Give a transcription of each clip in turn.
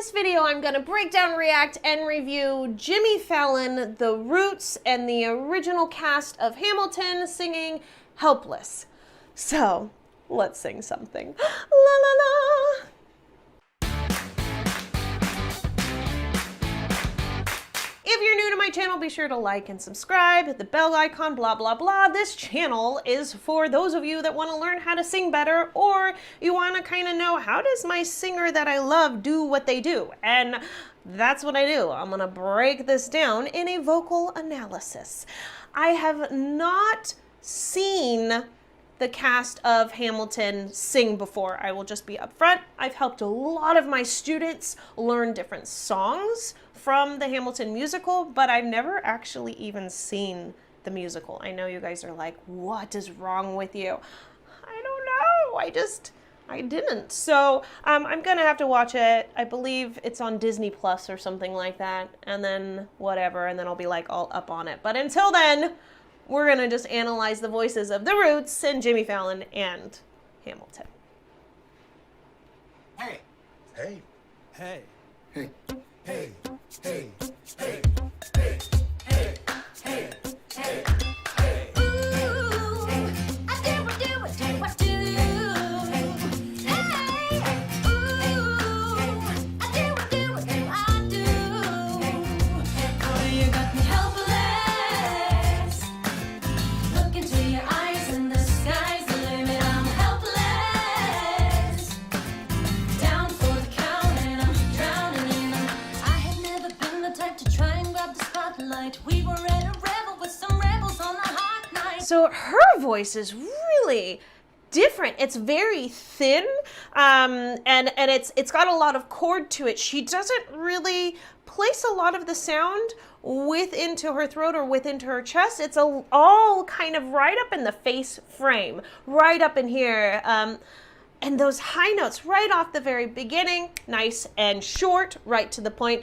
this video, I'm going to break down, react, and review Jimmy Fallon, the Roots, and the original cast of Hamilton singing Helpless. So, let's sing something. La la la! If you're new to my channel, be sure to like and subscribe, hit the bell icon, blah, blah, blah. This channel is for those of you that want to learn how to sing better, or you want to kind of know, how does my singer that I love do what they do? And that's what I do. I'm going to break this down in a vocal analysis. I have not seen the cast of Hamilton sing before. I will just be upfront. I've helped a lot of my students learn different songs from the Hamilton musical, but I've never actually even seen the musical. I know you guys are like, what is wrong with you? I don't know. I didn't. So I'm gonna have to watch it. I believe it's on Disney Plus or something like that, and then whatever, and then I'll be like all up on it. But until then, we're gonna just analyze the voices of the Roots and Jimmy Fallon and Hamilton. Hey. Hey. Hey. Hey. Hey. Hey. Hey. Hey. Hey. Hey. Hey. Hey. Ooh, I do what I do. Hey, ooh, I do what I do. Oh, you got me helpless. Look into your eyes and the sky's the limit. I'm helpless. Down for the count and I'm drowning in them. I had never been the type to try and grab the spotlight. We were at a revel with some rebels on a hot night. So her voice is really different. It's very thin, and it's got a lot of chord to it. She doesn't really place a lot of the sound into her throat or into her chest. It's all kind of right up in the face frame, right up in here. And those high notes right off the very beginning, nice and short, right to the point.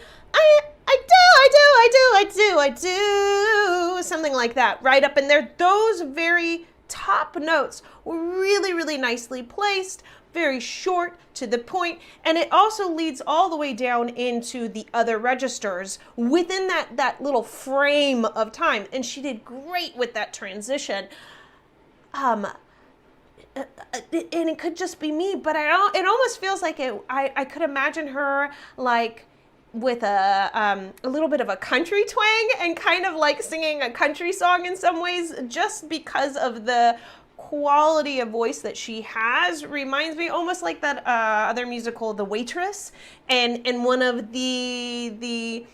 I do, something like that, right up in there. Those very top notes were really, really nicely placed, very short to the point, and it also leads all the way down into the other registers within that little frame of time, and she did great with that transition. And it could just be me, but it almost feels like I could imagine her like with a little bit of a country twang and kind of like singing a country song in some ways, just because of the quality of voice that she has. Reminds me almost like that other musical, The Waitress, and one of the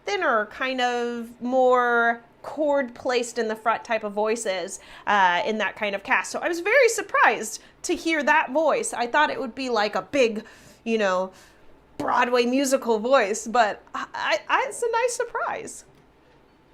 thinner, kind of more chord placed in the front type of voices in that kind of cast. So I was very surprised to hear that voice. I thought it would be like a big, Broadway musical voice, but it's a nice surprise.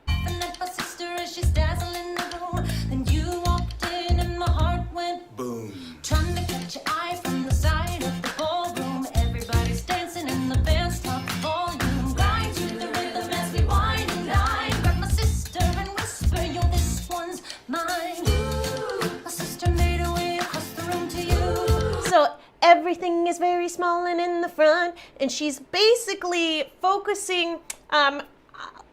And that my sister as she's dazzling the room. Then you walked in and my heart went Boom. trying to catch your eye from the side of the ballroom. Everybody's dancing and the band's top volume. Grind to the rhythm as we whine and dine. Grab my sister and whisper, yo, this one's mine. Ooh, my sister made her way across the room to you. So everything is very small and in the front, and she's basically focusing.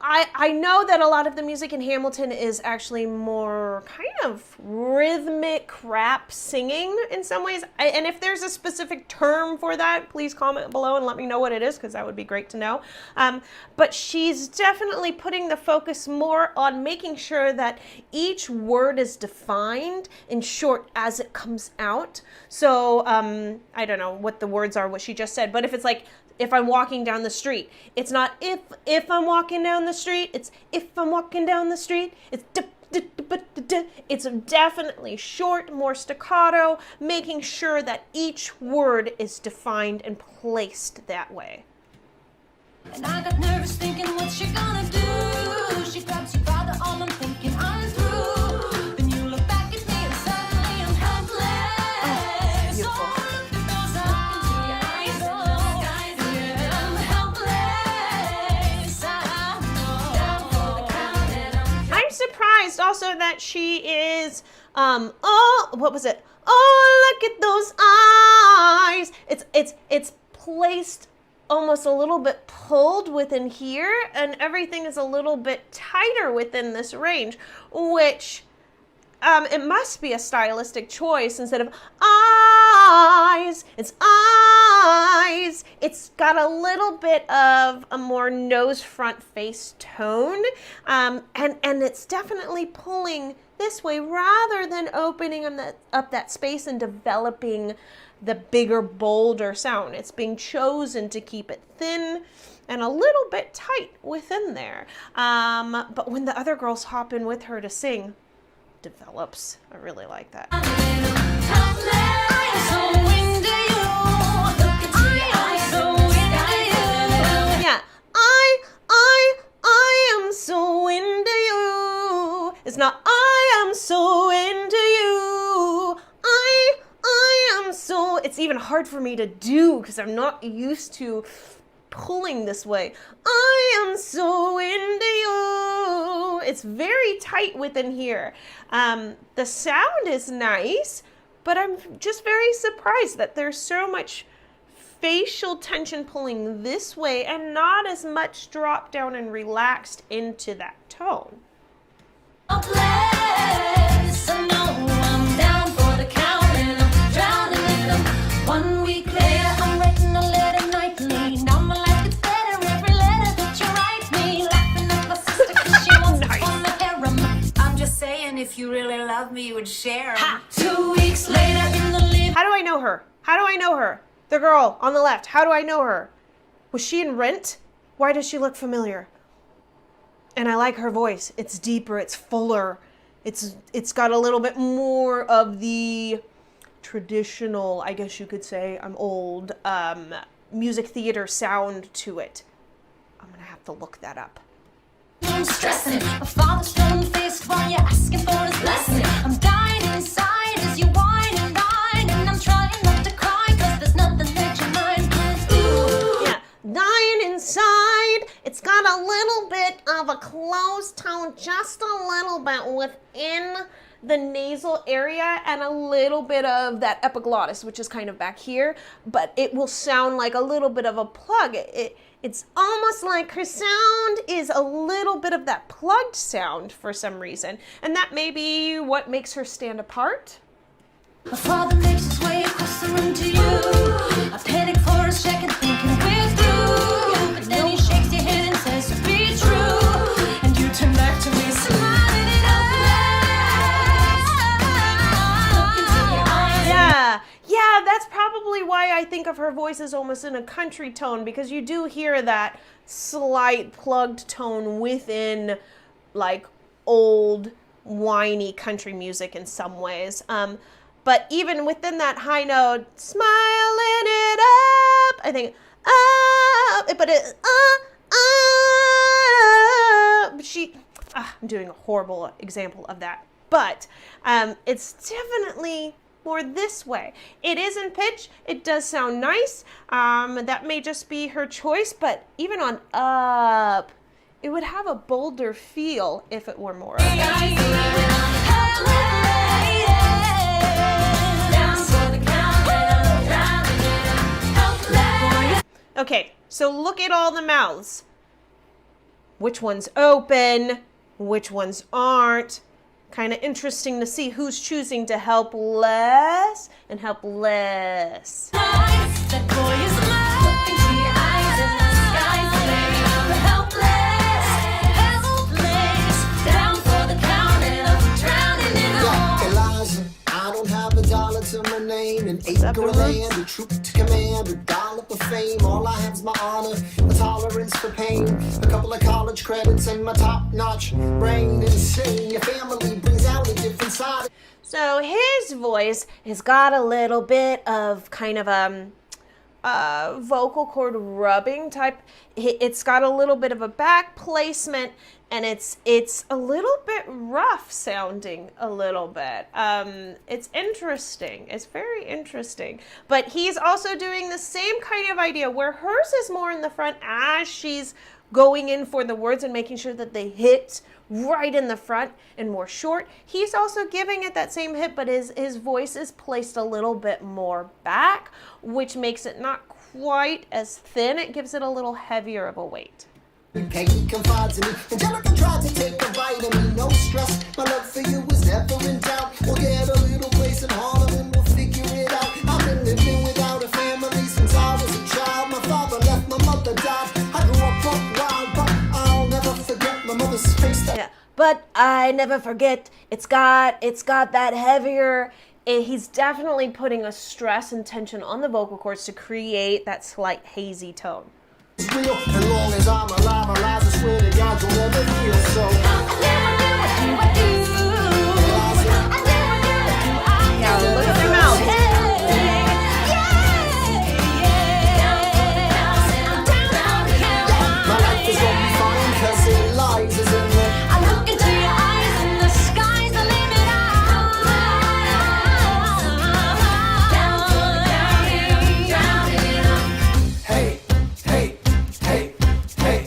I know that a lot of the music in Hamilton is actually more kind of rhythmic rap singing in some ways. And if there's a specific term for that, please comment below and let me know what it is, because that would be great to know. But she's definitely putting the focus more on making sure that each word is defined in short as it comes out. So I don't know what the words are, what she just said, but if it's like, if I'm walking down the street, it's not if I'm walking down the street, it's if I'm walking down the street, it's it's definitely short, more staccato, making sure that each word is defined and placed that way. And I got nervous thinking, what's she gonna do? She grabs you by the arm, I'm thinking I'm through. Then you look back at me and suddenly I'm helpless. Beautiful. So look at those eyes, yeah, I'm helpless. Down for the count and I'm surprised also that she is, what was it? Oh, look at those eyes. It's placed almost a little bit pulled within here, and everything is a little bit tighter within this range, which it must be a stylistic choice. Instead of eyes, it's eyes. It's got a little bit of a more nose front face tone, and it's definitely pulling this way rather than opening up that space and developing the bigger, bolder sound. It's being chosen to keep it thin and a little bit tight within there. But when the other girls hop in with her to sing, develops. I really like that. Yeah, I am so into you. It's not I am so into you. I am so. It's even hard for me to do because I'm not used to pulling this way. I am so into you. It's very tight within here. The sound is nice, but I'm just very surprised that there's so much facial tension pulling this way and not as much drop down and relaxed into that tone. If you really love me, you would share 'em. 2 weeks later in the living. How do I know her? How do I know her? The girl on the left. How do I know her? Was she in Rent? Why does she look familiar? And I like her voice. It's deeper. It's fuller. It's got a little bit more of the traditional, I guess you could say, I'm old, music theater sound to it. I'm gonna have to look that up. I'm stressing. My father's stone-faced while you're asking for his blessing. I'm dying inside as you whine and dine, and I'm trying not to cry 'cause there's nothing that you mind. Ooh. Yeah, dying inside. It's got a little bit of a closed tone, just a little bit within the nasal area, and a little bit of that epiglottis, which is kind of back here, but it will sound like a little bit of a plug. It's almost like her sound is a little bit of that plugged sound for some reason, and that may be what makes her stand apart. My father makes his way across the room to you. I panic for a second, thinking we're through, but then he shakes your hand and says to be true, and you turn back to me smiling it up. Yeah, that's probably why I think of her voice as almost in a country tone, because you do hear that slight plugged tone within like old whiny country music in some ways. But even within that high note, smiling it up, I think up, but I'm doing a horrible example of that, but it's definitely more this way. It is in pitch. It does sound nice. That may just be her choice, but even on up, it would have a bolder feel if it were more up. Okay, so look at all the mouths. Which one's open? Which ones aren't? Kind of interesting to see who's choosing to help less and help less. That boy is mine. Look into your eyes and the sky's blue. Helpless, helpless, down for the count and I'm drowning in all. Eliza, I don't have a dollar to my name, an acre of land, a troop to command, a dollop of fame. All I have is my honor, a tolerance for pain, a couple of college credits, and my top-notch brain. Insane, your family brings out a different side. So his voice has got a little bit of kind of vocal cord rubbing type. It's got a little bit of a back placement, and it's a little bit rough sounding a little bit. It's interesting. It's very interesting. But he's also doing the same kind of idea where hers is more in the front as she's going in for the words and making sure that they hit right in the front and more short. He's also giving it that same hit, but his voice is placed a little bit more back, which makes it not quite as thin. It gives it a little heavier of a weight. Peggy confides in me. Angelica tried to take a bite of me. No stress. My love for you was never in doubt. We'll get a little place in Harlem and we'll figure it out. I've been living without a family since I was a child. My father left, my mother died. I grew up wild, but I'll never forget my mother's face. Yeah, but I never forget. It's got that heavier. He's definitely putting a stress and tension on the vocal cords to create that slight hazy tone. It's real. As long as I'm alive, I swear to God you'll never feel so. Yeah, look at their mouth. My life is gonna be fine 'cause it lies, isn't it? I look into your eyes and the sky's the limit. Hey, hey, hey, hey,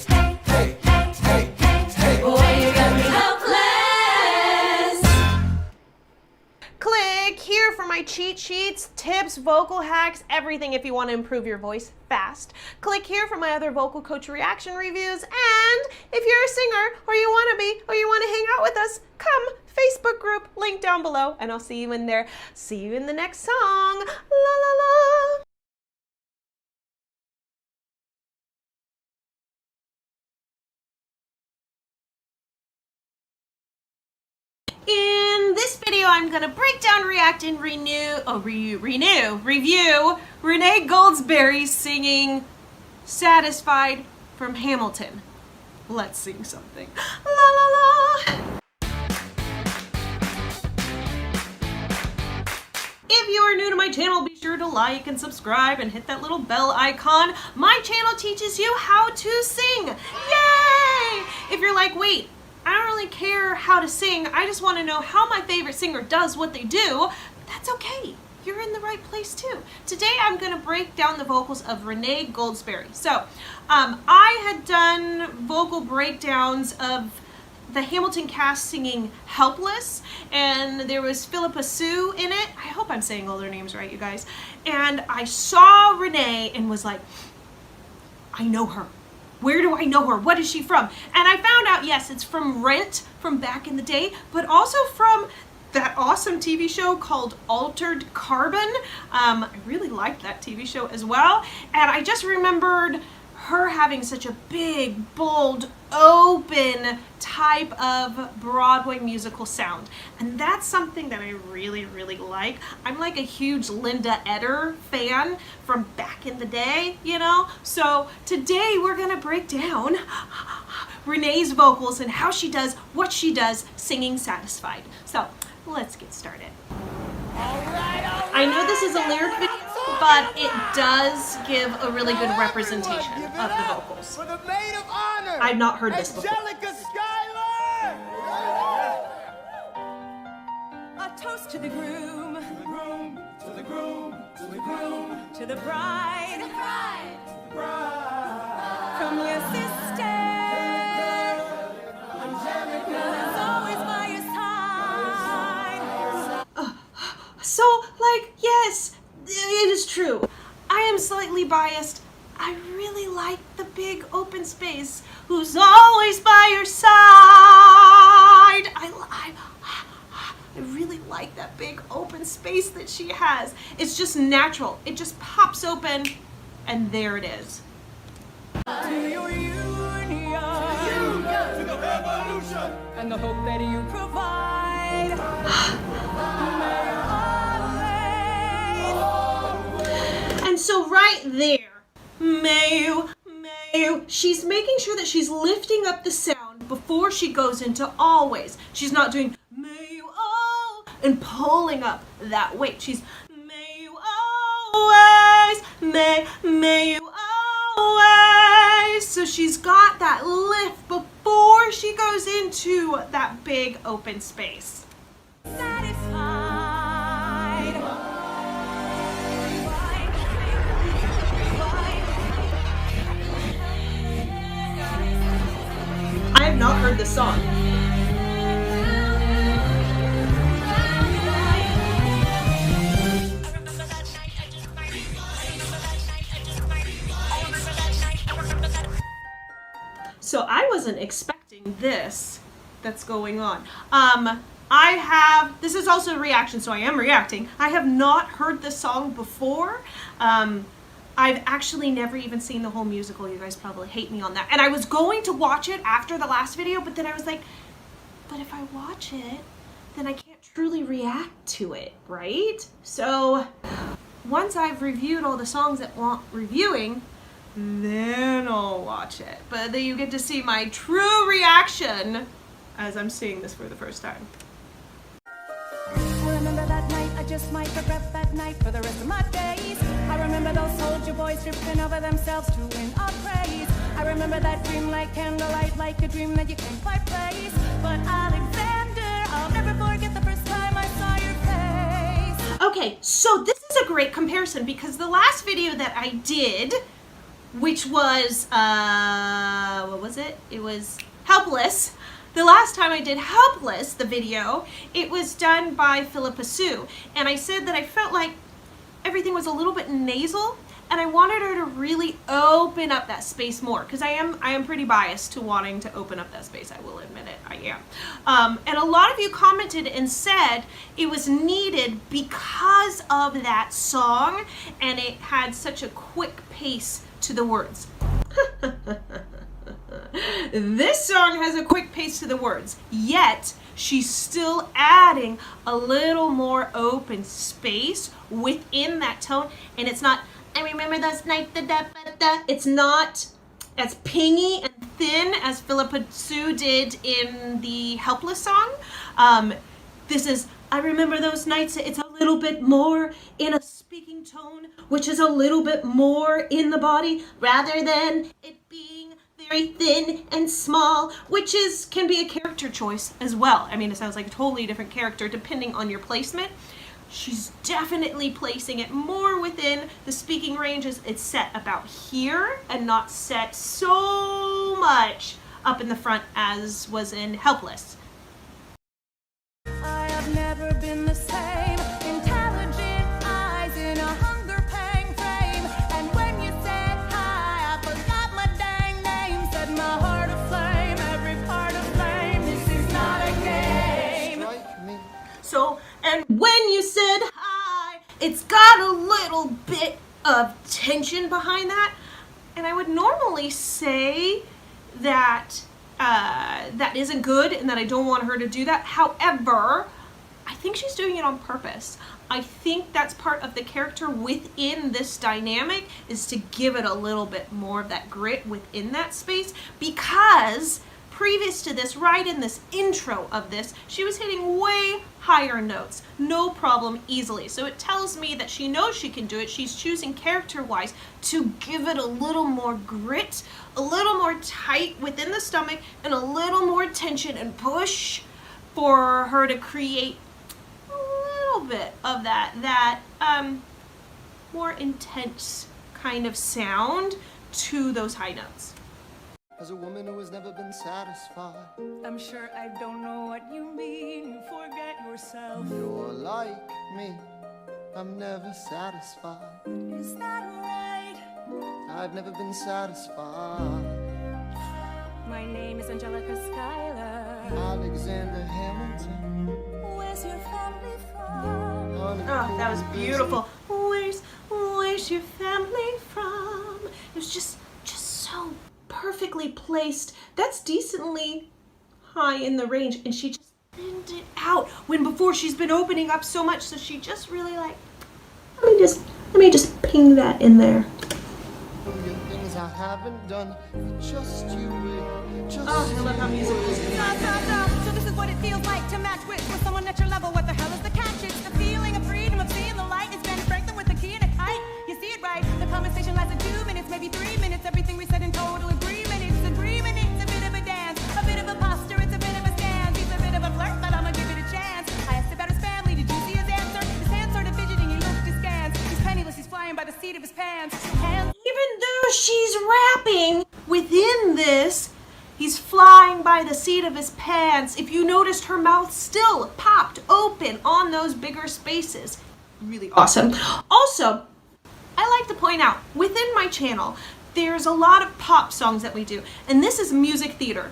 hey, hey, hey. Boy, you got me helpless. Click here for my cheat sheets, tips, vocal hacks, everything if you want to improve your voice fast. Click here for my other vocal coach reaction reviews. And if you're a singer or you want to be or you want to hang out with us, come Facebook group, link down below, and I'll see you in there. See you in the next song. La la la. In this video, I'm gonna break down, react, and review Renee Goldsberry singing "Satisfied" from Hamilton. Let's sing something. La la la. If you are new to my channel, be sure to like and subscribe and hit that little bell icon. My channel teaches you how to sing. Yay! If you're like, wait, I don't really care how to sing, I just want to know how my favorite singer does what they do, that's okay. You're in the right place too. Today I'm going to break down the vocals of Renee Goldsberry. So, I had done vocal breakdowns of the Hamilton cast singing Helpless, and there was Philippa Sue in it. I hope I'm saying all their names right, you guys. And I saw Renee and was like, I know her. Where do I know her? What is she from? And I found out, yes, it's from Rent from back in the day, but also from that awesome TV show called Altered Carbon. I really liked that TV show as well. And I just remembered her having such a big, bold, open type of Broadway musical sound. And that's something that I really, really like. I'm like a huge Linda Eder fan from back in the day, you know? So today we're gonna break down Renee's vocals and how she does what she does singing Satisfied. So let's get started. I know this is a lyric video, but it does give a really good representation of the vocals. For the maid of honor, I've not heard this before. Angelica Schuyler! A toast to the groom, To the groom, to the groom, to the groom, to the bride, bride. from your sister. Who's always by your side. So, like, yes, it is true. I am slightly biased. I really like the big open space. Who's always by your side. I really like that big open space that she has. It's just natural. It just pops open, and there it is. To your union, To the revolution! and the hope that you provide. And so right there, may you, she's making sure that she's lifting up the sound before she goes into always. She's not doing may you oh and pulling up that weight. She's may you always, may you always. So she's got that lift before she goes into that big open space. Satisfied. I have not heard this song. So I wasn't expecting this that's going on. This is also a reaction, so I am reacting. I have not heard this song before. I've actually never even seen the whole musical. You guys probably hate me on that. And I was going to watch it after the last video, but then I was like, but if I watch it, then I can't truly react to it, right? So once I've reviewed all the songs that want reviewing, then I'll watch it. But then you get to see my true reaction as I'm seeing this for the first time. I remember that night, I just might regret that night for the rest of my days. I remember those soldier boys tripping over themselves to win our praise. I remember that dream like candlelight, like a dream that you can't quite place. But Alexander, I'll never forget the first time I saw your face. Okay, so this is a great comparison because the last video that I did, which was, what was it? It was Helpless. The last time I did Helpless, the video, it was done by Philippa Sue. And I said that I felt like everything was a little bit nasal and I wanted her to really open up that space more because I am pretty biased to wanting to open up that space. I will admit it, I am. And a lot of you commented and said it was needed because of that song and it had such a quick pace to the words. This song has a quick pace to the words, yet she's still adding a little more open space within that tone, and it's not, I remember those nights, it's not as pingy and thin as Philippa Sue did in the Helpless song. This is, I remember those nights, it's a little bit more in a speaking tone, which is a little bit more in the body, rather than it being very thin and small, which can be a character choice as well. I mean, it sounds like a totally different character depending on your placement. She's definitely placing it more within the speaking ranges. It's set about here and not set so much up in the front as was in Helpless. I have never been the same. Intelligent eyes in a hunger pang frame. And when you said hi, I forgot my dang name. Set my heart aflame, every part aflame. This is not a game. Strike me. So, and when you said hi, it's got a little bit of tension behind that. And I would normally say that that isn't good and that I don't want her to do that. However, I think she's doing it on purpose. I think that's part of the character within this dynamic, is to give it a little bit more of that grit within that space, because previous to this, right in this intro of this, she was hitting way higher notes, no problem, easily. So it tells me that she knows she can do it. She's choosing character-wise to give it a little more grit, a little more tight within the stomach, and a little more tension and push for her to create a little bit of that more intense kind of sound to those high notes. As a woman who has never been satisfied, I'm sure I don't know what you mean. You forget yourself. you're like me. I'm never satisfied. Is that right? I've never been satisfied. My name is Angelica Schuyler. Alexander Hamilton. Where's your family from? Oh, that was beautiful. Where's your family from? It was just so perfectly placed. That's decently high in the range, and she just thinned it out when before she's been opening up so much, so she just really like, let me just ping that in there. Things I haven't done for just you. Just Oh, I love how musical this is. So this is what it feels like to match with someone at your level. What the hell is the catch? It's the feeling of freedom of seeing the light. It's Ben Franklin with the key and a kite. You see it right. The conversation lasted 2 minutes, maybe 3 minutes. Everything we said in total agreement. It's agreement. It's a bit of a dance, a bit of a posture. It's a bit of a stance. He's a bit of a flirt, but I'ma give it a chance. I asked about his family. Did you see his answer? His hands sort of fidgeting. He looked askance. He's penniless. He's flying by the seat of his pants. Even though she's rapping within this, he's flying by the seat of his pants. If you noticed, her mouth still popped open on those bigger spaces. Really awesome. Also, I like to point out, within my channel, there's a lot of pop songs that we do, and this is music theater.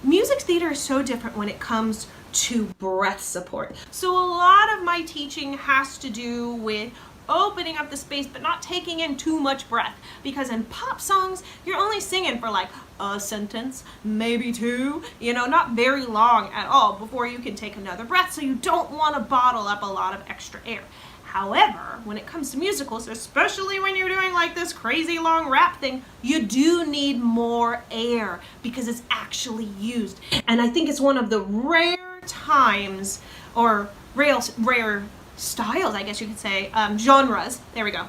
Music theater is so different when it comes to breath support. So a lot of my teaching has to do with opening up the space but not taking in too much breath, because in pop songs you're only singing for like a sentence, maybe two, not very long at all before you can take another breath, so you don't want to bottle up a lot of extra air. However, when it comes to musicals, especially when you're doing like this crazy long rap thing, you do need more air because it's actually used. And I think it's one of the rare times, or rare styles, I guess you could say, genres, there we go,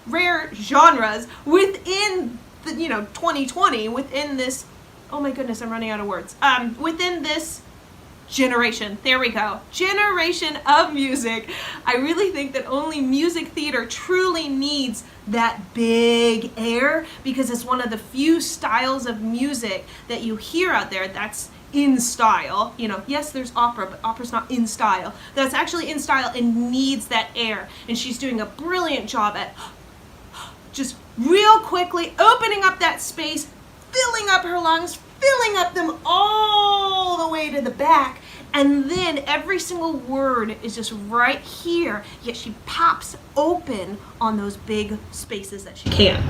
rare genres within the, 2020, within this, oh my goodness, I'm running out of words, within this generation, there we go, generation of music. I really think that only music theater truly needs that big air, because it's one of the few styles of music that you hear out there that's in style. Yes, there's opera, but opera's not in style. That's actually in style and needs that air. And she's doing a brilliant job at just real quickly opening up that space, filling up her lungs, filling up them all the way to the back, and then every single word is just right here, yet she pops open on those big spaces that she can.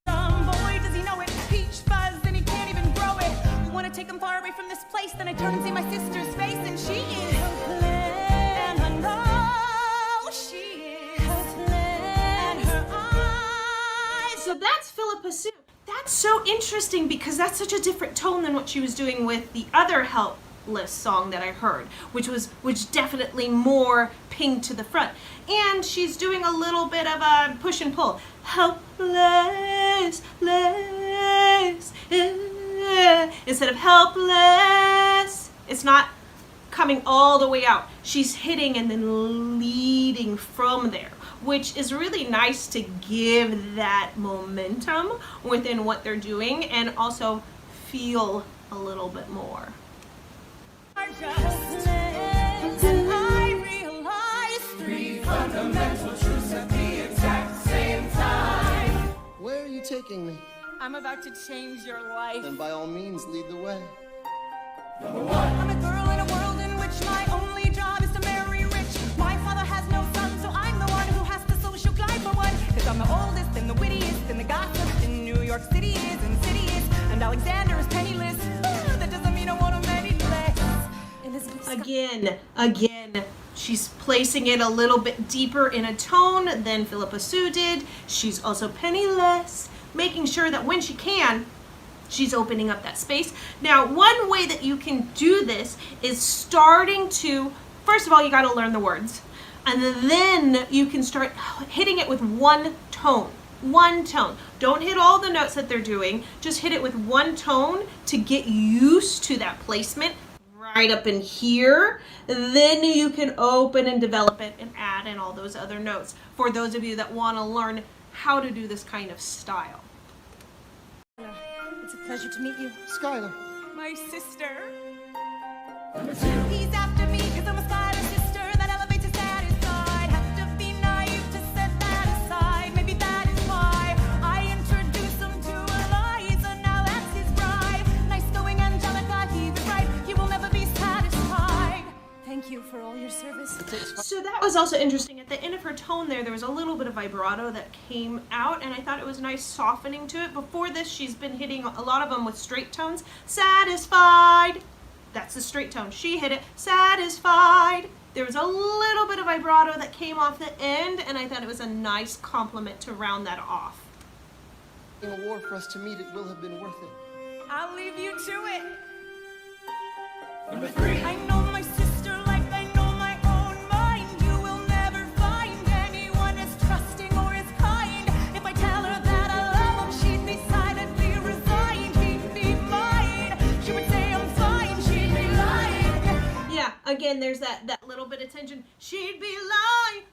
Some boy, does he know it? Peach fuzz, and he can't even grow it. You want to take him far away from this place, then I turn and see my sister's face, and she is hopeless. And I know she is hopeless. And her eyes. So that's Philippa Sue. That's so interesting because that's such a different tone than what she was doing with the other Helpless song that I heard, which definitely more pinged to the front. And she's doing a little bit of a push and pull. Helpless, less, instead of helpless. It's not coming all the way out. She's hitting and then leading from there, which is really nice to give that momentum within what they're doing and also feel a little bit more. I realize Three fundamental truths at the exact same time. Where are you taking me? I'm about to change your life. Then by all means, lead the way. I'm a girl in a world in which my only job is to marry rich. My father has no son, so I'm the one who has to social glide for one. Cause I'm the oldest and the wittiest and the gossip in New York City is insidious. And Alexander is penniless. That doesn't mean I want him any less. Elizabeth Again, she's placing it a little bit deeper in a tone than Philippa Sue did. She's also penniless, making sure that when she can, she's opening up that space. Now, one way that you can do this is starting to, first of all, you got to learn the words. And then you can start hitting it with one tone. One tone. Don't hit all the notes that they're doing. Just hit it with one tone to get used to that placement right up in here. Then you can open and develop it and add in all those other notes for those of you that want to learn how to do this kind of style. It's a pleasure to meet you. Skylar. My sister. He's after me because I'm a Skylar sister that elevates to satisfied. Have to be naive to set that aside. Maybe that is why I introduced him to Eliza. Now that's his bride. Nice going Angelica, he was right. He will never be satisfied. Thank you for all your service. So that was also interesting. At the end of her tone there was a little bit of vibrato that came out, and I thought it was nice softening to it. Before this, she's been hitting a lot of them with straight tones. Satisfied. That's the straight tone. She hit it. Satisfied. There was a little bit of vibrato that came off the end, and I thought it was a nice compliment to round that off. In a war for us to meet, it will have been worth it. I'll leave you to it. Number three. I know my sister like I know my own mind. You will never find anyone as trusting or as kind. If I tell her that I love him, she'd be silently resigned. He'd be mine. She would say I'm fine. She'd be lying. Yeah, again, there's that little bit of tension. She'd be lying,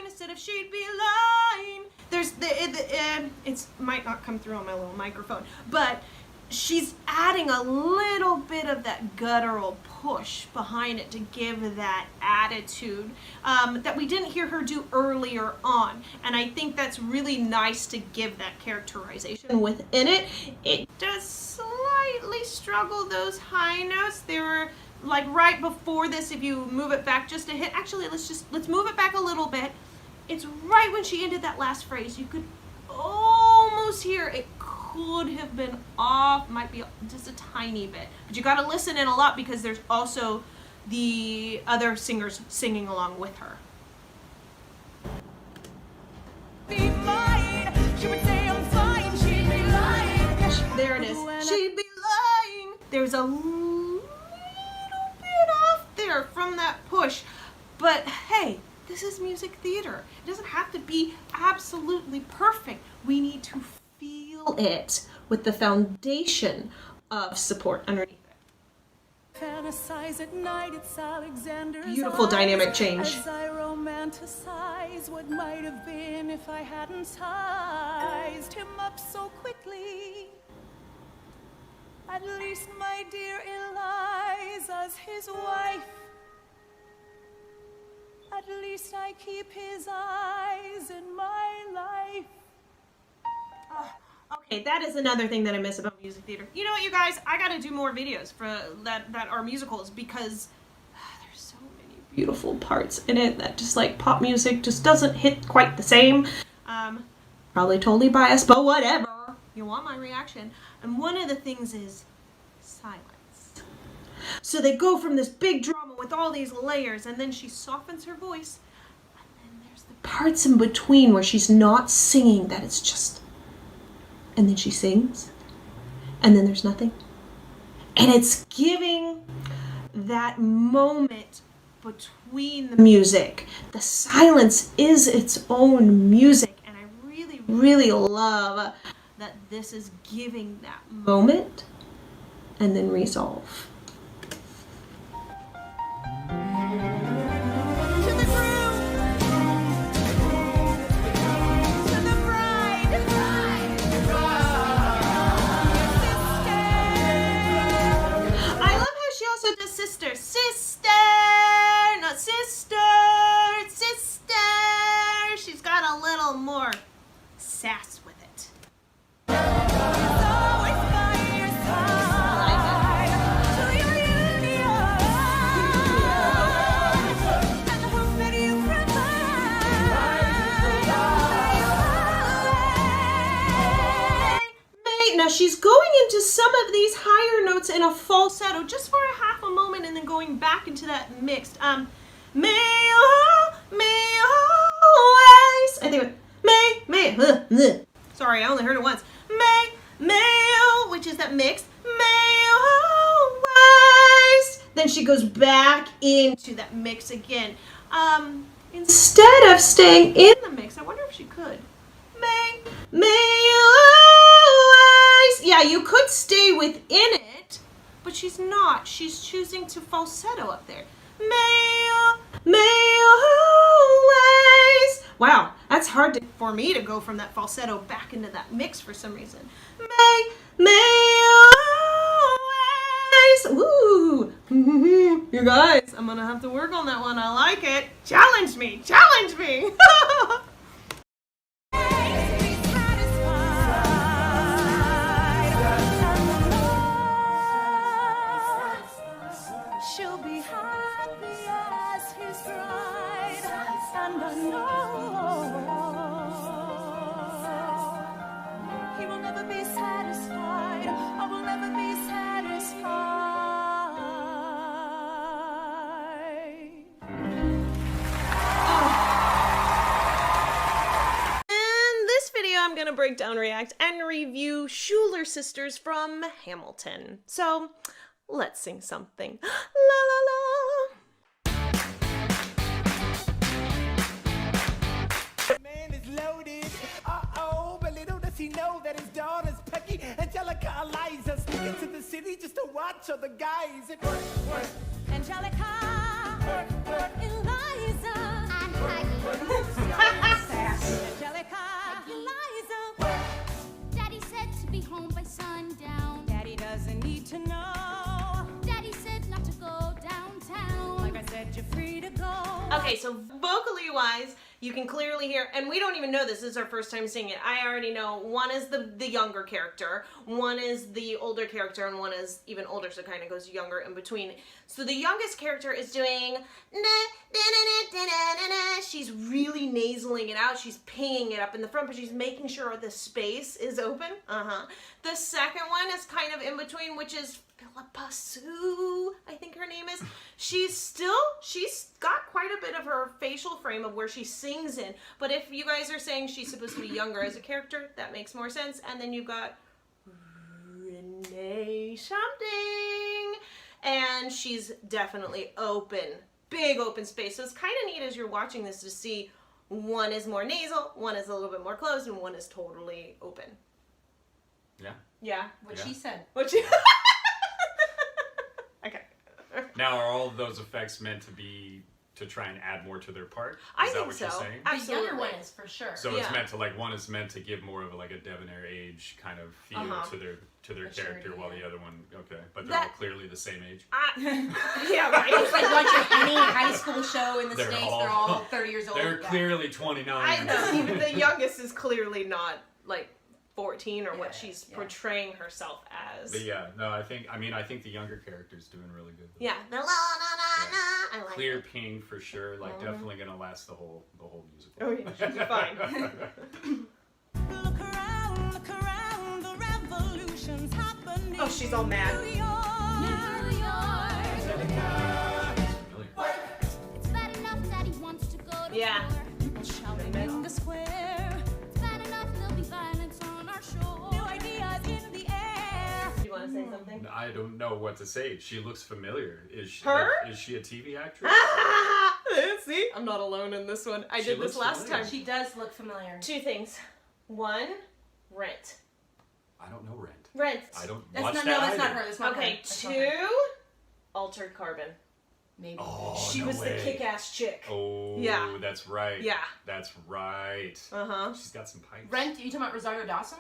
instead of she'd be lying. There's it might not come through on my little microphone, but she's adding a little bit of that guttural push behind it to give that attitude that we didn't hear her do earlier on. And I think that's really nice to give that characterization within it. It does slightly struggle those high notes. They were like right before this, if you move it back just a hit. Actually, let's move it back a little bit. It's right when she ended that last phrase. You could almost hear it could have been off, might be just a tiny bit. But you gotta listen in a lot because there's also the other singers singing along with her. Be mine. She would say I'm fine, she'd be lying. There it is. She'd be lying. There's a little bit off there from that push. But hey, this is music theater. It doesn't have to be absolutely perfect. We need to feel it with the foundation of support underneath it. Fantasize at night, it's Alexander's Beautiful dynamic change. As I romanticize what might have been if I hadn't sized him up so quickly. At least my dear Eliza's his wife. At least I keep his eyes in my life. Okay, that is another thing that I miss about music theater. You know what, you guys? I gotta do more videos for that are musicals because there's so many beautiful parts in it that just like pop music just doesn't hit quite the same. Probably totally biased, but whatever. You want my reaction. And one of the things is silence. So they go from this big drama with all these layers, and then she softens her voice, and then there's the parts in between where she's not singing, that it's just, and then she sings, and then there's nothing. And it's giving that moment between the music. The silence is its own music, and I really, really love that this is giving that moment and then resolve. Sister, not sister, sister. She's got a little more sass with it. Now she's going into some of these higher notes in a falsetto just for a half a moment and then going back into that mixed may always, I think may sorry, I only heard it once. May, which is that mixed may always. Then she goes back into that mix again. Instead of staying in the mix, I wonder if she could. May always. Yeah, you could stay within it, but she's not. She's choosing to falsetto up there. May always. Wow, that's hard for me to go from that falsetto back into that mix for some reason. May always. Ooh, you guys, I'm gonna have to work on that one. I like it. Challenge me. She'll be happy as his bride, and I know he will never be satisfied. I will never be satisfied. In this video, I'm gonna break down, react, and review Schuler Sisters from Hamilton. So, let's sing something. La la la. Man is loaded. Uh-oh, but little does he know that his daughter's Pecky, Angelica, Eliza, sneaking to the city just to watch other guys. It work. Angelica, Eliza, and Angelica, Eliza. Daddy said to be home by sundown. Daddy doesn't need to know. Daddy said not to go downtown. Like I said, you're free to go. Okay, so vocally wise, you can clearly hear, and we don't even know this is our first time seeing it. I already know one is the younger character, one is the older character, and one is even older, so kind of goes younger in between. So the youngest character is doing she's really nasaling it out. She's pinging it up in the front, but she's making sure the space is open. The second one is kind of in between, which is Philippa Sue, I think her name is. She's got quite a bit of her facial frame of where she sings in. But if you guys are saying she's supposed to be younger as a character, that makes more sense. And then you've got Renee something. And she's definitely open. Big open space. So it's kind of neat as you're watching this to see one is more nasal, one is a little bit more closed, and one is totally open. Yeah. Yeah. What Yeah. she said. What she... Okay. Now, are all of those effects meant to try and add more to their part? I Is that think what so. you're saying? The Absolutely. younger one is for sure. So Yeah. it's meant to one is meant to give more of a debonair age kind of feel to their character, Maturity, while yeah. the other one but they're all That- clearly the same age. Yeah, right. It's like watching any high school show in the They're States. all- They're all 30 years old. They're Yeah. clearly 29. I know. Even the youngest is clearly not like 14 or what Yeah, she's yeah. portraying herself as. But yeah, no, I think the younger character's doing really good. Yeah. The la na na na. I like Clear it. ping for sure. Definitely gonna last the whole musical. Oh yeah, she'll be fine. Look around, the revolution's happening. Oh, she's all mad. New York. It's bad enough Daddy wants to go to Yeah. war. People shouting in the square. It's bad enough there'll be violence on our shore. New ideas in the air. You want to say something? I don't know what to say. She looks familiar. Is she a TV actress? See, I'm not alone in this one. I She did this looks last familiar. time. She does look familiar. Two things. One, Rent. I don't know Rent. Rent. I don't That's watch not, that no, that's either. not her. That's not her. Okay, That's not two, her. Altered Carbon. Maybe. Oh, She no was way. the kick-ass chick. Oh, Yeah. that's right. Yeah. That's right. Uh-huh. She's got some pipes. Rent, are you talking about Rosario Dawson?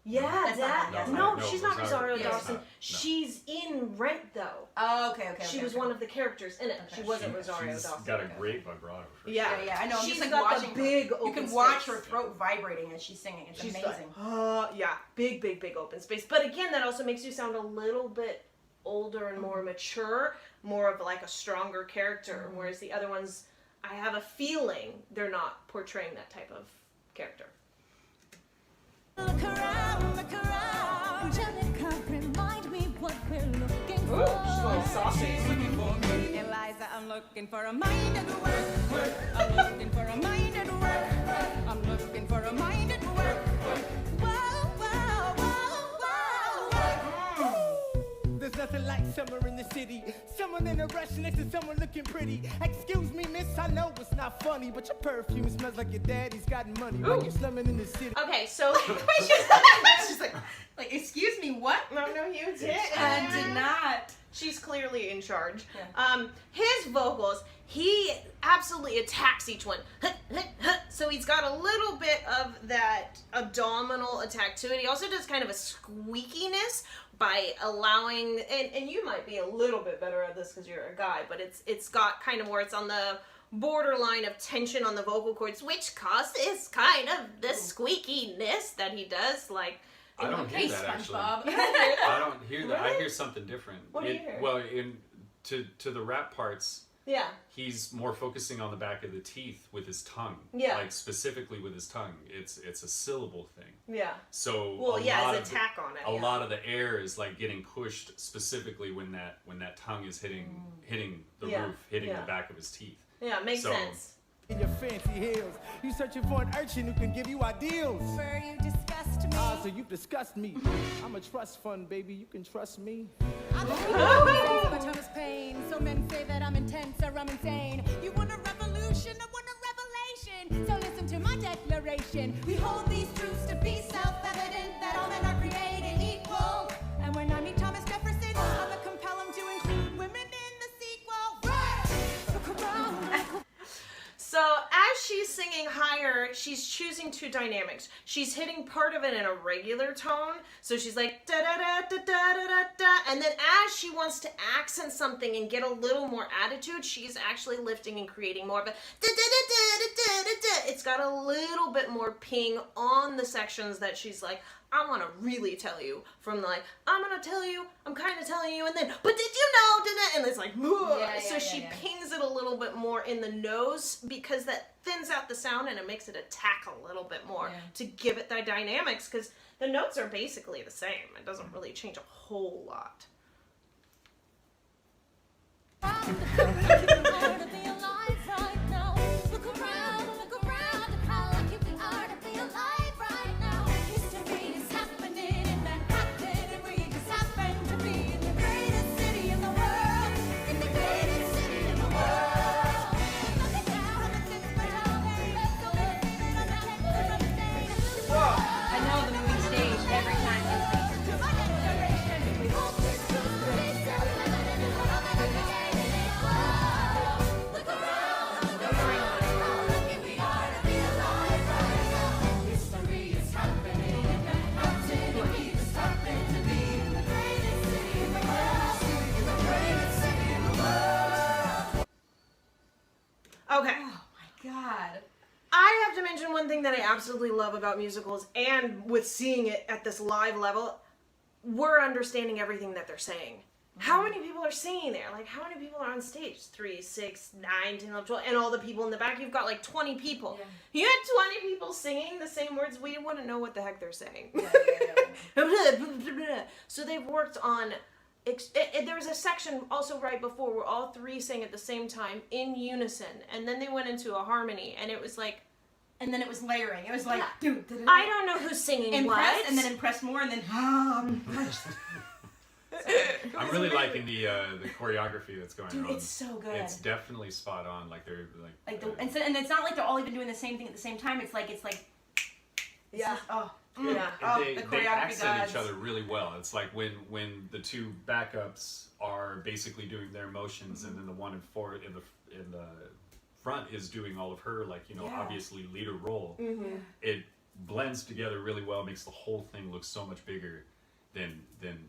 Yeah, That's not that. her. That's No, not her. she's No, not Rosario Rosario Dawson. Dawson. No. She's in Rent, though. Oh, okay. She was one of the characters in it. Okay. She wasn't Rosario She's Dawson. got a great vibrato. For Yeah. sure. Yeah, I know. I'm She's just like got watching the big her. open You can watch space. her throat vibrating as she's singing. It's She's amazing. like, yeah, big open space. But again, that also makes you sound a little bit older and more mature, more of like a stronger character. Whereas the other ones, I have a feeling they're not portraying that type of character. Look around, look around. Angelica, remind me what we're looking for. saucy. Eliza, I'm looking for a mind at work. I'm looking for a mind at work. I'm looking for a mind at work. Whoa, whoa, whoa, whoa. There's nothing like summer in the city. Someone in a rush next to someone looking pretty. Excuse me, miss, I know it's not funny, but your perfume smells like your daddy's got money. While you're slumming in the city. Okay, so She's like, excuse me, what? no, you did. I did not. She's clearly in charge. Yeah. His vocals, he absolutely attacks each one. So he's got a little bit of that abdominal attack to it. He also does kind of a squeakiness by allowing, and you might be a little bit better at this because you're a guy, but it's got kind of where it's on the borderline of tension on the vocal cords, which causes kind of the squeakiness that he does, like. I don't Hey, hear that actually. SpongeBob. I don't hear that. I Really? hear something different. What do you hear? Well, to the rap parts, Yeah. he's more focusing on the back of the teeth with his tongue. Yeah. Like specifically with his tongue. It's a syllable thing. Yeah. So Well, a yeah, lot his of attack on it. a yeah. lot of the air is like getting pushed specifically when that tongue is hitting the Yeah, roof, hitting yeah. the back of his teeth. Yeah, makes So- sense. In your fancy heels, you searching for an urchin who can give you ideals. Where you disgust me. So you disgust me. I'm a trust fund, baby. You can trust me. I'm a but Thomas Paine. So men say that I'm intense or I'm insane. You want a revolution, I want a revelation. So listen to my declaration. We hold these truths to be self-evident that all men are created equal. And when I meet Thomas Jefferson, I will compel him to include women in the sequel. Right! Look around. So as she's singing higher, she's choosing two dynamics. She's hitting part of it in a regular tone, so she's like da da da da da da da da, and then as she wants to accent something and get a little more attitude, she's actually lifting and creating more of a da da da da da da da. It's got a little bit more ping on the sections that she's like, I want to really tell you, from like, I'm going to tell you, I'm kind of telling you, and then, but did you know, and it's like, so she pings it a little bit more in the nose because that thins out the sound and it makes it attack a little bit more to give it the dynamics, because the notes are basically the same. It doesn't really change a whole lot. I know the movie stage every time. Okay. Oh my god. I have to mention one thing that I absolutely love about musicals, and with seeing it at this live level, we're understanding everything that they're saying. How many people are singing there? Like, how many people are on stage? 3, 6, 9, 10, 11, 12, and all the people in the back, you've got like 20 people. Yeah. You had 20 people singing the same words, we wouldn't know what the heck they're saying. So they've worked on... there was a section also right before where all three sang at the same time in unison, and then they went into a harmony, and it was like, And then it was layering. It was like, dude, I don't know who's singing impressed, what. and then impressed more, and then I'm really liking the choreography that's going dude, on. it's so good. It's definitely spot on. Like they're like and it's not like they're all even doing the same thing at the same time. It's like Yeah. they choreography accent gods. each other really well. It's like when the two backups are basically doing their motions, and then the one in the front is doing all of her, like, you know, obviously leader role. It blends together really well, makes the whole thing look so much bigger than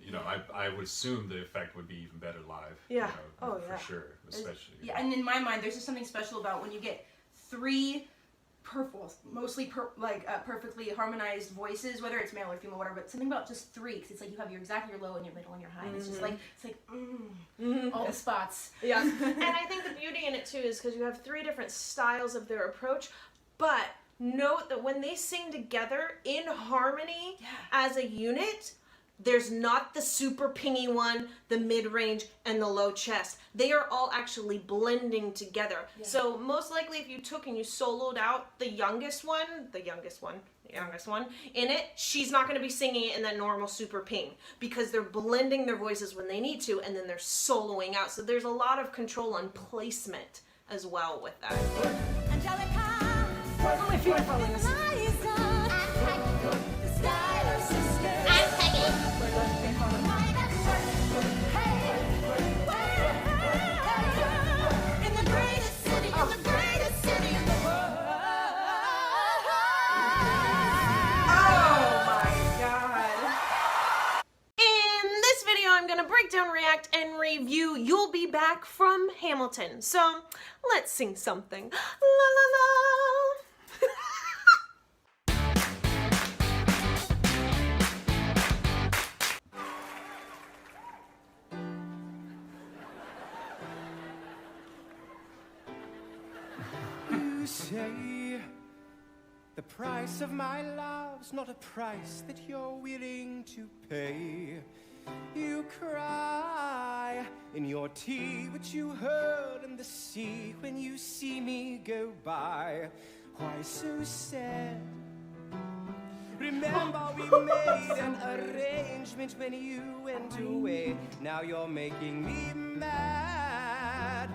you know. I would assume the effect would be even better live. Yeah. You know, for sure, especially. Yeah, and in my mind, there's just something special about when you get three perfectly harmonized voices, whether it's male or female, whatever, but something about just three, because it's like you have exactly your low and your middle and your high, and it's just like, all the spots. Yeah. And I think the beauty in it too is because you have three different styles of their approach, but note that when they sing together in harmony as a unit, there's not the super pingy one, the mid-range, and the low chest. They are all actually blending together. Yeah. So most likely if you took and you soloed out the youngest one in it, she's not going to be singing it in that normal super ping, because they're blending their voices when they need to, and then they're soloing out. So there's a lot of control on placement as well with that. My feet are falling asleep. Break down, react, and review You'll Be Back from Hamilton. So let's sing something. La la la. You say the price of my love's not a price that you're willing to pay. You cry in your tea, but you hurl in the sea when you see me go by. Why so sad? Remember we made an arrangement when you went away. Now you're making me mad.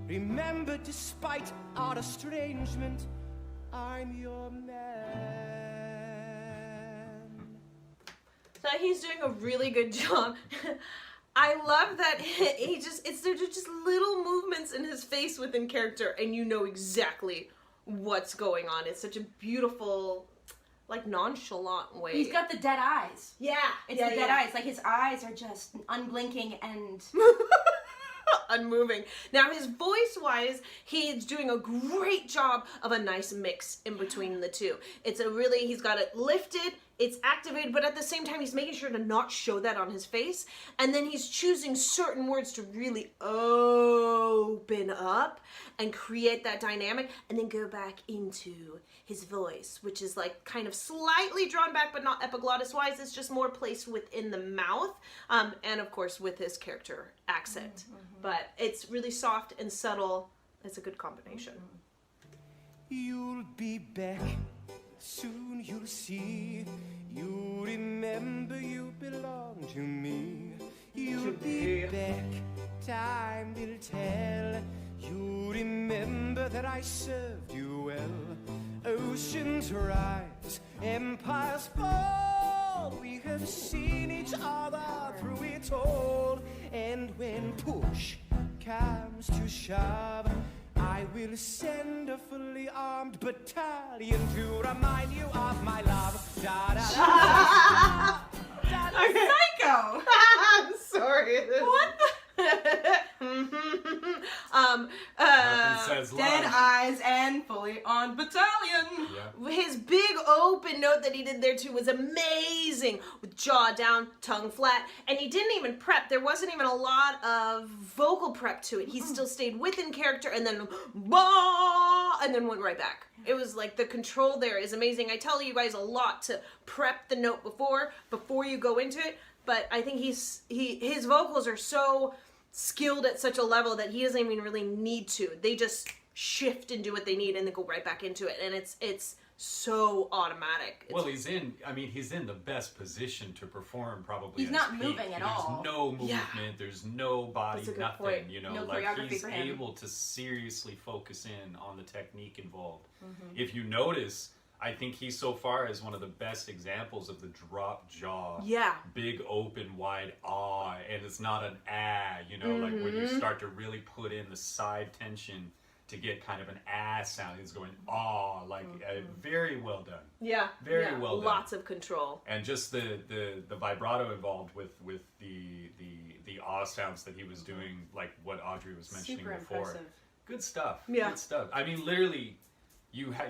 Remember, despite our estrangement, I'm your man. So he's doing a really good job. I love that they're just little movements in his face within character, and you know exactly what's going on. It's such a beautiful, like, nonchalant way. He's got the dead eyes. Yeah. It's the dead eyes. Like, his eyes are just unblinking and... unmoving. Now, his voice-wise, he's doing a great job of a nice mix in between the two. It's a really, he's got it lifted, it's activated, but at the same time, he's making sure to not show that on his face. And then he's choosing certain words to really open up and create that dynamic, and then go back into his voice, which is like kind of slightly drawn back, but not epiglottis-wise. It's just more placed within the mouth, and of course with his character accent. But it's really soft and subtle. It's a good combination. You'll be back, soon you'll see. You'll remember you belong to me. You'll be back, time will tell. You'll remember that I served you well. Oceans rise, empires fall. We have seen each other through it all. And when push comes to shove, I will send a fully armed battalion to remind you of my love. Da, da, da, da, da, da. Psycho! I'm sorry. What the? Nothing says Dead love. eyes and fully on battalion. Yeah. His big open note that he did there too was amazing, with jaw down, tongue flat, and he didn't even prep. There wasn't even a lot of vocal prep to it. He still stayed within character and then bah, and then went right back. It was like the control there is amazing. I tell you guys a lot to prep the note before you go into it, but I think his vocals are so skilled at such a level that he doesn't even really need to. They just shift and do what they need and then go right back into it, and it's so automatic. Well, he's in the best position to perform probably. He's at not his peak. moving at all. There's no movement, there's no body, That's a good nothing, point. you know, No like choreography he's for him. able to seriously focus in on the technique involved. Mm-hmm. If you notice, I think he so far is one of the best examples of the drop jaw. Yeah. Big open wide ah, and it's not an ah, you know, like when you start to really put in the side tension to get kind of an ah sound, it's going ah, like very well done. Yeah. Very yeah. well done. Lots of control. And just the vibrato involved with the ah sounds that he was doing, like what Audrey was mentioning Super before. impressive. Good stuff. Yeah. Good stuff. I mean, literally,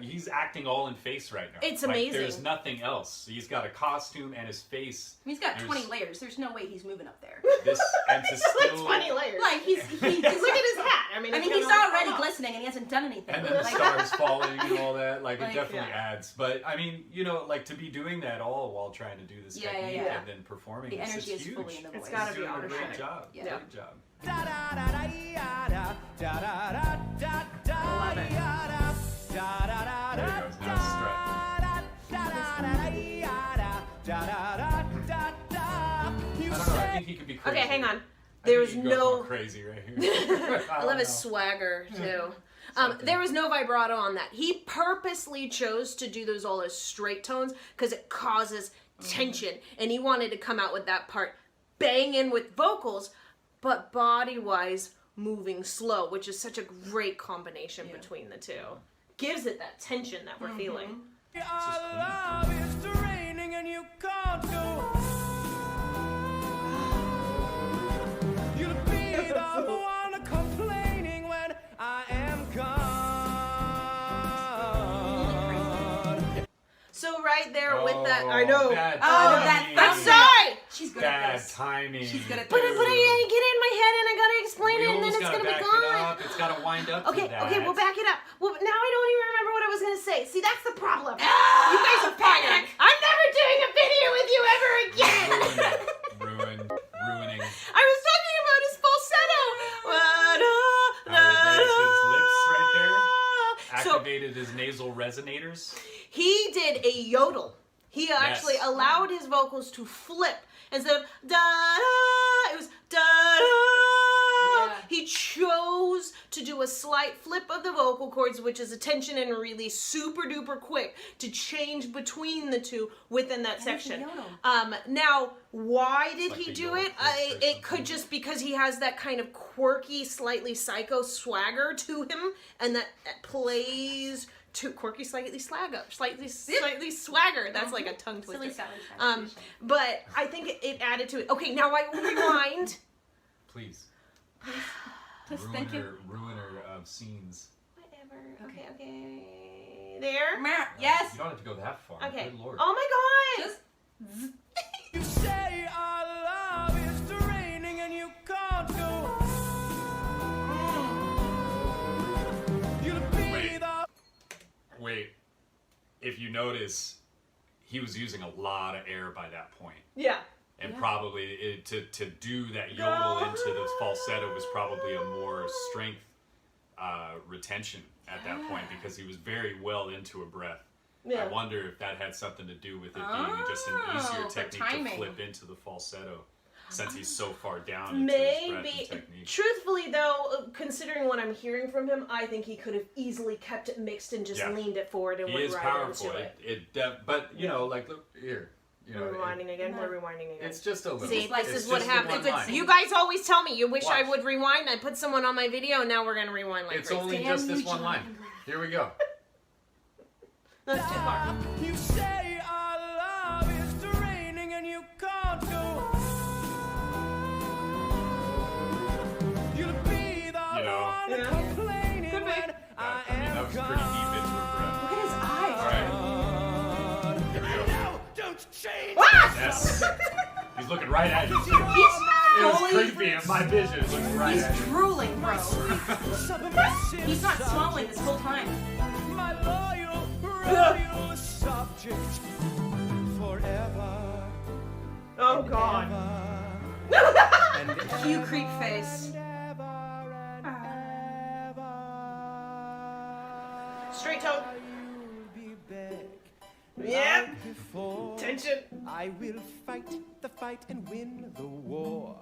he's acting all in face right now. It's Like, amazing. there's nothing else. He's got a costume and his face. He's got There's 20 layers. There's no way he's moving up there. This and to Like still 20 layers. Like, he's Look at his hat. I mean, it's he's kinda like, already oh. glistening and he hasn't done anything. and then the Like, stars falling and all that. Like, Like, it definitely yeah. adds. But I mean, you know, like to be doing that all while trying to do this Yeah, technique yeah. and then performing The this energy is huge. fully in the voice. It's gotta He's be doing a automatic. great job. Yeah. Great job. Da da da da ya da da da da da da Love it. ya da da da da There he goes. Now it's strut. I don't know. I think he could be crazy. Okay, hang on. I think There's he could go no. more crazy right here. I love his swagger too. There was no vibrato on that. He purposely chose to do those all as straight tones because it causes tension, and he wanted to come out with that part bang in with vocals, but body-wise moving slow, which is such a great combination between the two. Gives it that tension that we're feeling. Our love is draining and you can't go. You'll be the one complaining when I am gone. So right there with that, I know. Bad Oh, that timing. I'm sorry. She's good Bad at this. timing. She's good at But this. I get in my head and I gotta explain it, and then Wheels it's gotta gonna be back gone. it up. It's gotta wind up Okay, to that. okay, we'll back it up. Well, now I don't even remember what I was gonna say. See, that's the problem. You guys are panic. I'm never doing a video with you ever again. Ruining. I was talking about his falsetto. How he raised his lips right there. So Activated his nasal resonators. he did a yodel. He actually Yes. allowed his vocals to flip instead of da da. It was da da. Yeah. He chose to do a slight flip of the vocal cords, which is a tension and release, super duper quick to change between the two within that section. yodel. Now, why did like he the do yodel it? voice or It could something. just because he has that kind of quirky, slightly psycho swagger to him, and that plays too quirky, slightly swagger. That's like a tongue twister. Silly Sally. But I think it added to it. Okay, now I will rewind. Please. Thank Ruiner of scenes. Whatever. Okay. There. Yes. You don't have to go that far. Okay. Good Lord. Oh my god. Just You say our love is draining and you can't go. You'll be the. Wait. If you notice, he was using a lot of air by that point. Yeah. And probably to do that yodel into the falsetto was probably a more strength retention at that point because he was very well into a breath. Yeah. I wonder if that had something to do with it being just an easier for technique timing. to flip into the falsetto since he's so far down into his breath Maybe. and technique. Truthfully, though, considering what I'm hearing from him, I think he could have easily kept it mixed and just Yeah. leaned it forward and He went is right powerful. into it. But you know, like look here. You know, We're rewinding again. We're rewinding again. it's just a little. See, like this it's is what just the happens. one line. You guys always tell me you wish I Watch. would rewind. I put someone on my video, and now we're gonna rewind like It's crazy. only just this one line. Here we go. That's too far. You say our love is draining and you can't go. You'll be the You know. one Yeah. complaining Could be. when I I mean, am that was pretty deep into a breath. look at his eyes. All right. Here we go. No, don't change. Yes. He's looking right at you. Too. It was creepy in my vision. Looking right at He's you. drooling, bro. He's not swallowing this whole time. My loyal, royal subject forever. Oh god. And Cue creep face. Straight tone. you'll be back Yeah. before. Tension. I will fight the fight and win the war.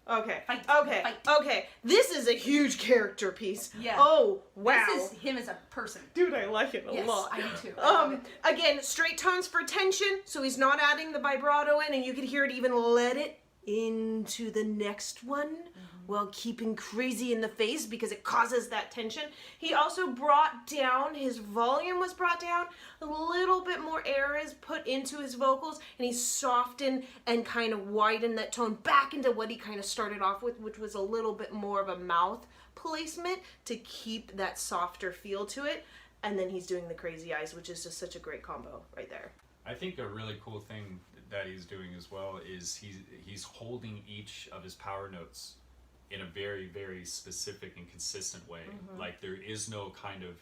Okay. Fight, Okay. fight. Okay. This is a huge character piece. Yeah. Oh wow. This is him as a person. Dude, I like it a Yes, lot. I do too. I love it. Again, straight tones for tension, so he's not adding the vibrato in, and you can hear it even let it into the next one while keeping crazy in the face because it causes that tension. He also brought down, his volume was brought down, a little bit more air is put into his vocals, and he softened and kind of widened that tone back into what he kind of started off with, which was a little bit more of a mouth placement to keep that softer feel to it. And then he's doing the crazy eyes, which is just such a great combo right there. I think a really cool thing that he's doing as well is he's holding each of his power notes in a very, very specific and consistent way. Like there is no kind of,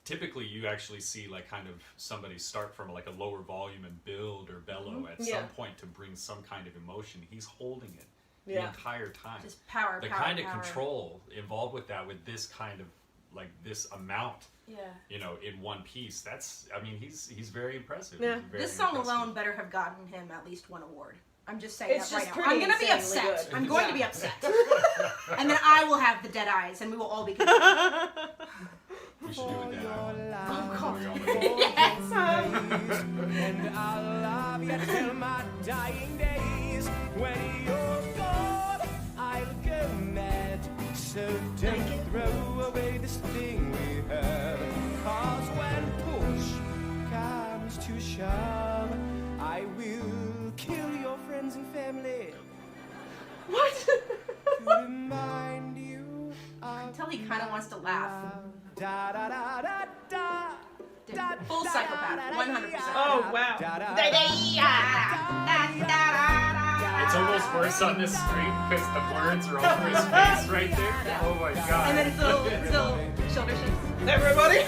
typically you actually see like kind of somebody start from like a lower volume and build or bellow at Yeah. some point to bring some kind of emotion. He's holding it the Yeah. entire time. Just power, The power, kind of power. control involved with that, with this kind of like this amount, Yeah. you know, in one piece. That's, I mean, he's very impressive. Yeah. He's very This song impressive. alone better have gotten him at least one award. I'm just saying It's that right just now. pretty I'm gonna be insanely upset. good. I'm going to be upset. And then I will have the dead eyes, and we will all be confused. We should do it now. Yes. And I'll love you till my dying days. When you're gone, I'll go mad. So don't throw away this thing we have. 'Cause when push comes to shove, I will kill your friends and family. What? To remind you of Until he kind of wants to laugh. da da da da da. Dude, full psychopath, 100%. Oh wow. It's almost worse on this screen because the words are over his face right there. Oh my god. And then it's little shoulder shakes. Everybody.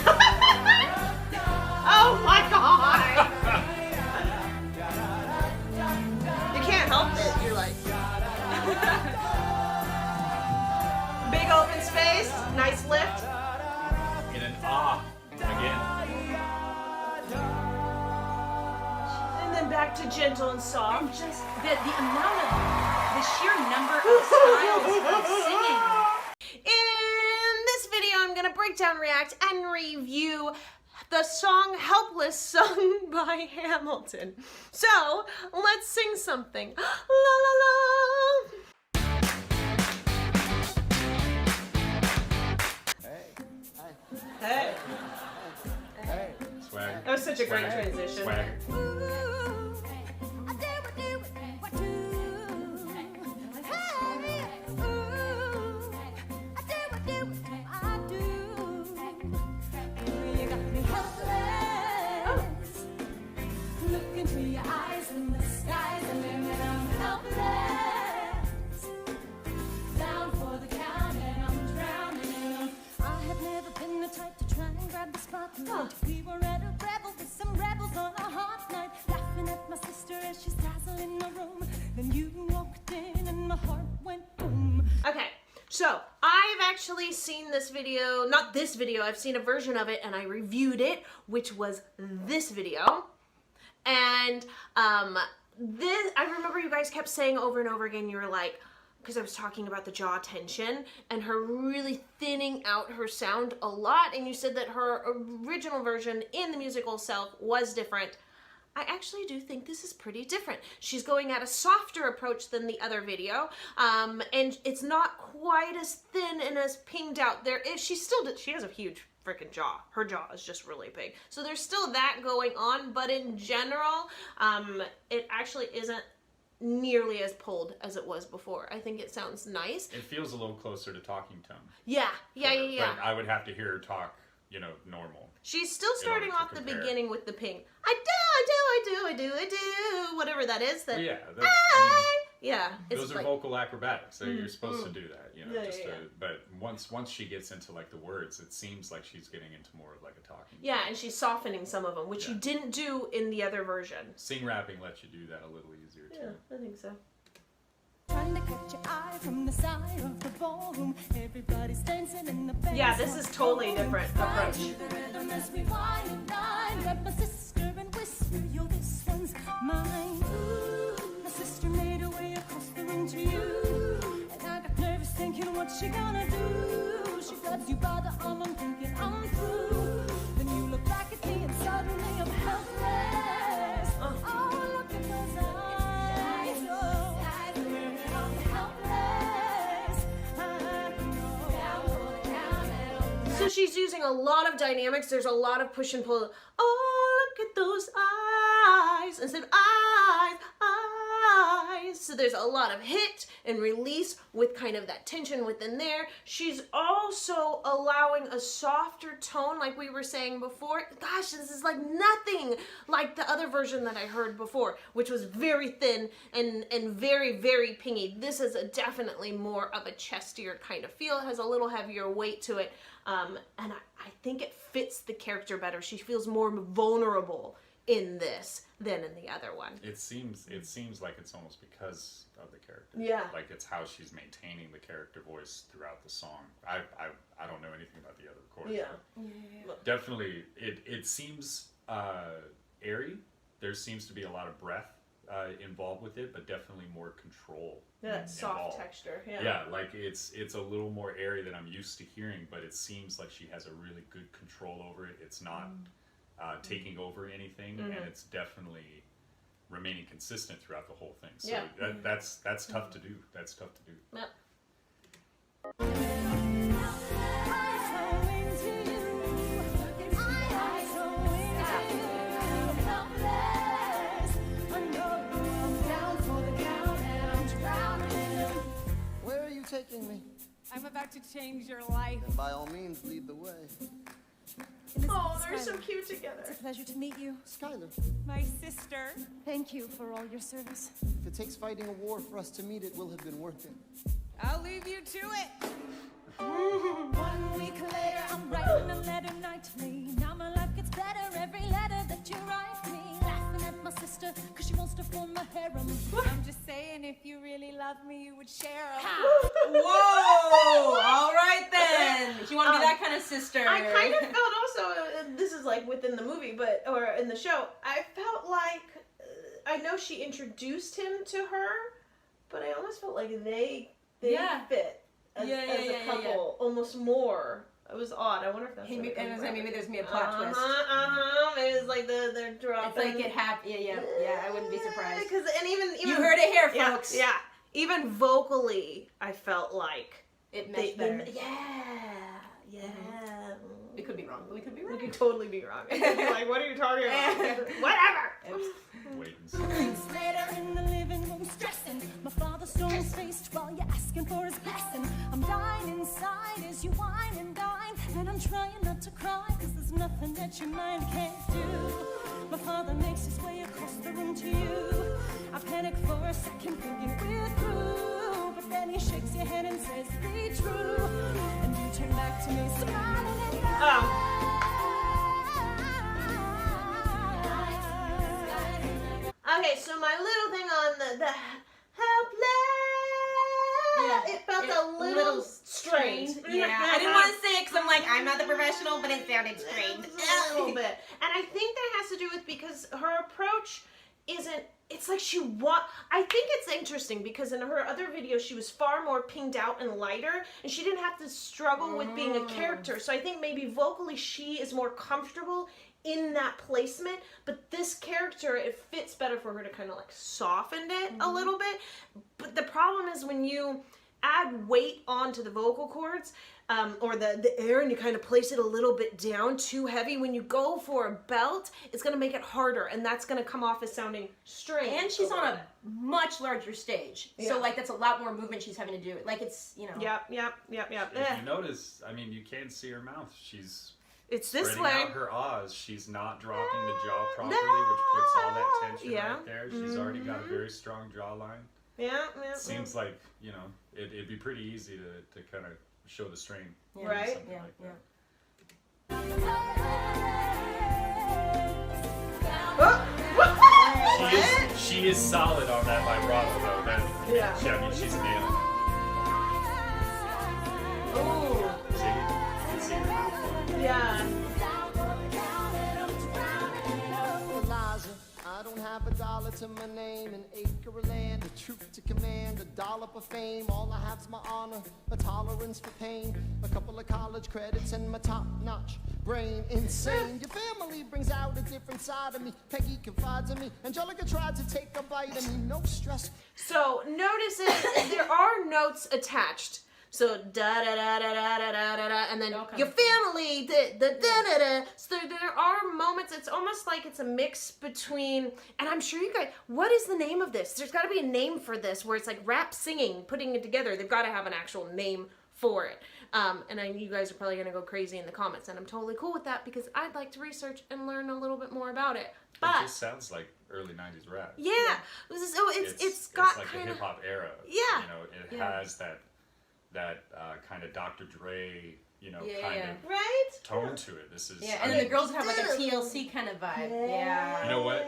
Oh my god. You can't help it. You're like. Big open space. Nice lift. In an again. And then back to gentle and And soft. just the amount of, the sheer number of styles of singing. In this video, I'm gonna break down, react, and review the song Helpless sung by Hamilton. So, let's sing something. La la la. Hey. Swag. That was such a great Swag. transition. Swag. Look into your eyes and the sky's the limit. I'm helpless. Down for the count and I'm drowning. I have never been the type to try and grab the spotlight. We were at a revel with some rebels on a hot night, laughing at my sister as she's dazzling in the room. Then you walked in and my heart went boom. Okay, so I've actually seen this video, not this video, I've seen a version of it and I reviewed it, which was this video. And this, I remember you guys kept saying over and over again, you were like, because I was talking about the jaw tension and her really thinning out her sound a lot, and you said that her original version in the musical itself was different. I actually do think this is pretty different. She's going at a softer approach than the other video, and it's not quite as thin and as pinged out. She has a huge freaking jaw. Her jaw is just really big. So there's still that going on, but in general, it actually isn't nearly as pulled as it was before. I think it sounds nice. It feels a little closer to talking tone. Yeah. But I would have to hear her talk, normal. She's still starting off the compare. beginning with the ping. I do, whatever that is. That Yeah, it's those are like, vocal acrobatics. So you're supposed to do that, Yeah. But once she gets into like the words, it seems like she's getting into more of like a talking. yeah, and she's softening some of them, which you didn't do in the other version. Sing rapping lets you do that a little easier too. Yeah, I think so. Trying to catch your eye from the side of the ballroom. Everybody's dancing in the band. Yeah, this is totally different approach. The rhythm as we wine and dine. Grab my sister and whisper, yo, this one's mine. Ooh, my sister made her way across the room to you, and I got nervous thinking, what's she gonna do? She grabs you by the arm, I'm thinking I'm through. Then you look back at me and suddenly I'm helpless. Oh, look at those eyes. Oh, I'm helpless. I know. So she's using a lot of dynamics. There's a lot of push and pull. Oh, look at those eyes. Instead of eyes. So there's a lot of hit and release with kind of that tension within there. She's also allowing a softer tone, like we were saying before. Gosh, this is like nothing like the other version that I heard before, which was very thin and very, very pingy. This is definitely more of a chestier kind of feel. It has a little heavier weight to it. And I think it fits the character better. She feels more vulnerable in this than in the other one. It seems like it's almost because of the character. Yeah. Like it's how she's maintaining the character voice throughout the song. I don't know anything about the other recording. Yeah. Definitely, it seems airy. There seems to be a lot of breath involved with it, but definitely more control. Yeah, that soft involved. texture. Yeah. Yeah, like it's a little more airy than I'm used to hearing, but it seems like she has a really good control over it. It's not taking over anything, and it's definitely remaining consistent throughout the whole thing. So that's tough to do. That's tough to do. Yep. Where are you taking me? I'm about to change your life. And by all means, lead the way. Oh, they're so cute together. It's a pleasure to meet you. Skylar, My sister. Thank you for all your service. if it takes fighting a war for us to meet, it will have been worth it. I'll leave you to it. 1 week later, I'm writing a letter nightly. Now my life gets better every letter that you write me. Laughing at my sister, cause she wants to form a harem. I'm just saying, if you really love me, you would share them. Whoa! All right then. You want to be that kind of sister? I kind of felt also, this is like within the movie, or in the show, I felt like, I know she introduced him to her, but I almost felt like they fit as a couple almost more. It was odd. I wonder if that's Maybe there's me a plot twist. Maybe it's like they're dropping. It's like it happened. Yeah. I wouldn't be surprised. Because even You heard it here, folks. Yeah. Even vocally, I felt like It meshed better. We could be wrong, but we could be We right. could totally be wrong. It could be like, what are you talking about? Whatever. Oops. Wait and see. Weeks later in the living room stressing, my father stone's faced while you're asking for his blessing. I'm dying inside as you whine and dine, and I'm trying not to cry, cause there's nothing that your mind can't do. My father makes his way across the room to you. I panic for a second thinking we're through, but then he shakes your hand and says, be true. And you turn back to me smiling and Okay, so my little thing on the helpless, it felt a little strained. Yeah, I didn't want to say it because I'm like, I'm not the professional, but it sounded strained. A little bit. And I think that has to do with because her approach isn't, it's like I think it's interesting because in her other videos she was far more pinged out and lighter, and she didn't have to struggle with being a character. So I think maybe vocally she is more comfortable in that placement, but this character, it fits better for her to kind of like soften it a little bit. But the problem is when you add weight onto the vocal cords, or the air, and you kind of place it a little bit down too heavy, when you go for a belt, it's going to make it harder, and that's going to come off as sounding strange. And she's on a much larger stage, so like that's a lot more movement she's having to do. Like it's, you know. Yep. If you notice, I mean, you can't see her mouth. She's It's this spreading way. out her ahs. She's not dropping the jaw properly, which puts all that tension right there. She's already got a very strong jawline. Yeah. Seems like, you know, it'd be pretty easy to kind of show the strain. Yeah. Right. Something like that. She is solid on that vibrato though. I mean, she's nailing it. Ooh. See? You can see her mouth. Yeah. Eliza, I don't have a dollar to my name, an acre of land, a troop to command, a dollop of fame. All I have's my honor, a tolerance for pain, a couple of college credits, and my top-notch brain. Insane. Your family brings out a different side of me. Peggy confides in me. Angelica tried to take a bite of me. No stress. So notice it, there are notes attached. So da da da da da da da da, and then your family, da da da da da. So there are moments. It's almost like it's a mix between, and I'm sure you guys. What is the name of this? There's got to be a name for this, where it's like rap singing, putting it together. They've got to have an actual name for it. And I know you guys are probably gonna go crazy in the comments, and I'm totally cool with that because I'd like to research and learn a little bit more about it. But It just sounds like early 90s rap. yeah. So it's got like kind the of hip hop era. Yeah. You know, it has that kind of Dr. Dre, you know, kind of right. tone to it. This is Yeah, and then the girls have like a TLC kind of vibe. Yeah. You know what?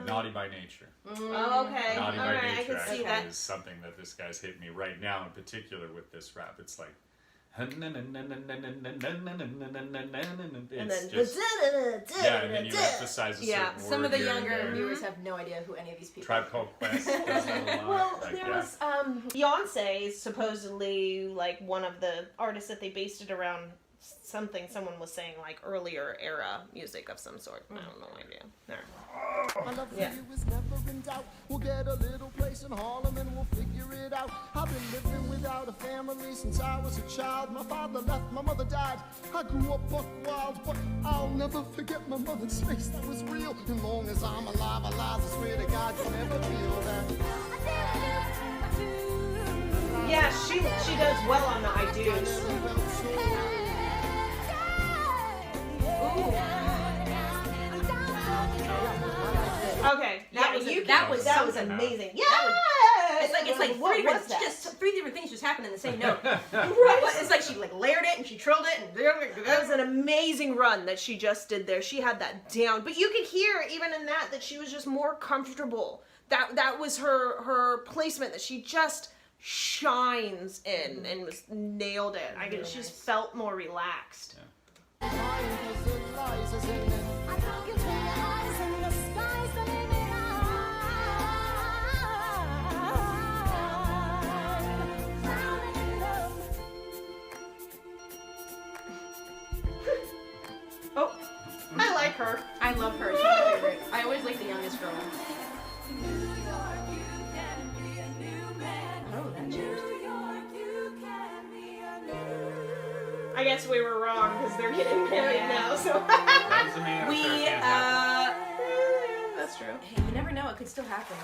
Naughty by Nature. Oh, okay. Naughty All by right, I Nature can see actually that. is something that this guy's hitting me right now in particular with this rap. It's like it's And then just yeah, and then you emphasize a certain word Some of the here and younger there. viewers have no idea who any of these people Tribe Called Quest does that a lot. Well, like, there yeah. was Beyonce is supposedly like one of the artists that they based it around. Something someone was saying like earlier era music of some sort. I don't know idea. There. My love for you is never in doubt. We'll get a little place in Harlem and we'll figure it out. I've been living without a family since I was a child. My father left, my mother died. I grew up buck wild, but I'll never forget my mother's face. That was real. As long as I'm alive, I swear to God, you'll never feel that. Yeah, she does well on the I do's. Okay, that was amazing. Yeah, It's like what three was different, that? just three different things just happened in the same note. Right. It's like she like layered it and she trilled it and That was an amazing run that she just did there. She had that down, but you could hear even in that she was just more comfortable. That was her placement that she just shines in and was nailed it. I guess she just felt more relaxed. Oh, I like her. I love her. She's my favorite. I always like the youngest girl. Again, guess we were wrong because they're getting married now. So That doesn't mean We, affair can't happen. that's true. Hey, you never know. It could still happen.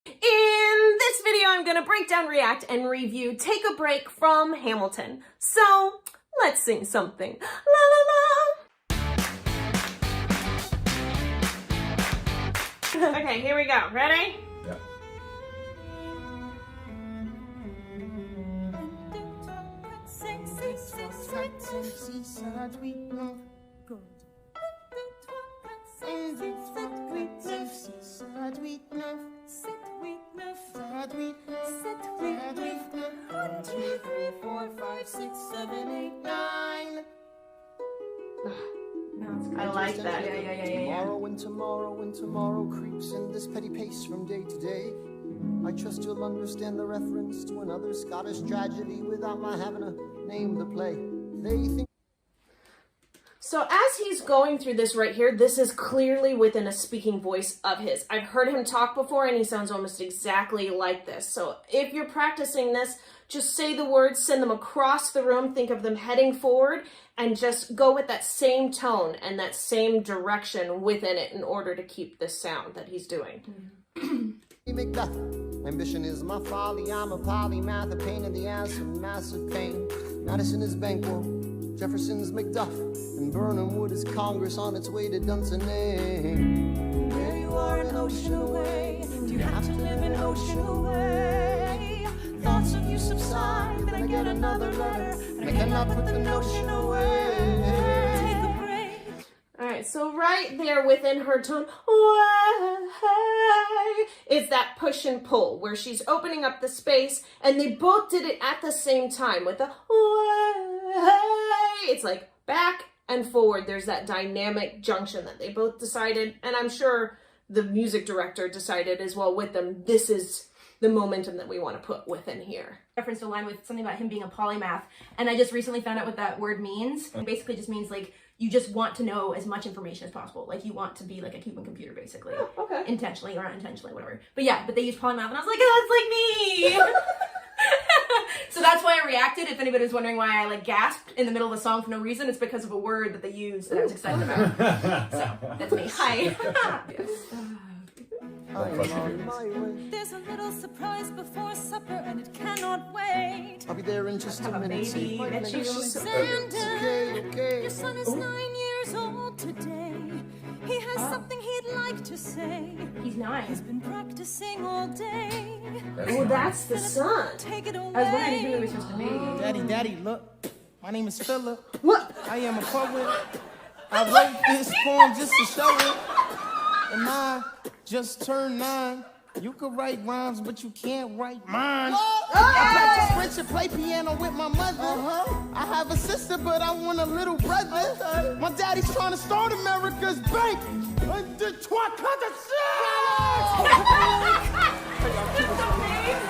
In this video, I'm gonna break down, react, and review Take a Break from Hamilton. So let's sing something. La la la. Okay, here we go. Ready? Yeah. I like that. Yeah. Tomorrow and tomorrow creeps in this petty pace from day to day. I trust you'll understand the reference to another Scottish tragedy without my having a name to play. They think. So as he's going through this right here, this is clearly within a speaking voice of his. I've heard him talk before and he sounds almost exactly like this. So if you're practicing this, just say the words, send them across the room, think of them heading forward, and just go with that same tone and that same direction within it in order to keep this sound that he's doing. Macbeth. Ambition is my folly, I'm a polymath, a pain in the ass, a massive pain. Madison is Banquo, Jefferson's Macduff, and Burnham Wood is Congress on its way to Dunsinane. There you are, an ocean away. Do you have to live an ocean away? Thoughts of you subside, then I get another letter, and I cannot put the notion away. Take a break. All right, so right there within her tone, is that push and pull where she's opening up the space, and they both did it at the same time with the it's like back and forward. There's that dynamic junction that they both decided, and I'm sure the music director decided as well with them, this is the momentum that we want to put within here. Reference to a line with something about him being a polymath, and I just recently found out what that word means. It basically just means like you just want to know as much information as possible. Like you want to be like a Cuban computer, basically. Oh, okay. Intentionally or unintentionally, whatever. But yeah, but they use polymath, and I was like, oh, that's like me. So that's why I reacted. If anybody was wondering why I like gasped in the middle of a song for no reason, it's because of a word that they used that I was excited about. So that's me. Hi. Yes. I'm on my way. There's a little surprise before supper and it cannot wait. I'll be there in just a minute. baby Save my that place. you Xander, Okay. your son is 9 years old today. He has something he'd like to say. He's 9. He's been practicing all day. Oh, that's the son. Take it away. I was wondering who he was supposed to be. Daddy, look. My name is Philip. What? I am a poet. I wrote this poem just to show it. And I just turned 9. You could write rhymes, but you can't write mine. I practice French and play piano with my mother. I have a sister, but I want a little brother. My daddy's trying to start America's bank.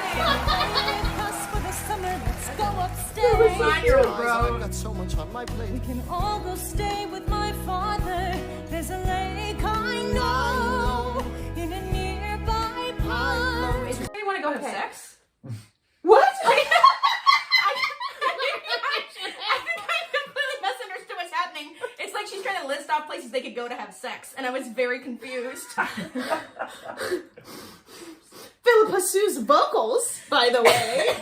Us for the summer, let's go upstairs. 9-year-old, I've bro. got so much on my plate. We can all go stay with my father. There's a lake I know in a nearby pond. You want to go have Okay. sex? What? I think I completely misunderstood what's happening. It's like she's trying to list off places they could go to have sex, and I was very confused. Philippa Sue's vocals, by the way,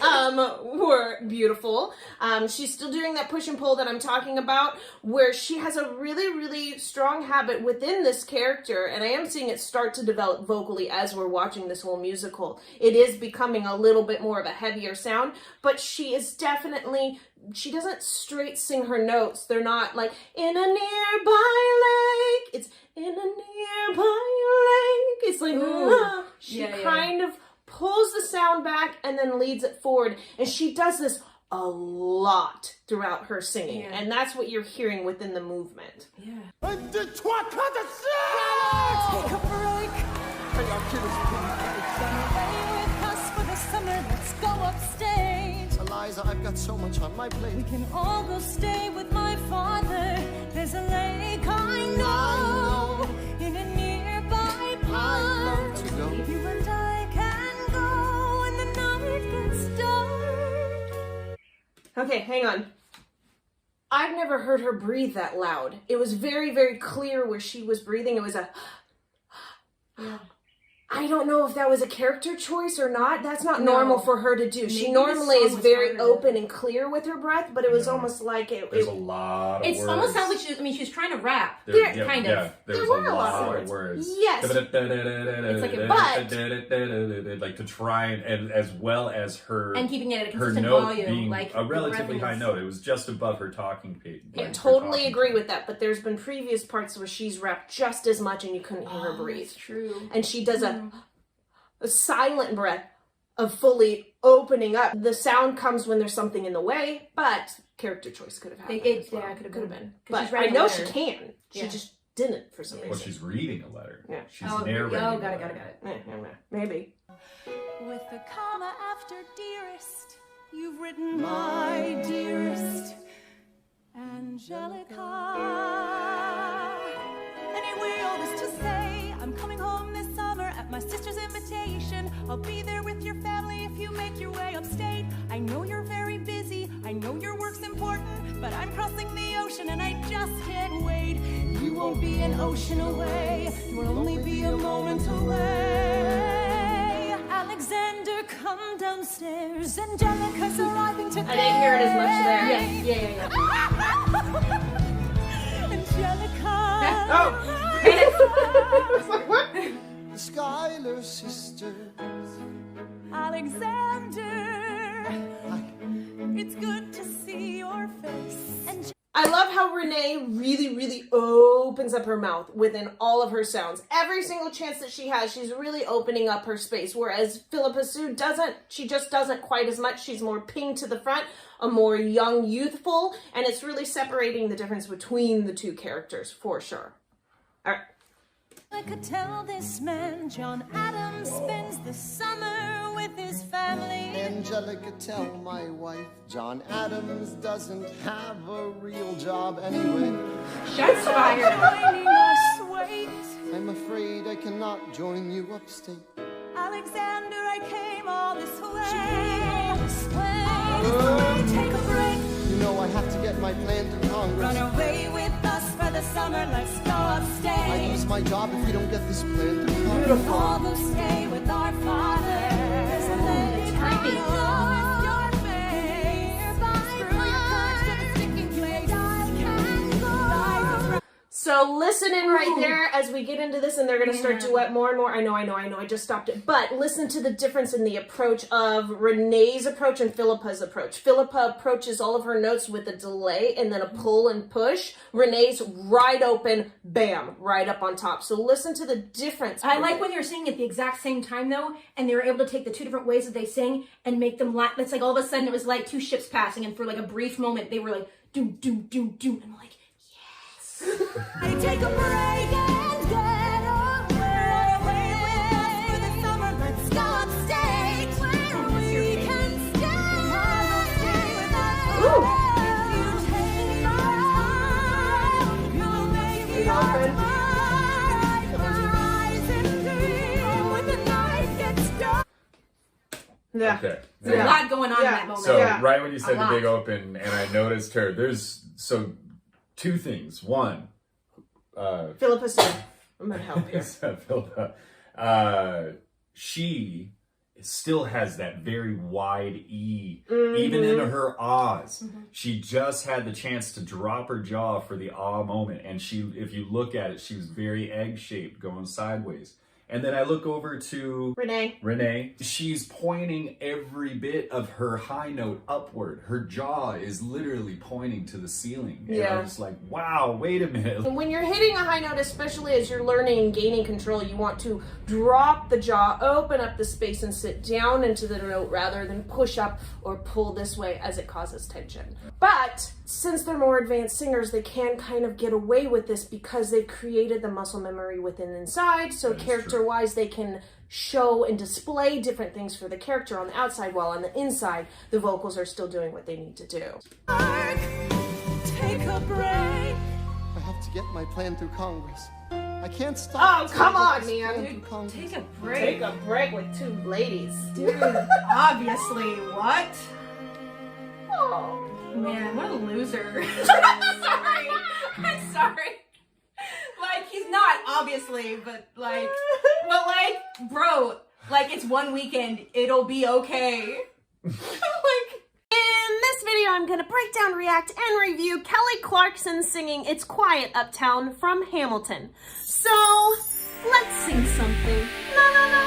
were beautiful. She's still doing that push and pull that I'm talking about, where she has a really, really strong habit within this character, and I am seeing it start to develop vocally as we're watching this whole musical. It is becoming a little bit more of a heavier sound, but she is definitely, she doesn't straight sing her notes. They're not like, in a nearby lake. It's in a nearby lake. It's like, she Yeah, yeah. kind of pulls the sound back and then leads it forward. And she does this a lot throughout her singing. Yeah. And that's what you're hearing within the movement. Yeah. Take a break. Away with us for the summer, let's go upstate. Eliza, I've got so much on my plate. We can all go stay with my father. There's a lake I know in a nearby pond. to go. You and I can go when the night gets dark. Okay, hang on. I've never heard her breathe that loud. It was very, very clear where she was breathing. It was a... Yeah. I don't know if that was a character choice or not. That's not normal for her to do. She Maybe normally the is song was very harder. open and clear with her breath, but it was almost like it... There's a lot of It words. almost sounds like she's trying to rap. Kind of. There's were a lot of words. Yes. It's like a like to try and as well as her And keeping it at a her consistent note volume, being like a relatively the high reference. note. It was just above her talking page. I totally agree with that, but there's been previous parts where she's rapped just as much and you couldn't hear her breathe. That's true. And she does a silent breath of fully opening up. The sound comes when there's something in the way, but character choice could have happened. It well. could have been. 'Cause But she's I writing know a she letter. can. She Yeah. just didn't for some Well, reason. she's reading a letter. Yeah. She's Oh, narrating. got a it. letter. Maybe. With the comma after dearest, you've written my dearest Angelica. Anyway, all this to say, I'm coming home this summer at my sister's invitation. I'll be there with your family if you make your way upstate. I know you're very busy, I know your work's important, but I'm crossing the ocean and I just can't wait. You won't be an ocean away, you will only be a moment away. Alexander, come downstairs. Angelica's arriving today. I didn't hear it as much there. Yeah. Angelica. Oh! The Schuyler sisters. Alexander. It's good to see your face. I love how Renee really, really opens up her mouth within all of her sounds. Every single chance that she has, she's really opening up her space. Whereas Philippa Sue doesn't. She just doesn't quite as much. She's more pinged to the front, a more young, youthful, and it's really separating the difference between the two characters for sure. All right. I could tell this man, John Adams, spends the summer with his family. Angelica, tell my wife, John Adams doesn't have a real job anyway. Shots fired. Joining us, wait. I'm afraid I cannot join you upstate. Alexander, I came all this way. Take a break. You know I have to get my plan to Congress. Run away with us for the summer. Let's go I upstate. lose my job if we don't get this plan to Congress. All go stay with our fathers. Let it happen. With your face. Through your courage to the sticking place. I can go. So listen in right there as we get into this, and they're going to start to wet more and more. I know, I just stopped it. But listen to the difference in the approach of Renee's approach and Philippa's approach. Philippa approaches all of her notes with a delay and then a pull and push. Renee's right open, bam, right up on top. So listen to the difference. I like when they're singing at the exact same time though, and they were able to take the two different ways that they sing and make them laugh. It's like all of a sudden it was like two ships passing, and for like a brief moment they were like doom doom doom doom, and I'm like, I take a break and get away with us for the summer. Let's go upstate where we can stay. I'll stay with us. If you take my time, you'll make me mine. Rise and dream when the night gets dark. Yeah. Okay. there's a lot going on in that moment. So Yeah. right when you said A the big lot. open, and I noticed her. There's two things. One, Philippa Sue. I'm going to help here. Philippa, she still has that very wide E, even in her ahs. She just had the chance to drop her jaw for the ah moment, and if you look at it, she was very egg-shaped, going sideways. And then I look over to Renee. She's pointing every bit of her high note upward. Her jaw is literally pointing to the ceiling. And Yeah. I'm just like, wow, wait a minute. And when you're hitting a high note, especially as you're learning and gaining control, you want to drop the jaw, open up the space, and sit down into the note rather than push up or pull this way, as it causes tension. But since they're more advanced singers, they can kind of get away with this because they've created the muscle memory within and inside. So character-wise, they can show and display different things for the character on the outside, while on the inside, the vocals are still doing what they need to do. Take a break. I have to get my plan through Congress. I can't stop. Oh, until come I on, get this man. plan through Congress. Take a break. Take a break with two ladies. Dude, obviously, what? Oh. Man, what a loser. I'm sorry. Like, he's not, obviously, but like, bro, like, it's one weekend. It'll be okay. Like, in this video, I'm gonna break down, react, and review Kelly Clarkson singing It's Quiet Uptown from Hamilton. So, let's sing something. La la la!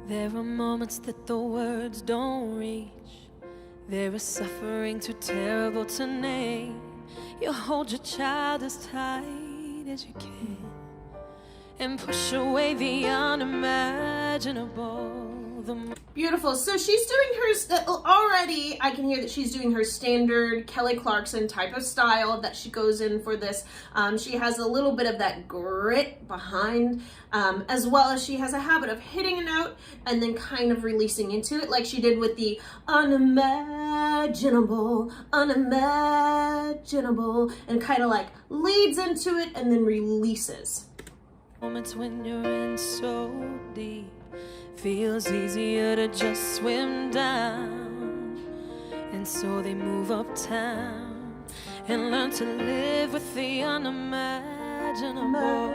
There are moments that the words don't reach. There is suffering too terrible to name. You hold your child as tight as you can and push away the unimaginable. Beautiful. So she's doing her, already I can hear that she's doing her standard Kelly Clarkson type of style that she goes in for this. She has a little bit of that grit behind, as well as she has a habit of hitting a note and then kind of releasing into it like she did with the unimaginable, and kind of like leads into it and then releases. Moments when you're in so deep, feels easier to just swim down. And so they move uptown and learn to live with the unimaginable.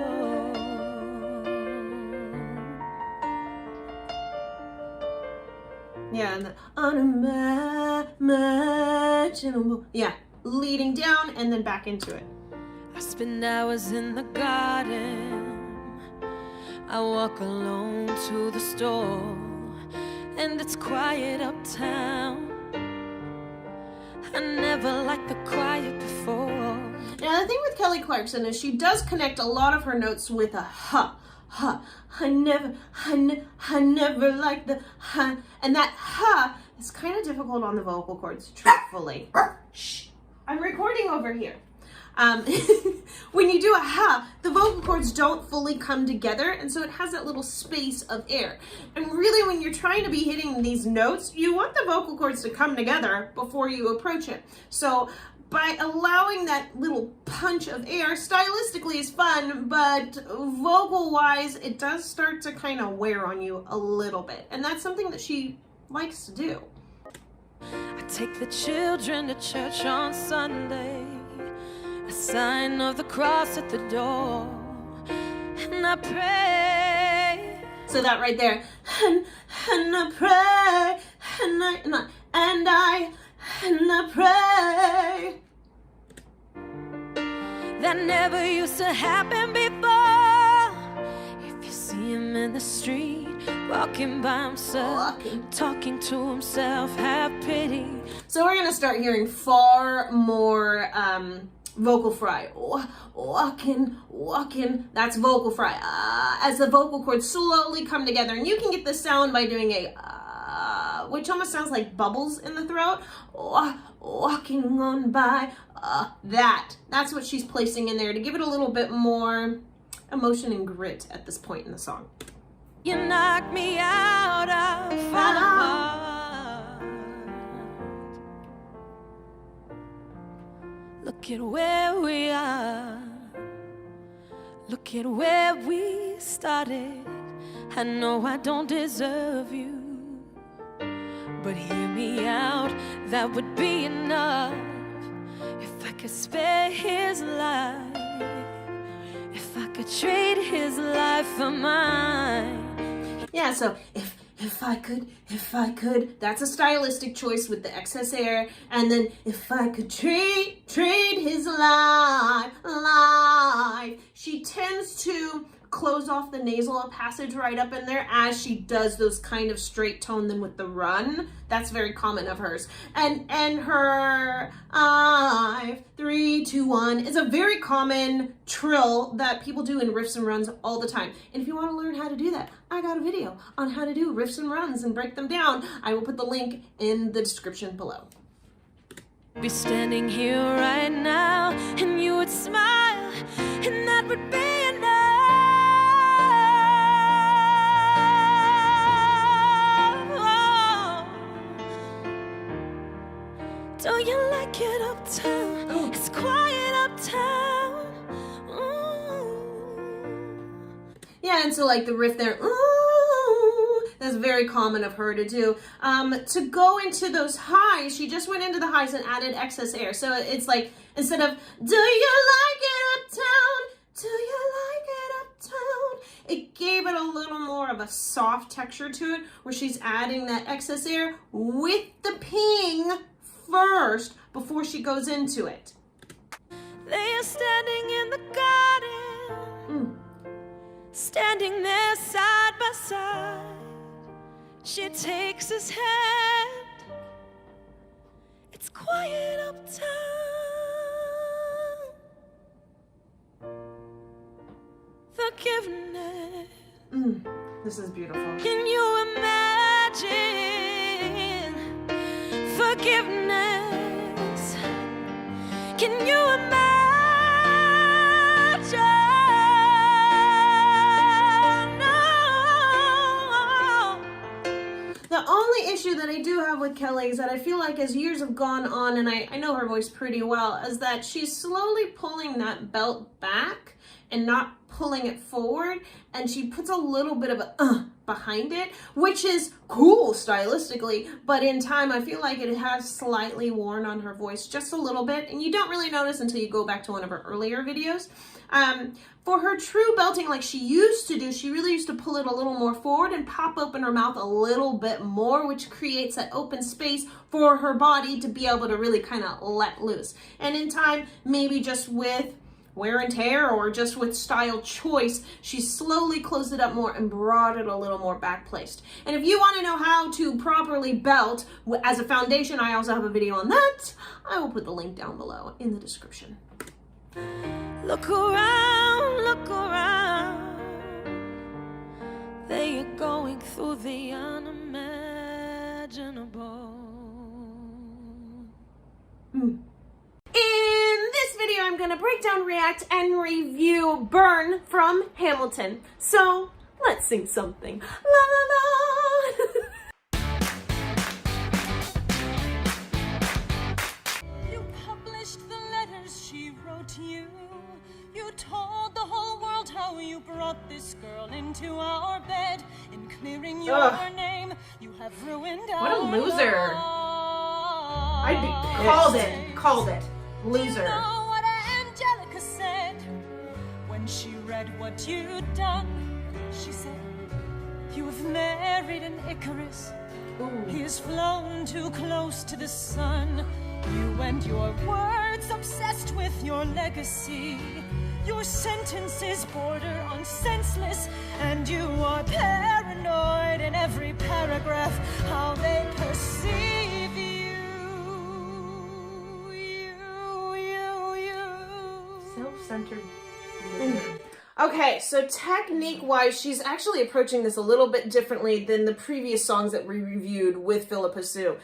Yeah, and the unimaginable. Yeah, leading down and then back into it. I spend hours in the garden. I walk alone to the store, and it's quiet uptown. I never liked the quiet before. Now the thing with Kelly Clarkson is she does connect a lot of her notes with a ha, ha. I never liked the ha, and that ha is kind of difficult on the vocal cords, truthfully. Shh, I'm recording over here. When you do a ha, the vocal cords don't fully come together, and so it has that little space of air. And really, when you're trying to be hitting these notes, you want the vocal cords to come together before you approach it. So by allowing that little punch of air, stylistically is fun, but vocal-wise, it does start to kind of wear on you a little bit. And that's something that she likes to do. I take the children to church on Sunday, a sign of the cross at the door, and I pray. So that right there, and I pray, and I pray. That never used to happen before. If you see him in the street, walking by himself, talking to himself, have pity. So we're gonna start hearing far more vocal fry. Walking, that's vocal fry. As the vocal cords slowly come together, and you can get the sound by doing a which almost sounds like bubbles in the throat. Walking on by. That's what she's placing in there to give it a little bit more emotion and grit at this point in the song. You knock me out of heart. Look at where we are. Look at where we started. I know I don't deserve you, but hear me out, that would be enough. If I could spare his life, if I could trade his life for mine. Yeah, so if I could, that's a stylistic choice with the excess air. And then if I could trade his life. She tends to close off the nasal passage right up in there as she does those kind of straight tone then with the run. That's very common of hers. And her 3, 2, 1 is a very common trill that people do in riffs and runs all the time. And if you want to learn how to do that, I got a video on how to do riffs and runs and break them down. I will put the link in the description below. Be standing here right now and you would smile, and that would be enough. Yeah, and so like the riff there, ooh, that's very common of her to do. To go into those highs, she just went into the highs and added excess air. So it's like, instead of, do you like it uptown? Do you like it uptown? It gave it a little more of a soft texture to it, where she's adding that excess air with the ping first before she goes into it. They are standing in the garden, standing there side by side. She takes his hand. It's quiet uptown. Forgiveness. This is beautiful. Can you imagine forgiveness? Can you imagine? The only issue that I do have with Kelly is that I feel like as years have gone on, and I know her voice pretty well, is that she's slowly pulling that belt back and not pulling it forward, and she puts a little bit of a behind it, which is cool stylistically, but in time I feel like it has slightly worn on her voice just a little bit, and you don't really notice until you go back to one of her earlier videos. For her true belting like she used to do, she really used to pull it a little more forward and pop open her mouth a little bit more, which creates that open space for her body to be able to really kind of let loose. And in time, maybe just with wear and tear or just with style choice, she slowly closed it up more and brought it a little more back placed. And if you want to know how to properly belt as a foundation, I also have a video on that. I will put the link down below in the description. Look around, look around. They are going through the unimaginable. In this video, I'm going to break down, react, and review Burn from Hamilton. So, let's sing something. La la la! You published the letters she wrote you. You told the whole world how you brought this girl into our bed. In clearing your name, you have ruined What a our loser. love. I'd be called it. Loser. You know what Angelica said when she read what you'd done? She said, you have married an Icarus. He has flown too close to the sun. You and your words obsessed with your legacy. Your sentences border on senseless, and you are paranoid in every paragraph how they perceive you. Self-centered. Okay, so technique-wise, she's actually approaching this a little bit differently than the previous songs that we reviewed with Philippa Sue.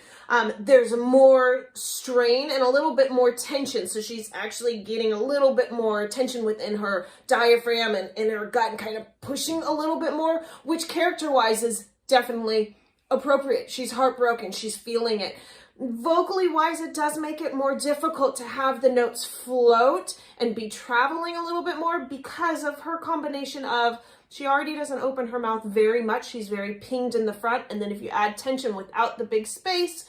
There's more strain and a little bit more tension, so she's actually getting a little bit more tension within her diaphragm and in her gut and kind of pushing a little bit more, which character-wise is definitely appropriate. She's heartbroken, she's feeling it. Vocally wise, it does make it more difficult to have the notes float and be traveling a little bit more because of her combination of, she already doesn't open her mouth very much. She's very pinged in the front. And then if you add tension without the big space,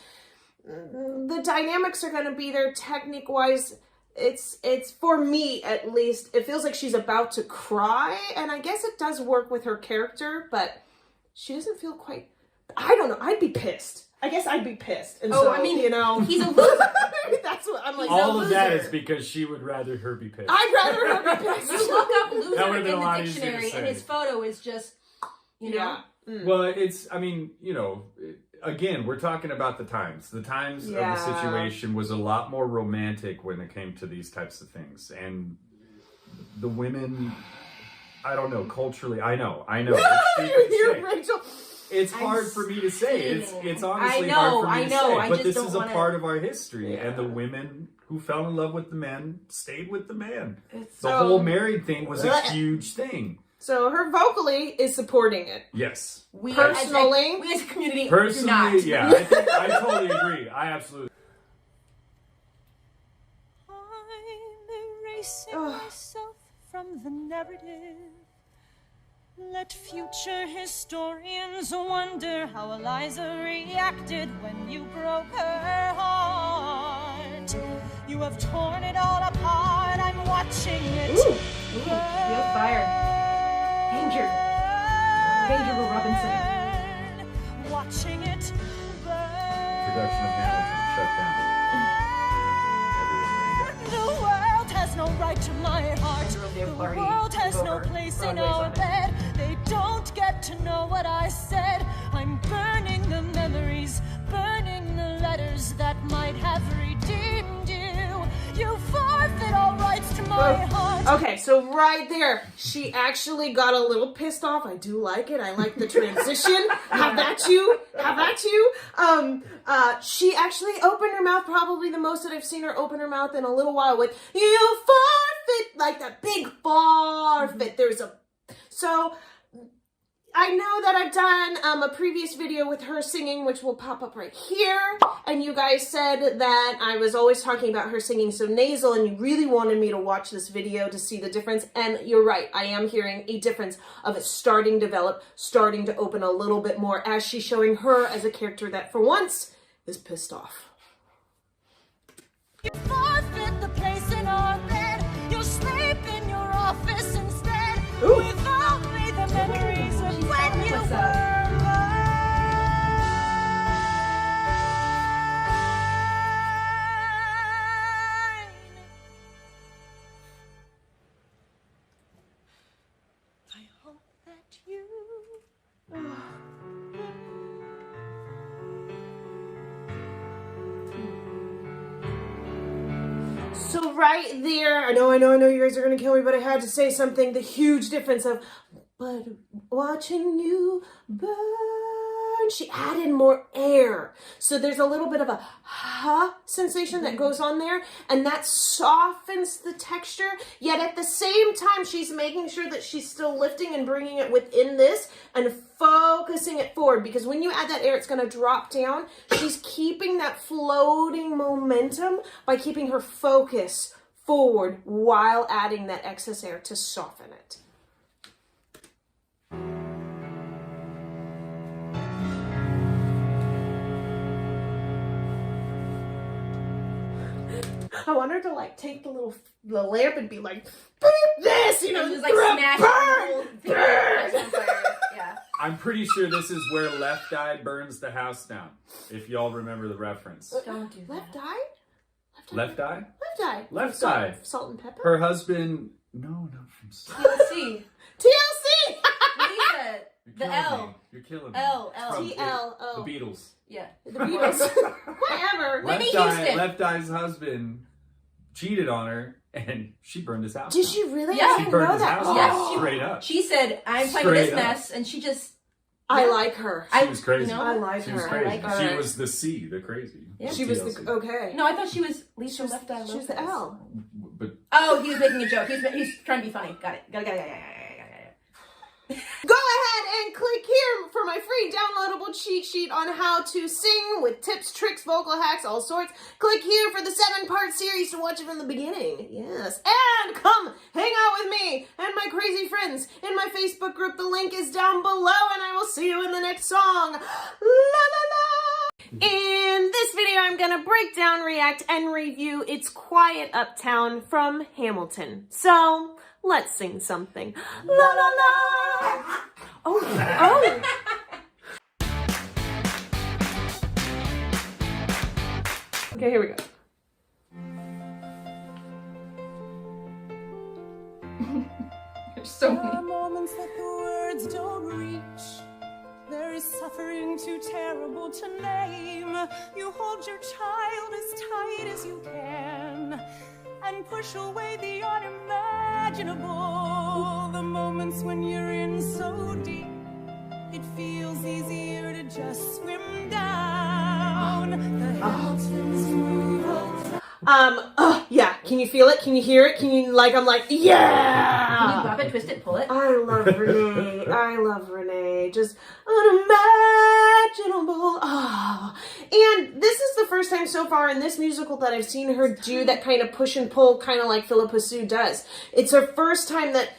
the dynamics are going to be there. Technique wise, it's for me at least, it feels like she's about to cry. And I guess it does work with her character, but she doesn't feel quite, I don't know. I'd be pissed. I guess I'd be pissed. And so, I mean, you know, he's a loser. That's what I'm like. All no of that loser. is because she would rather her be pissed. I'd rather her be pissed. You look up loser That would've in been a lot the easier to dictionary, and say. his photo is just, you know. Yeah. Well, it's, I mean, you know, again, we're talking about the times. The times of the situation was a lot more romantic when it came to these types of things. And the women, I don't know, culturally, I know. It's stupid to You're say. Rachel. It's hard for me to say. It's honestly I hard know, for me I to know, say. I But just this don't is a wanna- part of our history. And the women who fell in love with the men stayed with the man. The So- whole married thing was a huge thing. So her vocally is supporting it. Yes. We Personally- we as a community do Personally, not. yeah, I totally agree. I absolutely. I'm erasing myself from the narrative. Let future historians wonder how Eliza reacted when you broke her heart. You have torn it all apart, I'm watching it. Ooh, feel fire. Danger. Danger, Will Robinson. Watching it burn. Production of Hamilton shut down. The world has no right to my heart. The party world has no over. place in Broadway's our on it. bed. They don't get to know what I said. I'm burning the memories, burning the letters that might have redeemed you. You forfeit all rights to my heart. Okay, so right there, she actually got a little pissed off. I do like it. I like the transition. How about you? How about you? She actually opened her mouth, probably the most that I've seen her open her mouth in a little while with, you forfeit, like that big forfeit. So I know that I've done a previous video with her singing, which will pop up right here. And you guys said that I was always talking about her singing so nasal, and you really wanted me to watch this video to see the difference. And you're right, I am hearing a difference of it starting to develop, starting to open a little bit more as she's showing her as a character that for once is pissed off. You forfeit the place in our bed. You'll sleep in your office instead. Ooh. Without me, the memories of when you What's were up? mine. I hope that you So right there, I know you guys are gonna kill me, but I had to say something. The huge difference of, but watching you burn. She added more air. So there's a little bit of a ha sensation that goes on there, and that softens the texture. Yet at the same time, she's making sure that she's still lifting and bringing it within this and focusing it forward, because when you add that air, it's going to drop down. She's keeping that floating momentum by keeping her focus forward while adding that excess air to soften it. I want her to like take the lamp and be like, beep this, you know, Just like burn, smash burn, the burn. whole fire. Yeah. I'm pretty sure this is where Left Eye burns the house down. If y'all remember the reference. Don't do that. Left eye? Left Eye? Left eye. Left Salt- Eye. Salt and pepper? Her husband. No, not from. TLC. TLC! Lisa. You're The killing L. me. You're killing me. L. It's from T-L-O. The Beatles. Yeah. The Beatles. Whatever. Whitney Left Houston. Left Eye's husband cheated on her, and she burned his house Did down. she really? Yeah. I She didn't burned know his that. house Oh, Yes, down she- straight up. She said, I'm playing with this Straight up. mess, and she just... I like her. She was crazy. you know, I like She her. was crazy. I like She her. was the C, the crazy. Yeah. She was TLC. the, okay. No, I thought she was Lisa She was, Left Eye she was the Lopez. L. But Oh, he was making a joke. He's trying to be funny. Got it. Got it. Go ahead and click here for my free downloadable cheat sheet on how to sing with tips, tricks, vocal hacks, all sorts. Click here for the 7-part series to watch it from the beginning. Yes. And come hang out with me and my crazy friends in my Facebook group. The link is down below, and I will see you in the next song. La la la! In this video, I'm going to break down, react, and review It's Quiet Uptown from Hamilton. So, let's sing something. La la la! Oh. Okay, here we go. There's so There are many. moments that the words don't reach. There is suffering too terrible to name. You hold your child as tight as you can and push away the unimaginable. The moments when you're in so deep, it feels easier to just swim down. The Hamiltons move up. Yeah, can you feel it? Can you hear it? Can you, like, I'm like, Can you yeah! drop it, twist it, pull it? I love Renee. I love Renee. Just unimaginable. Oh. And this is the first time so far in this musical that I've seen her do that kind of push and pull, kind of like Philippa Sue does. It's her first time that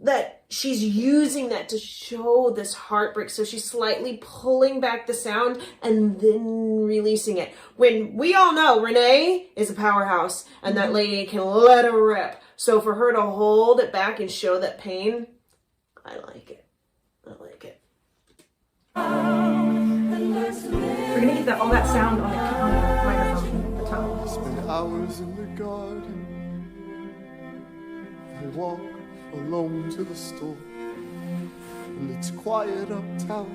that she's using that to show this heartbreak. So she's slightly pulling back the sound and then releasing it. When we all know Renee is a powerhouse and that lady can let her rip. So for her to hold it back and show that pain, I like it. I like it. We're gonna get all that sound on the microphone, the tone. Spend hours in the garden. I walk alone to the store, and it's quiet uptown.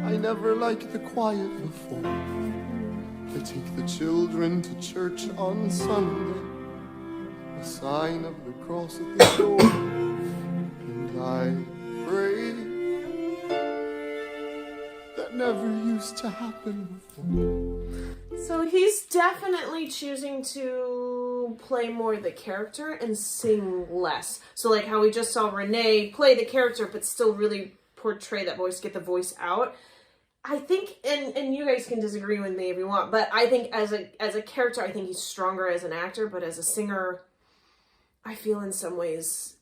I never liked the quiet before. I take the children to church on Sunday, a sign of the cross at the door, and I pray. That never used to happen before. So he's definitely choosing to play more the character and sing less. So like how we just saw Renee play the character but still really portray that voice, get the voice out. I think, and you guys can disagree with me if you want, but I think as a character, I think he's stronger as an actor, but as a singer, I feel in some ways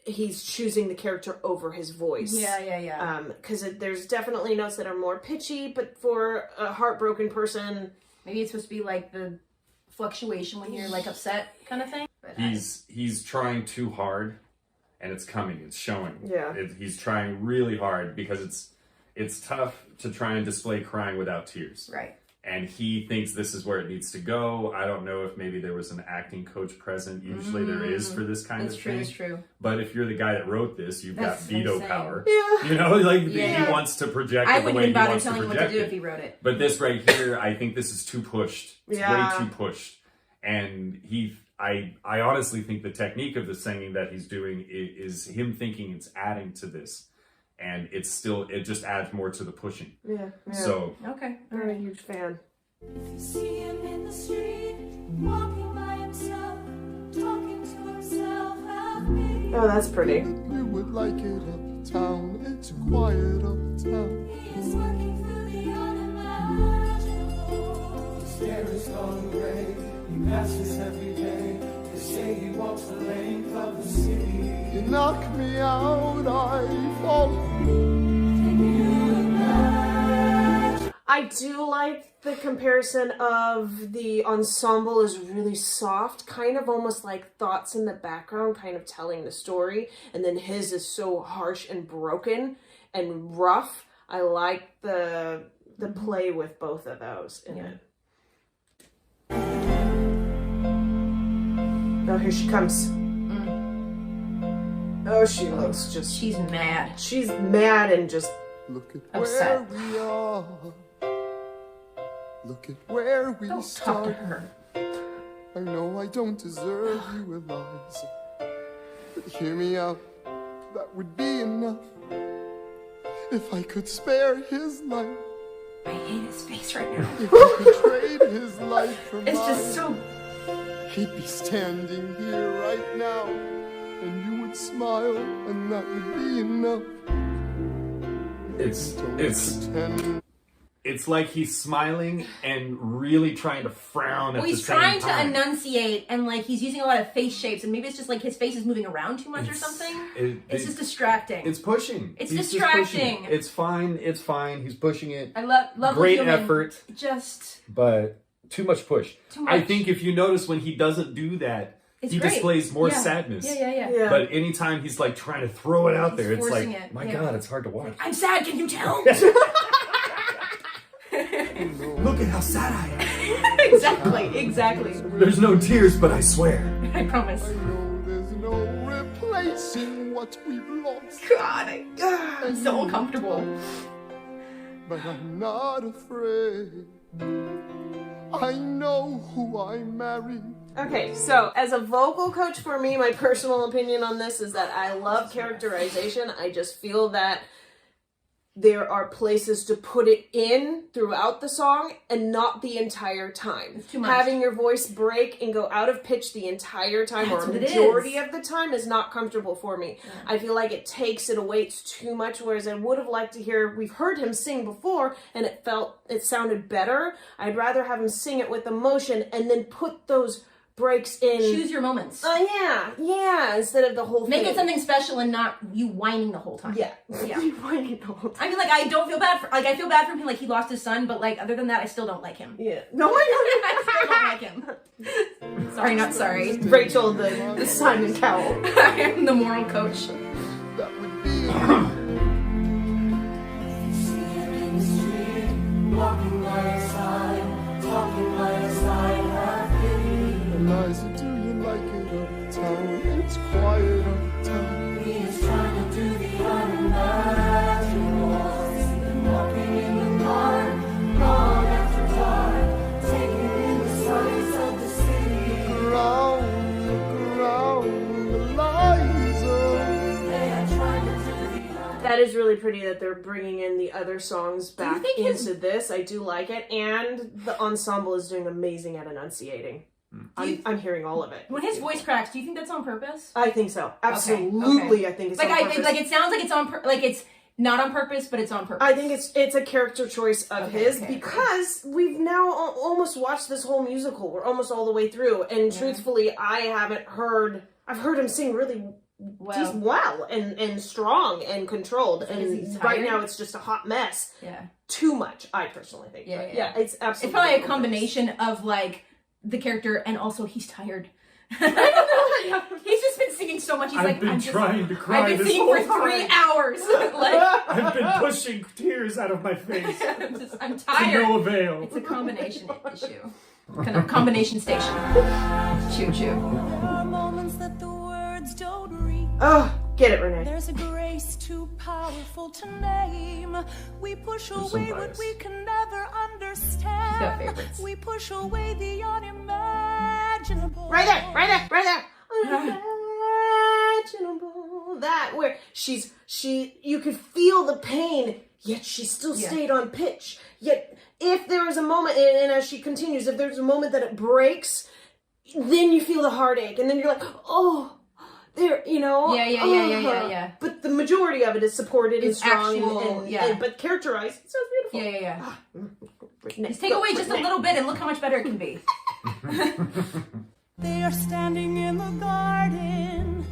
he's choosing the character over his voice. Yeah. Because there's definitely notes that are more pitchy, but for a heartbroken person, maybe it's supposed to be like the fluctuation when you're like upset kind of thing. But He's trying too hard, and it's coming. It's showing. Yeah. He's trying really hard because it's tough to try and display crying without tears. Right. And he thinks this is where it needs to go. I don't know if maybe there was an acting coach present. Usually there is for this kind of thing. That's true. But if you're the guy that wrote this, you've That's got veto insane. power. Yeah. You know, like Yeah. he wants to project I it the wouldn't way even he bother wants to telling him what project to do it. if he wrote it. But this right here, I think this is too pushed. It's Yeah. way too pushed. And I honestly think the technique of the singing that he's doing is him thinking it's adding to this. And it just adds more to the pushing. yeah. So Okay. I'm a huge fan. If you see him in the street, walking by himself, talking to himself, have pity. Oh, that's pretty. You would like it uptown, it's quiet uptown. He's working through the unimaginable. His hair is gone gray. He passes every day. They say he walks the length of the city. You knock me out, I fall. I do like the comparison of the ensemble is really soft, kind of almost like thoughts in the background, kind of telling the story, and then his is so harsh and broken and rough. I like the play with both of those in it. Oh, here she comes. Oh, she looks just... She's mad. She's mad and just... Look at Upset. where we are. Look at where we Don't talk to start. her. I know I don't deserve you, Eliza. But hear me out, that would be enough. If I could spare his life, I hate his face right now. if I could trade his life for It's mine, just so... he'd be standing here right now, and you would smile, and that would be enough. it's Don't it's pretend. like he's smiling and really trying to frown at Well, the he's same trying to time. enunciate, and like he's using a lot of face shapes, and maybe it's just like his face is moving around too much or something. It's just distracting. It's pushing. It's He's just distracting. pushing. It's fine. It's fine. He's pushing it. I love Great the human, effort. Just But too much push. Too much. I think if you notice when he doesn't do that, it's he great. displays more Yeah. sadness. Yeah. But anytime he's like trying to throw it out He's there, it's like, forcing it, my yeah. God, it's hard to watch. I'm sad. Can you tell? Look at how sad I am. Exactly. There's no tears, but I swear. I promise. I know there's no replacing what we've lost, God, I'm so uncomfortable. but I'm not afraid. I know who I married. Okay, so as a vocal coach for me, my personal opinion on this is that I love characterization. I just feel that there are places to put it in throughout the song and not the entire time. It's too much. Having your voice break and go out of pitch the entire time That's or a what it majority is. of the time is not comfortable for me. I feel like it takes it away. It's too much, whereas I would have liked to hear, we've heard him sing before and it sounded better. I'd rather have him sing it with emotion and then put those breaks in. Choose your moments. Yeah, instead of the whole Make thing. it something special and not you whining the whole time. Yeah. Whining the whole time. I mean, like, I don't feel bad for, like, I feel bad for him, like, he lost his son, but, like, other than that, I still don't like him. Yeah. No, I still don't like him. Sorry, not sorry. Rachel, the Simon Cowell. I am the moral coach. Walking by your side, talking by your side, have pity. Eliza, do you like it uptown? It's quiet uptown. He is trying to do the unimaginable. See them walking in the dark, long after dark, taking in the sights of the city. Look around, Eliza. They are trying to do the That is really pretty that they're bringing in the other songs back think into this. I do like it. And the ensemble is doing amazing at enunciating. I'm hearing all of it. When his voice cracks, do you think that's on purpose? I think so. Absolutely, Okay. I think it's Like, on purpose. it sounds like it's on, like, it's not on purpose, but it's on purpose. I think it's a character choice of his okay. because we've now almost watched this whole musical. We're almost all the way through, and truthfully, I've heard him sing really well and strong and controlled. And right now, it's just a hot mess. Yeah. Too much, I personally think. Yeah, it's absolutely. It's probably a combination of, like, the character and also he's tired. He's just been singing so much. He's I've like, been trying to cry I've been this singing whole for 3 time. hours. Like, I've been pushing tears out of my face. I'm To tired. no avail. It's a combination issue. Kind of combination station. Choo choo. There are moments that the words don't reach. Oh, get it, Renee. There's a grace too powerful to name. We push some away what bias. we can never got understand. favorites. We push away the unimaginable. Right there. Unimaginable. That where you could feel the pain, yet she still stayed on pitch. Yet if there is a moment, and as she continues, if there's a moment that it breaks, then you feel the heartache, and then you're like, oh, there, you know. Yeah. But the majority of it is supported and It's strong, actual, but characterized. It's so beautiful. Yeah. Renee, Just take away just a little bit and look how much better it can be. They are standing in the garden.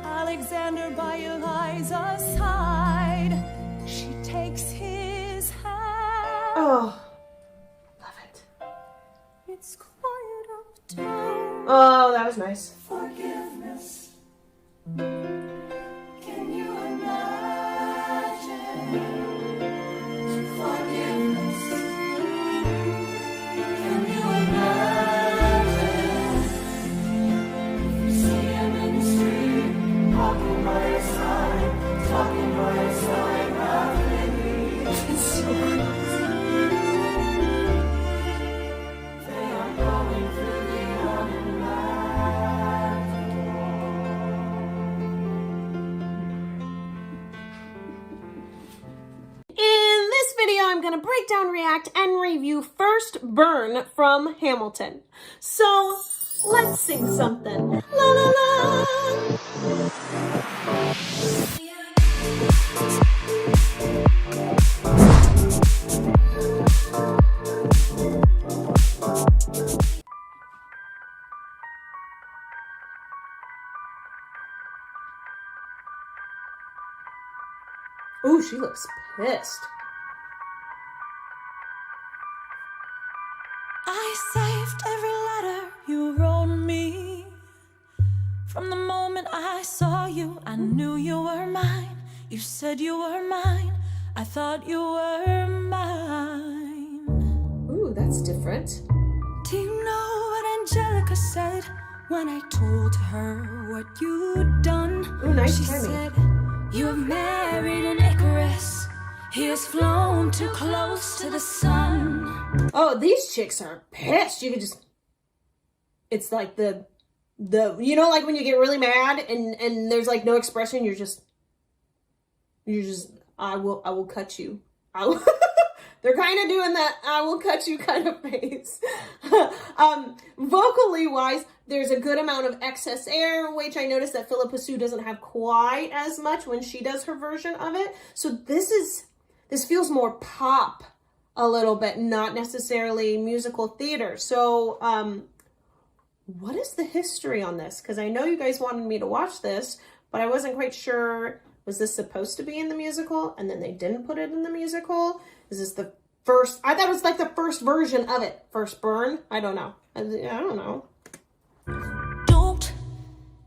Alexander by Eliza's side. She takes his hand. Oh, love it. It's quiet uptown. Oh, that was nice. forgiveness. Can you imagine forgiveness? Can you imagine if you see him in the street, walking by your side, talking by your side, laughing? It's so crazy. They are going through the unimaginable. In this video, I'm going to break down, react, and review First Burn from Hamilton. So, let's sing something. La la la! Ooh, she looks pissed. I saved every letter you wrote me. From the moment I saw you, I knew you were mine. You said you were mine. I thought you were mine. Ooh, that's different. Do you know what Angelica said when I told her what you'd done? Ooh, nice She timing. said, you have married an Icarus. He has flown too close to the sun. Oh, these chicks are pissed. You could just... It's like the you know, like when you get really mad and there's like no expression, you're just I will cut you. I will they're kind of doing that I will cut you kind of face. Vocally wise, there's a good amount of excess air, which I noticed that Philippa Sue doesn't have quite as much when she does her version of it. So this feels more pop a little bit, not necessarily musical theater. So what is the history on this? Because I know you guys wanted me to watch this, but I wasn't quite sure. Was this supposed to be in the musical and then they didn't put it in the musical? Is this the first? I thought it was like the first version of it. First burn? I don't know. I don't know. Don't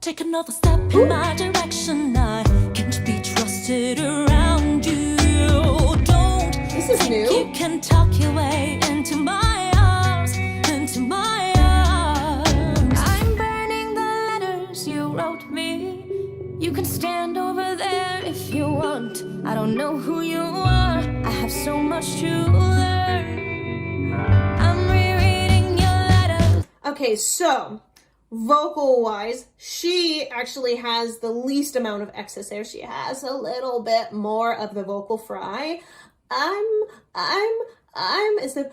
take another step in my direction. I can't be trusted around you. Don't This is think new. you can talk your way into my arms, into my arms. I'm burning the letters you wrote me. You can stand over there if you want. I don't know who you are. I have so much to learn. I'm rereading your letters. Okay, so vocal wise, she actually has the least amount of excess there. She has a little bit more of the vocal fry. Instead of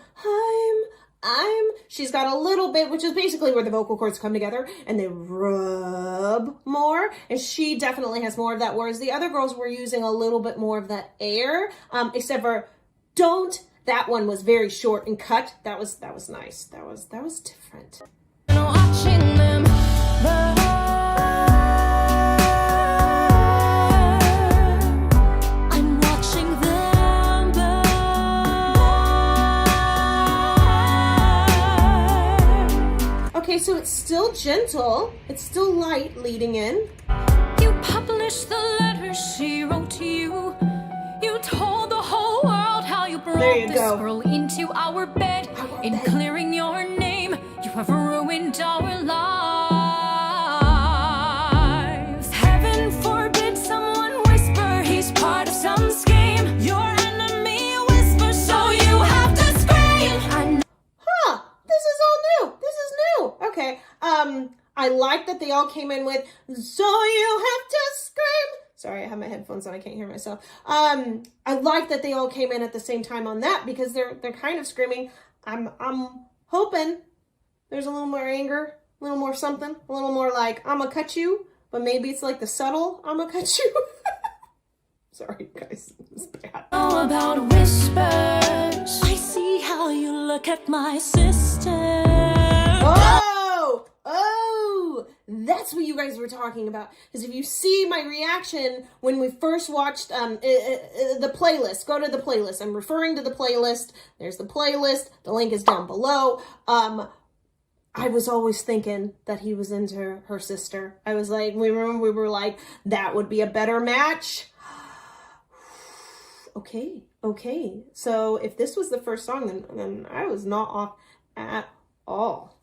she's got a little bit, which is basically where the vocal cords come together and they rub more. And she definitely has more of that, whereas the other girls were using a little bit more of that air, except for don't. That one was very short and cut. That was nice. That was different. Watching them burn. I'm watching them burn. Okay, so it's still gentle. It's still light leading in. You published the letters she wrote to you. You told the whole world how you brought There you this go. girl into our bed. In clearing your name, you have ruined our lives. Heaven forbid someone whisper he's part of some scheme. Your enemy whispers, so you have to scream. Huh, this is all new. This is new. Okay, I like that they all came in with, so you have to scream. Sorry, I have my headphones on, I can't hear myself. I like that they all came in at the same time on that because they're kind of screaming. I'm hoping there's a little more anger, a little more something, a little more like, I'ma cut you, but maybe it's like the subtle, I'ma cut you. Sorry, guys, it's bad. Know about whispers. I see how you look at my sister. Oh, that's what you guys were talking about. Because if you see my reaction when we first watched the playlist, go to the playlist. I'm referring to the playlist. There's the playlist. The link is down below. I was always thinking that he was into her sister. I was like, we were like, that would be a better match. Okay. So if this was the first song, then I was not off at all.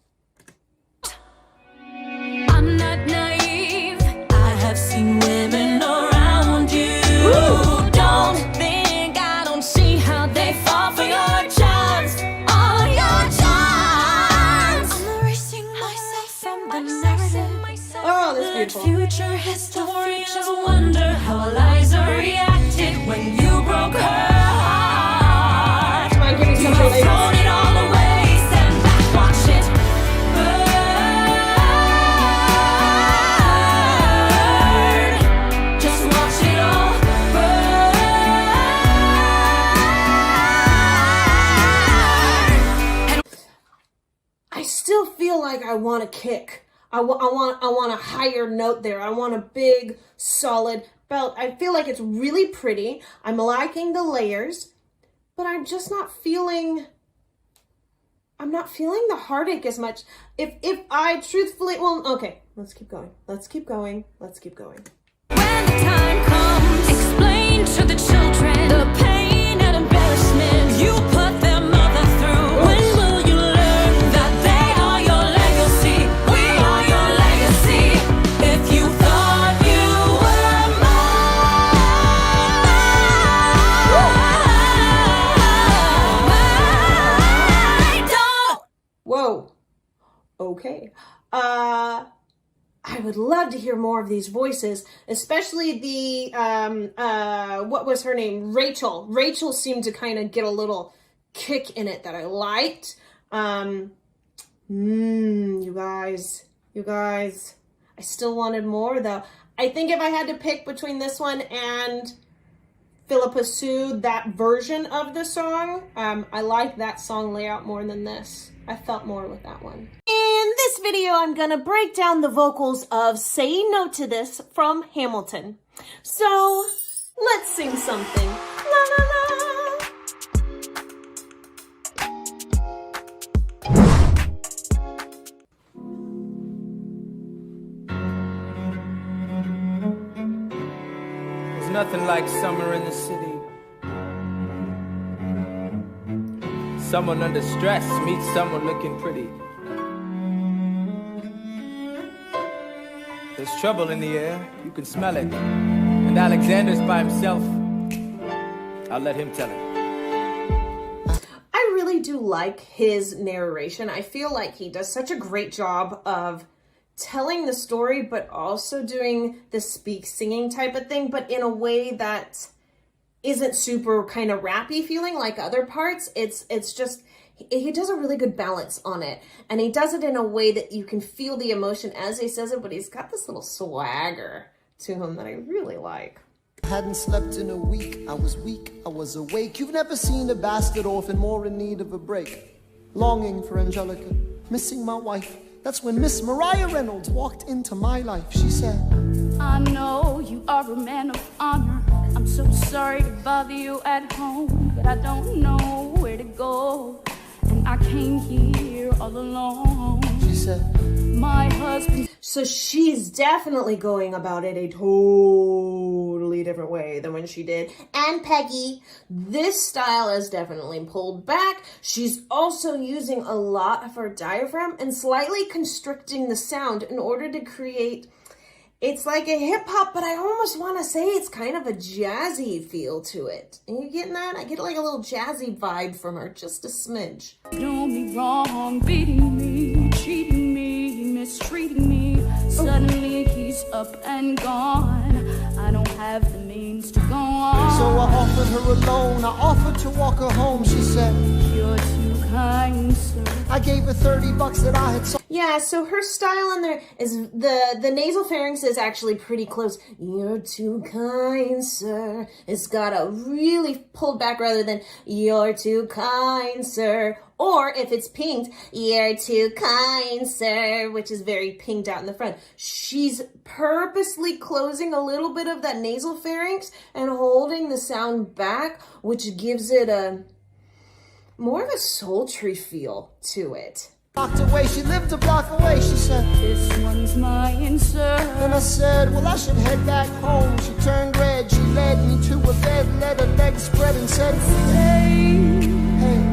I'm not naive. I have seen women around you. Don't think I don't see how they fall for your charms. All your charms. I'm erasing myself from the narrative. Oh, that's beautiful. Future historians wonder how Eliza reacted when you broke her heart. Come on, give me some You've highlights. thrown it all away. Stand back, watch it burn. Just watch it all burn. I still feel like I want a kick. I want a higher note there. I want a big, solid belt. I feel like it's really pretty. I'm liking the layers, but I'm just not feeling. I'm not feeling the heartache as much. If I truthfully, well, okay, let's keep going. When the time comes, explain to the children the pain and embarrassment you put their mother through. When will you learn that they are your legacy? We are your legacy. If you thought you were mine, don't. Whoa. Okay. I would love to hear more of these voices, especially the, what was her name? Rachel. Rachel seemed to kind of get a little kick in it that I liked. You guys. I still wanted more though. I think if I had to pick between this one and Philippa Sue, that version of the song, I like that song layout more than this. I felt more with that one. And in this video, I'm gonna break down the vocals of Saying No to This from Hamilton. So, let's sing something. La la la. There's nothing like summer in the city. Someone under stress meets someone looking pretty. There's trouble in the air, you can smell it. And Alexander's by himself. I'll let him tell it. I really do like his narration. I feel like he does such a great job of telling the story, but also doing the singing type of thing, but in a way that isn't super kind of rappy feeling like other parts. It's just, he does a really good balance on it. And he does it in a way that you can feel the emotion as he says it, but he's got this little swagger to him that I really like. Hadn't slept in a week, I was weak, I was awake. You've never seen a bastard orphan more in need of a break. Longing for Angelica, missing my wife. That's when Miss Mariah Reynolds walked into my life. She said, I know you are a man of honor. I'm so sorry to bother you at home, but I don't know where to go. And I came here all alone. She said, my husband. So she's definitely going about it a totally different way than when she did And Peggy. This style is definitely pulled back. She's also using a lot of her diaphragm and slightly constricting the sound in order to create, it's like a hip hop, but I almost want to say it's kind of a jazzy feel to it. Are you getting that? I get like a little jazzy vibe from her, just a smidge. Do me wrong, beating me, cheating me, mistreating me. Suddenly he's up and gone. I don't have the means to go on. so I offered her a loan, I offered to walk her home. She said, you're too kind, sir. I gave her $30 that I had sold. Yeah, so her style in there is the nasal pharynx is actually pretty close. You're too kind, sir. It's got a really pulled back rather than you're too kind, sir. Or if it's pinged, you're too kind, sir, which is very pinged out in the front. She's purposely closing a little bit of that nasal pharynx and holding the sound back, which gives it a more of a sultry feel to it. Blocked away, she lived a block away, she said. This one's mine, sir. And I said, well, I should head back home. She turned red, she led me to a bed, let her legs spread and said, Hey, hey.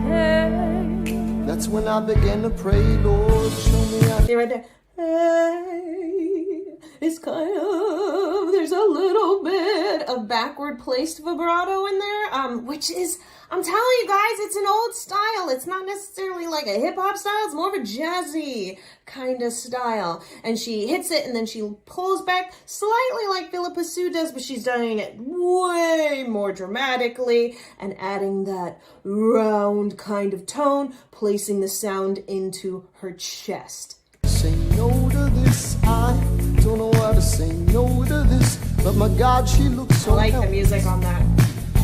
hey. That's when I began to pray, Lord, show me how. See right there. Hey, it's kind of, there's a little bit of backward placed vibrato in there, which is, I'm telling you guys, it's an old style. It's not necessarily like a hip hop style. It's more of a jazzy kind of style. And she hits it and then she pulls back slightly like Philippa Sue does, but she's doing it way more dramatically and adding that round kind of tone, placing the sound into her chest. Say no to this, I don't know how to say no to this, but my God, she looks so I like the healthy. music on that.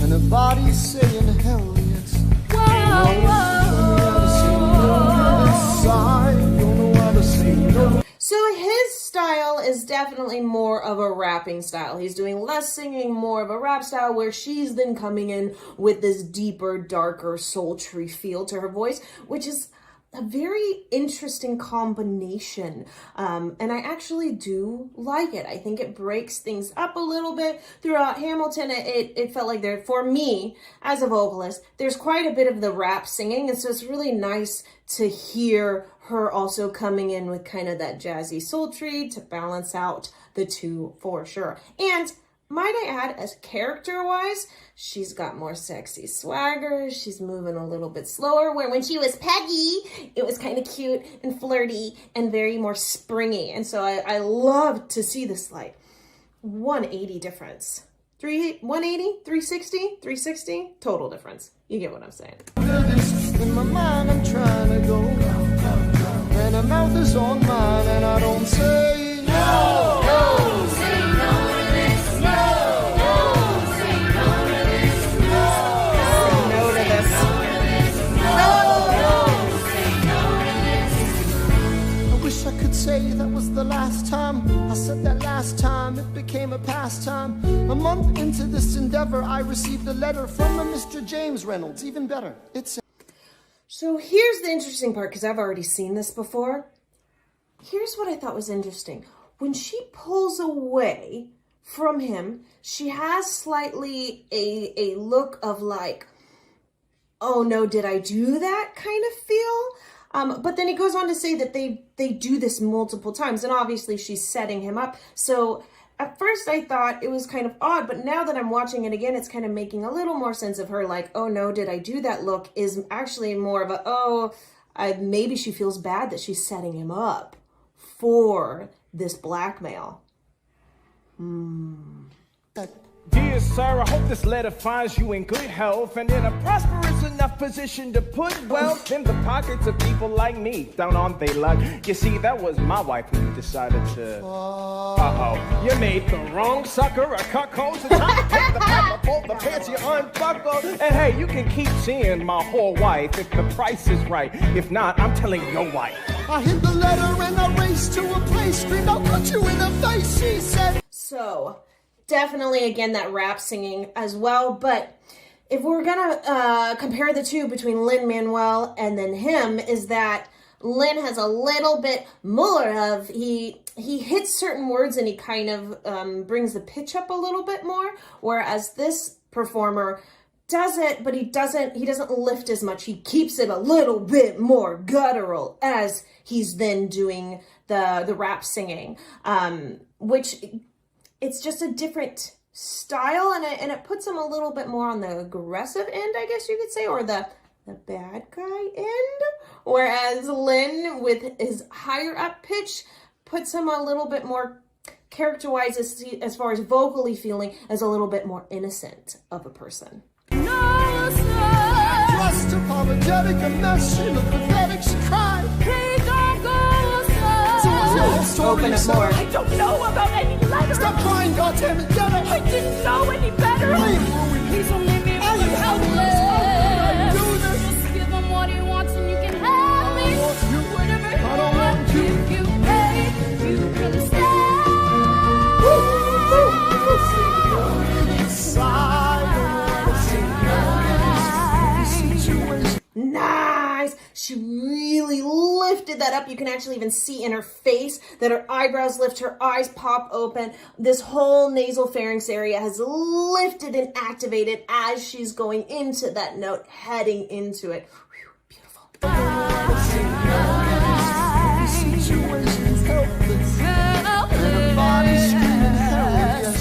And her body's saying hell yes. So his style is definitely more of a rapping style. He's doing less singing, more of a rap style, where she's then coming in with this deeper, darker, sultry feel to her voice, which is a very interesting combination. And I actually do like it. I think it breaks things up a little bit throughout Hamilton. It felt like there, for me, as a vocalist, there's quite a bit of the rap singing. And so it's really nice to hear her also coming in with kind of that jazzy sultry to balance out the two for sure. And might I add, as character-wise, she's got more sexy swagger. She's moving a little bit slower, where when she was Peggy, it was kind of cute and flirty and very more springy. And so I love to see this like 180 difference. 180, 360, 360, total difference. You get what I'm saying. In my mind, I'm trying to go, and her mouth is on mine, and I don't say no, no. time it became a pastime. A month into this endeavor, I received a letter from a Mr. James Reynolds. Even better, it said, So here's the interesting part, because I've already seen this before. Here's what I thought was interesting. When she pulls away from him, she has slightly a look of like, oh no, did I do that kind of feel? But then he goes on to say that they do this multiple times, and obviously she's setting him up. So at first I thought it was kind of odd, but now that I'm watching it again, it's kind of making a little more sense of her like, oh no, did I do that look is actually more of a, maybe she feels bad that she's setting him up for this blackmail. Dear sir, I hope this letter finds you in good health and in a prosperous enough position to put wealth in the pockets of people like me. Down on they luck. You see, that was my wife who decided to... Uh-oh. You made the wrong sucker a cuckold. So time to take the pack, pull the pants, you unbuckle. And hey, you can keep seeing my whole wife if the price is right. If not, I'm telling your wife. I hid the letter and I raced to a place, screamed, I'll cut you in the face, she said. So, definitely, again, that rap singing as well. But if we're gonna compare the two between Lin-Manuel and then him, is that Lin has a little bit more of, he hits certain words and he kind of brings the pitch up a little bit more, whereas this performer does it, but he doesn't lift as much. He keeps it a little bit more guttural as he's then doing the rap singing, which it's just a different style, and it puts him a little bit more on the aggressive end, I guess you could say, or the bad guy end, whereas Lin, with his higher up pitch, puts him a little bit more characterized as far as vocally feeling as a little bit more innocent of a person. Just apologetic, a mess, she looked pathetic, she cried. Please don't go, sir. So what's your whole story? Open it more. I don't know about any letter. Stop crying, goddammit, get it! I didn't know any better. I am ruined. Please don't leave me I am helpless. helpless. Do this. Just give him what he wants and you can have me. I don't want you. Whatever I don't want you. If you pay, you can stay. Nice! She really lifted that up. You can actually even see in her face that her eyebrows lift, her eyes pop open. This whole nasal pharynx area has lifted and activated as she's going into that note, heading into it. Whew, beautiful. Situation's helpless. Everybody's screaming help, yes.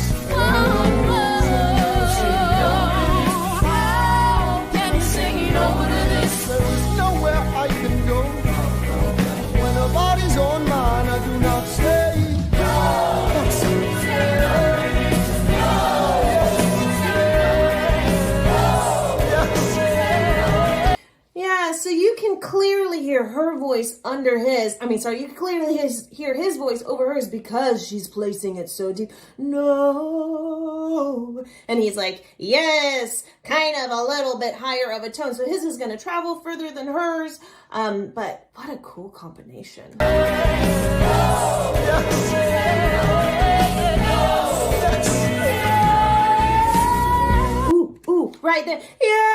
There is nowhere I can go. When a body's on mine, I do not stay. Yeah, so you can clearly hear her voice under his. You can clearly hear his voice over hers because she's placing it so deep. No. And he's like, yes, kind of a little bit higher of a tone. So his is going to travel further than hers. But what a cool combination. Ooh, right there. Yeah.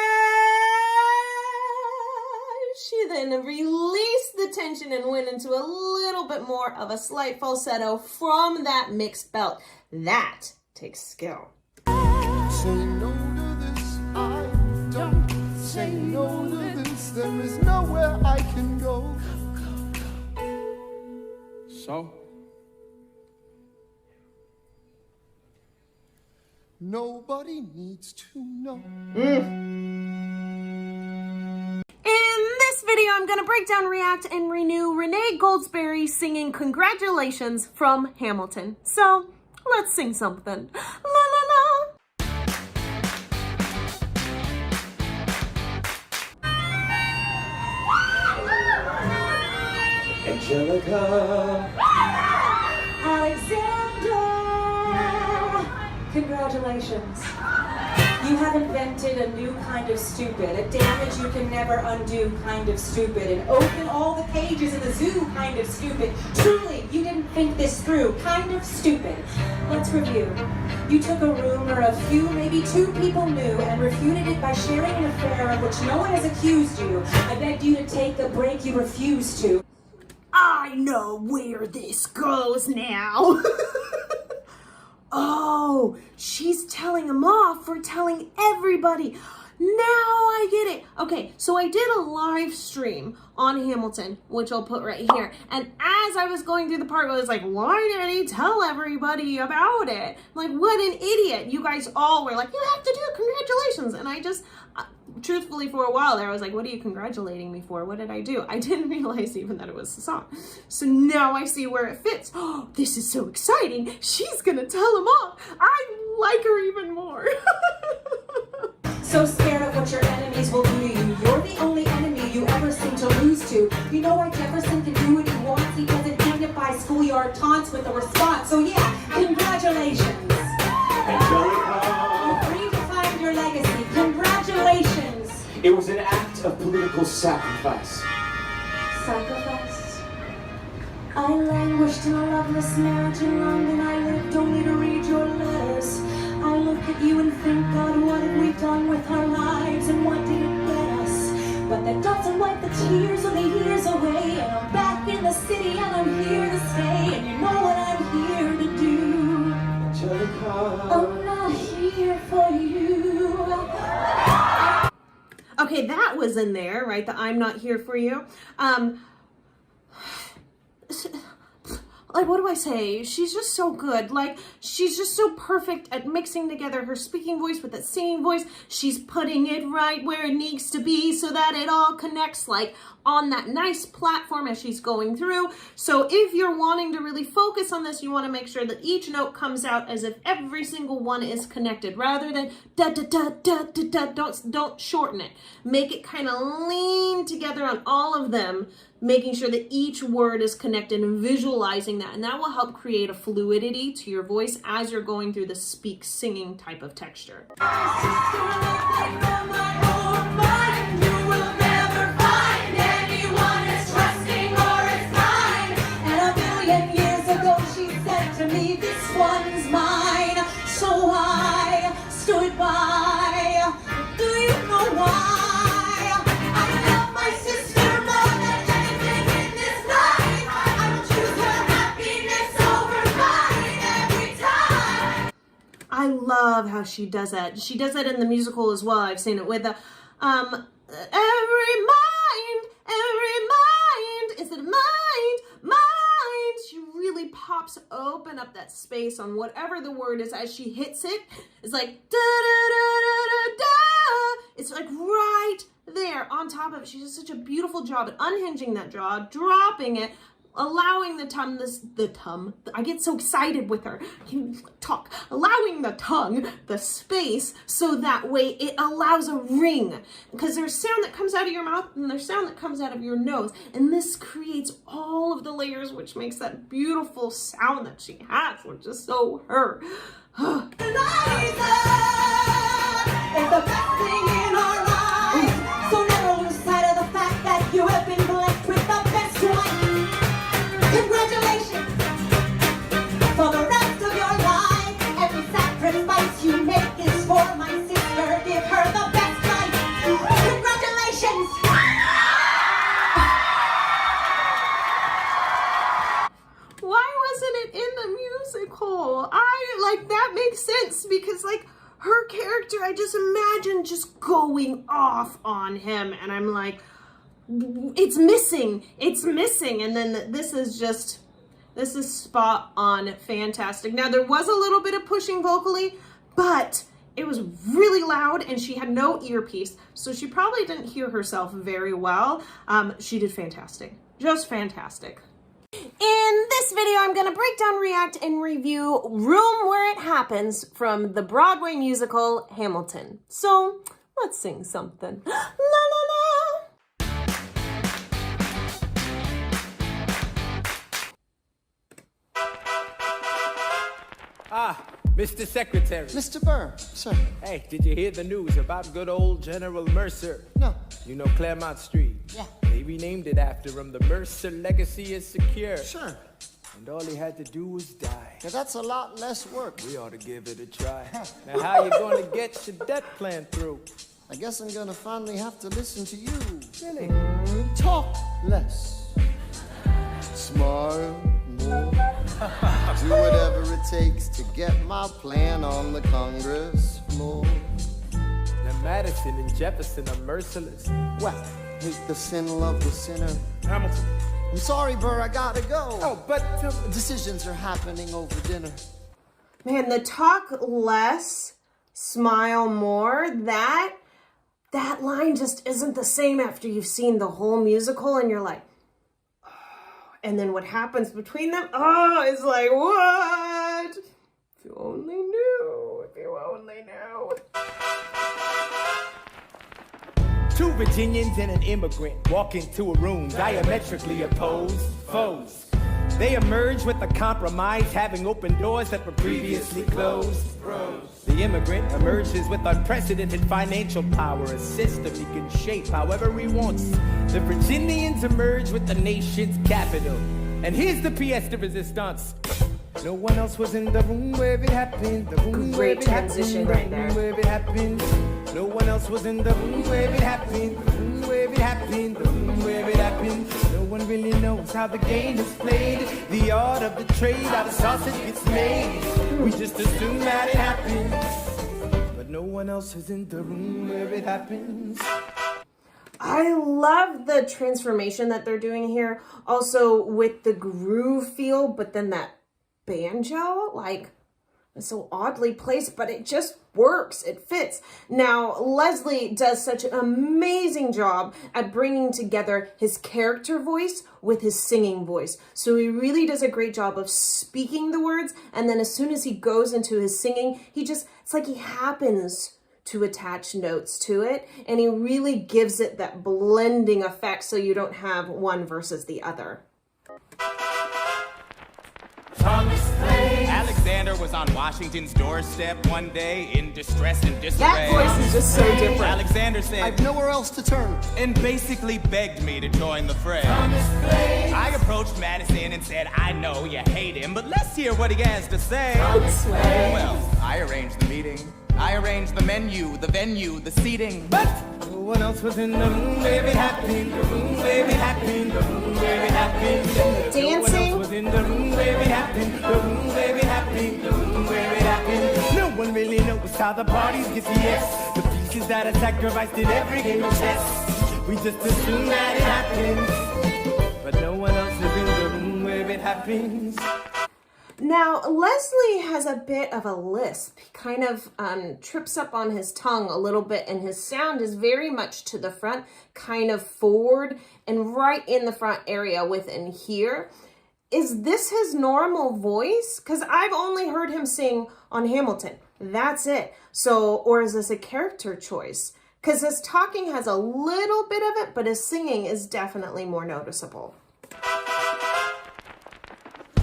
She then released the tension and went into a little bit more of a slight falsetto from that mixed belt. That takes skill. Say no to this, I don't say no to this. There is nowhere I can go. So? Nobody needs to know. In this video, I'm going to break down, react, and renew Renee Goldsberry singing Congratulations from Hamilton. So, let's sing something. La la la. Angelica. Alexander, congratulations. You have invented a new kind of stupid, a damage you can never undo kind of stupid, and open all the cages in the zoo kind of stupid. Truly, you didn't think this through, kind of stupid. Let's review. You took a rumor a few, maybe two people knew, and refuted it by sharing an affair of which no one has accused you. I begged you to take the break you refused to. I know where this goes now. Oh, she's telling him off for telling everybody. Now I get it. Okay, so I did a live stream on Hamilton, which I'll put right here. And as I was going through the part, I was like, why did he tell everybody about it? Like, what an idiot. You guys all were like, you have to do it, congratulations. And I just, truthfully, for a while there, I was like, what are you congratulating me for? What did I do? I didn't realize even that it was a song. So now I see where it fits. Oh, this is so exciting. She's gonna tell him off. I like her even more. So scared of what your enemies will do to you. You're the only enemy you ever seem to lose to. You know why Jefferson can do what he wants? He doesn't dignify schoolyard taunts with a response. So yeah, congratulations. You're free to find your legacy. Congratulations. It was an act of political sacrifice. Sacrifice? I languished in a loveless marriage in London. I lived only to read your letters. I look at you and think, God, what have we done with our lives and what did it get us? But that doesn't wipe the tears or the years away. And I'm back in the city and I'm here to stay. And you know what I'm here to do. Angelica. I'm not here for you. Okay, that was in there, right? The I'm not here for you. Like, what do I say? She's just so good. Like, she's just so perfect at mixing together her speaking voice with that singing voice. She's putting it right where it needs to be so that it all connects, like, on that nice platform as she's going through. So if you're wanting to really focus on this, you want to make sure that each note comes out as if every single one is connected, rather than da da da da da da. Don't shorten it. Make it kind of lean together on all of them, making sure that each word is connected and visualizing that. And that will help create a fluidity to your voice as you're going through the singing type of texture. This one's mine, so I stood by. Do you know why? I love my sister more than anything in this life. I will choose her happiness over mine every time. I love how she does that. She does that in the musical as well. I've seen it with the every mind, is it mind? She really pops open up that space on whatever the word is as she hits it. It's like da da da da da da. It's like right there on top of it. She does such a beautiful job at unhinging that jaw, dropping it, allowing the tongue, I get so excited with her. Talk. Allowing the tongue, the space, so that way it allows a ring. Because there's sound that comes out of your mouth and there's sound that comes out of your nose. And this creates all of the layers, which makes that beautiful sound that she has, which is so her. Eliza is the best thing in our lives. So never lose sight of the fact that you have been blessed with the best wife. Congratulations for the rest of your life. Every sacrifice you make is for my sister. Give her the best life. Congratulations. Why wasn't it in the musical? That makes sense because like her character, I just imagine just going off on him and I'm like, it's missing. And then this is spot on fantastic. Now there was a little bit of pushing vocally, but it was really loud and she had no earpiece. So she probably didn't hear herself very well. She did fantastic, just fantastic. In this video, I'm going to break down, react, and review Room Where It Happens from the Broadway musical Hamilton. So let's sing something. La la la. Ah, Mr. Secretary. Mr. Burr, sir. Hey, did you hear the news about good old General Mercer? No. You know Claremont Street? Yeah. They renamed it after him. The Mercer legacy is secure. Sure. And all he had to do was die. Yeah, that's a lot less work. We ought to give it a try. Now, how you gonna get your debt plan through? I guess I'm gonna finally have to listen to you. Really? Talk less. Smile more. Do whatever it takes to get my plan on the Congress floor. Now, Madison and Jefferson are merciless. Well, hate the sin, love the sinner. Hamilton. I'm sorry, Burr, I gotta go. Oh, but decisions are happening over dinner. Man, the talk less, smile more, that line just isn't the same after you've seen the whole musical and you're like, oh. And then what happens between them, it's like, what? If you only knew, if you only knew. Two Virginians and an immigrant walk into a room diametrically opposed foes. They emerge with a compromise, having opened doors that were previously closed. The immigrant emerges with unprecedented financial power, a system he can shape however he wants. The Virginians emerge with the nation's capital. And here's the pièce de résistance. No one else was in the room where it happened. The room where Great it transition happened, right there. where it happened. No one else was in the room where it happened. The room where it happened. The room where it happened. No one really knows how the game is played. The art of the trade, how the sausage gets made. We just assume that it happens. But no one else is in the room where it happens. I love the transformation that they're doing here. Also with the groove feel, but then that banjo, like, it's so oddly placed, but it just works. It fits. Now, Leslie does such an amazing job at bringing together his character voice with his singing voice. So he really does a great job of speaking the words, and then as soon as he goes into his singing, it's like he happens to attach notes to it, and he really gives it that blending effect so you don't have one versus the other. Alexander was on Washington's doorstep one day in distress and disarray. That voice is just so different. Alexander said, I've nowhere else to turn. And basically begged me to join the fray. I approached Madison and said, I know you hate him, but let's hear what he has to say. Well, I arranged the meeting. I arranged the menu, the venue, the seating. But no one else was in the room where it happened. The room where it happened. The room where it happened. Dancing. No one else was in the room where it happened. The room where it happened. The room where it happened. No one really knows how the parties get yes. The pieces that are sacrificed in every game of chess. We just assume that it happens. But no one else is in the room where it happens. Now, Leslie has a bit of a lisp. He kind of trips up on his tongue a little bit, and his sound is very much to the front, kind of forward, and right in the front area within here. Is this his normal voice? Because I've only heard him sing on Hamilton. That's it. So, or is this a character choice? Because his talking has a little bit of it, but his singing is definitely more noticeable.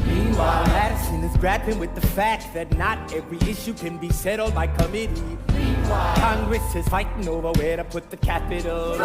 Meanwhile, Madison is grappling with the fact that not every issue can be settled by committee. Meanwhile, Congress is fighting over where to put the capital.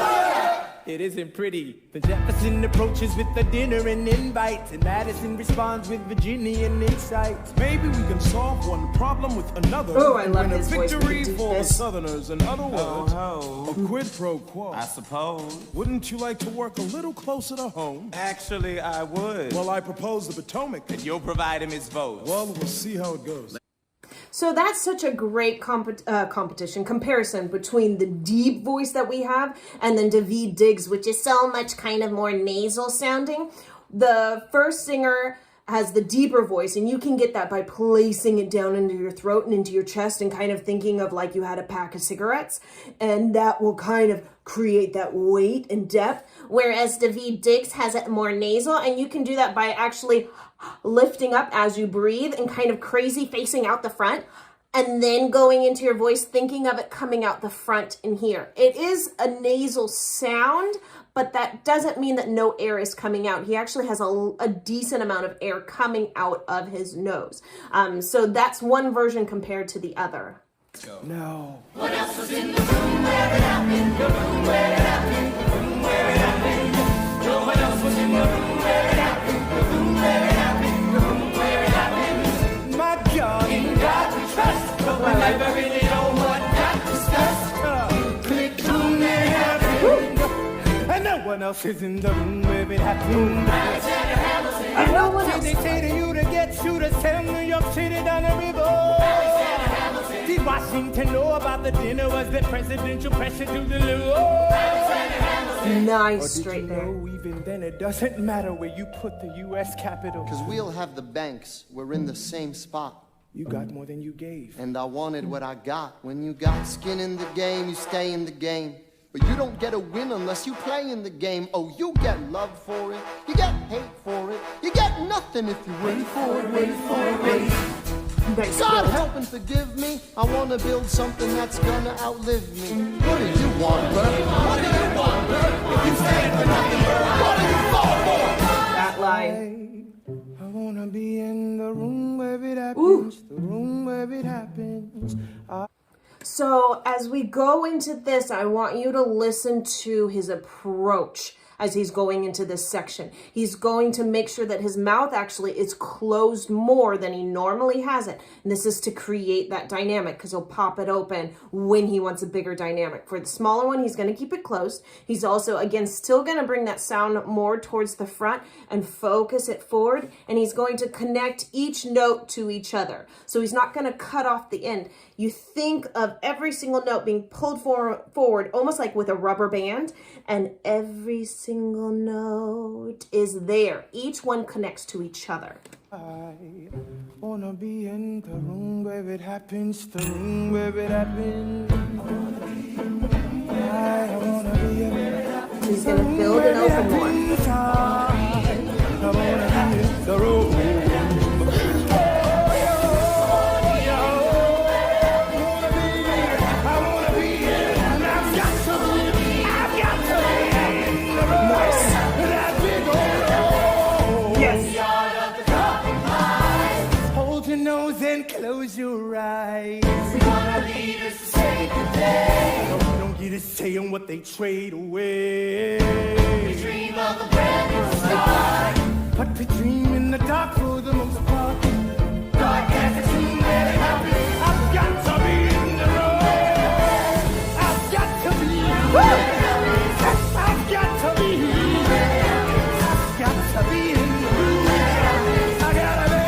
It isn't pretty. The Jefferson approaches with a dinner and invites, and Madison responds with Virginian insights. Maybe we can solve one problem with another. Oh, I love Win a his voice when he victory does for the this. Southerners. In other words, ho. a quid pro quo. I suppose. Wouldn't you like to work a little closer to home? Actually, I would. Well, I propose the Potomac. And you'll provide him his votes. Well, we'll see how it goes. So that's such a great comparison between the deep voice that we have and then Daveed Diggs, which is so much kind of more nasal sounding. The first singer has the deeper voice, and you can get that by placing it down into your throat and into your chest and kind of thinking of like you had a pack of cigarettes, and that will kind of create that weight and depth. Whereas Daveed Diggs has it more nasal, and you can do that by actually lifting up as you breathe and kind of crazy facing out the front, and then going into your voice, thinking of it coming out the front in here. It is a nasal sound, but that doesn't mean that no air is coming out. He actually has a decent amount of air coming out of his nose. So that's one version compared to the other. No. What else was in the room where it happened? The room where it happened. The room where it happened. Joe, what else was in the room where it happened? The room where it happened. The room where it happened. My God, In God we trust, but we never really know what got discussed. Click room where it happened. and no one else is in the room where it happened. Alexander Hamilton. And no one else. They say to you to get you to tell New York City down the river. Alexander Hamilton. Did Washington know about the dinner? Was the presidential pressure to deliver? Alexander Hamilton. Nice, Did straight you there. know even then it doesn't matter where you put the U.S. Capitol? Cause we'll have the banks. We're in the same spot. You got more than you gave. And I wanted what I got. When you got skin in the game, you stay in the game. But you don't get a win unless you play in the game. Oh, you get love for it. You get hate for it. You get nothing if you wait for it, wait for it, wait. God help and forgive me. I want to build something that's gonna outlive me. What do you want, Bert? What do you want, Bert? If you stand for nothing, Bert, what do you fall for? That line. I wanna be in the room where it happens. The room where it happens. So as we go into this, I want you to listen to his approach as he's going into this section. He's going to make sure that his mouth actually is closed more than he normally has it. And this is to create that dynamic because he'll pop it open when he wants a bigger dynamic. For the smaller one, he's going to keep it closed. He's also, again, still going to bring that sound more towards the front and focus it forward. And he's going to connect each note to each other. So he's not going to cut off the end. You think of every single note being pulled forward, almost like with a rubber band, and every single note is there. Each one connects to each other. I wanna be in the room where it happens, the room where it happens. I wanna be in it. He's going to build and open more. I wanna be in the room. Close your eyes. We want our leaders to save the day. No, we don't get a say on what they trade away. We dream of a brand new start. But we dream in the dark for the most part. God has a dream where it happens. I've got to be in the room. I've got to be. I've got to be. I've got to be in the room. I gotta be.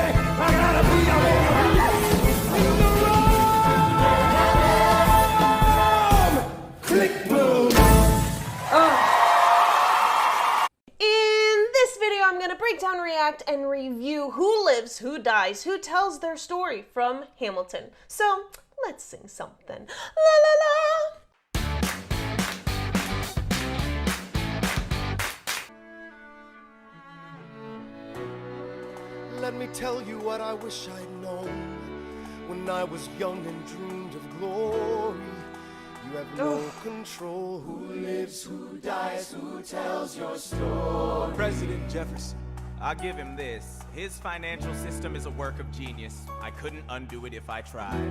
break down, react, and review who lives, who dies, who tells their story from Hamilton. So let's sing something. La la la! Let me tell you what I wish I'd known when I was young and dreamed of glory. You have no control. Who lives, who dies, who tells your story? President Jefferson, I'll give him this. His financial system is a work of genius. I couldn't undo it if I tried.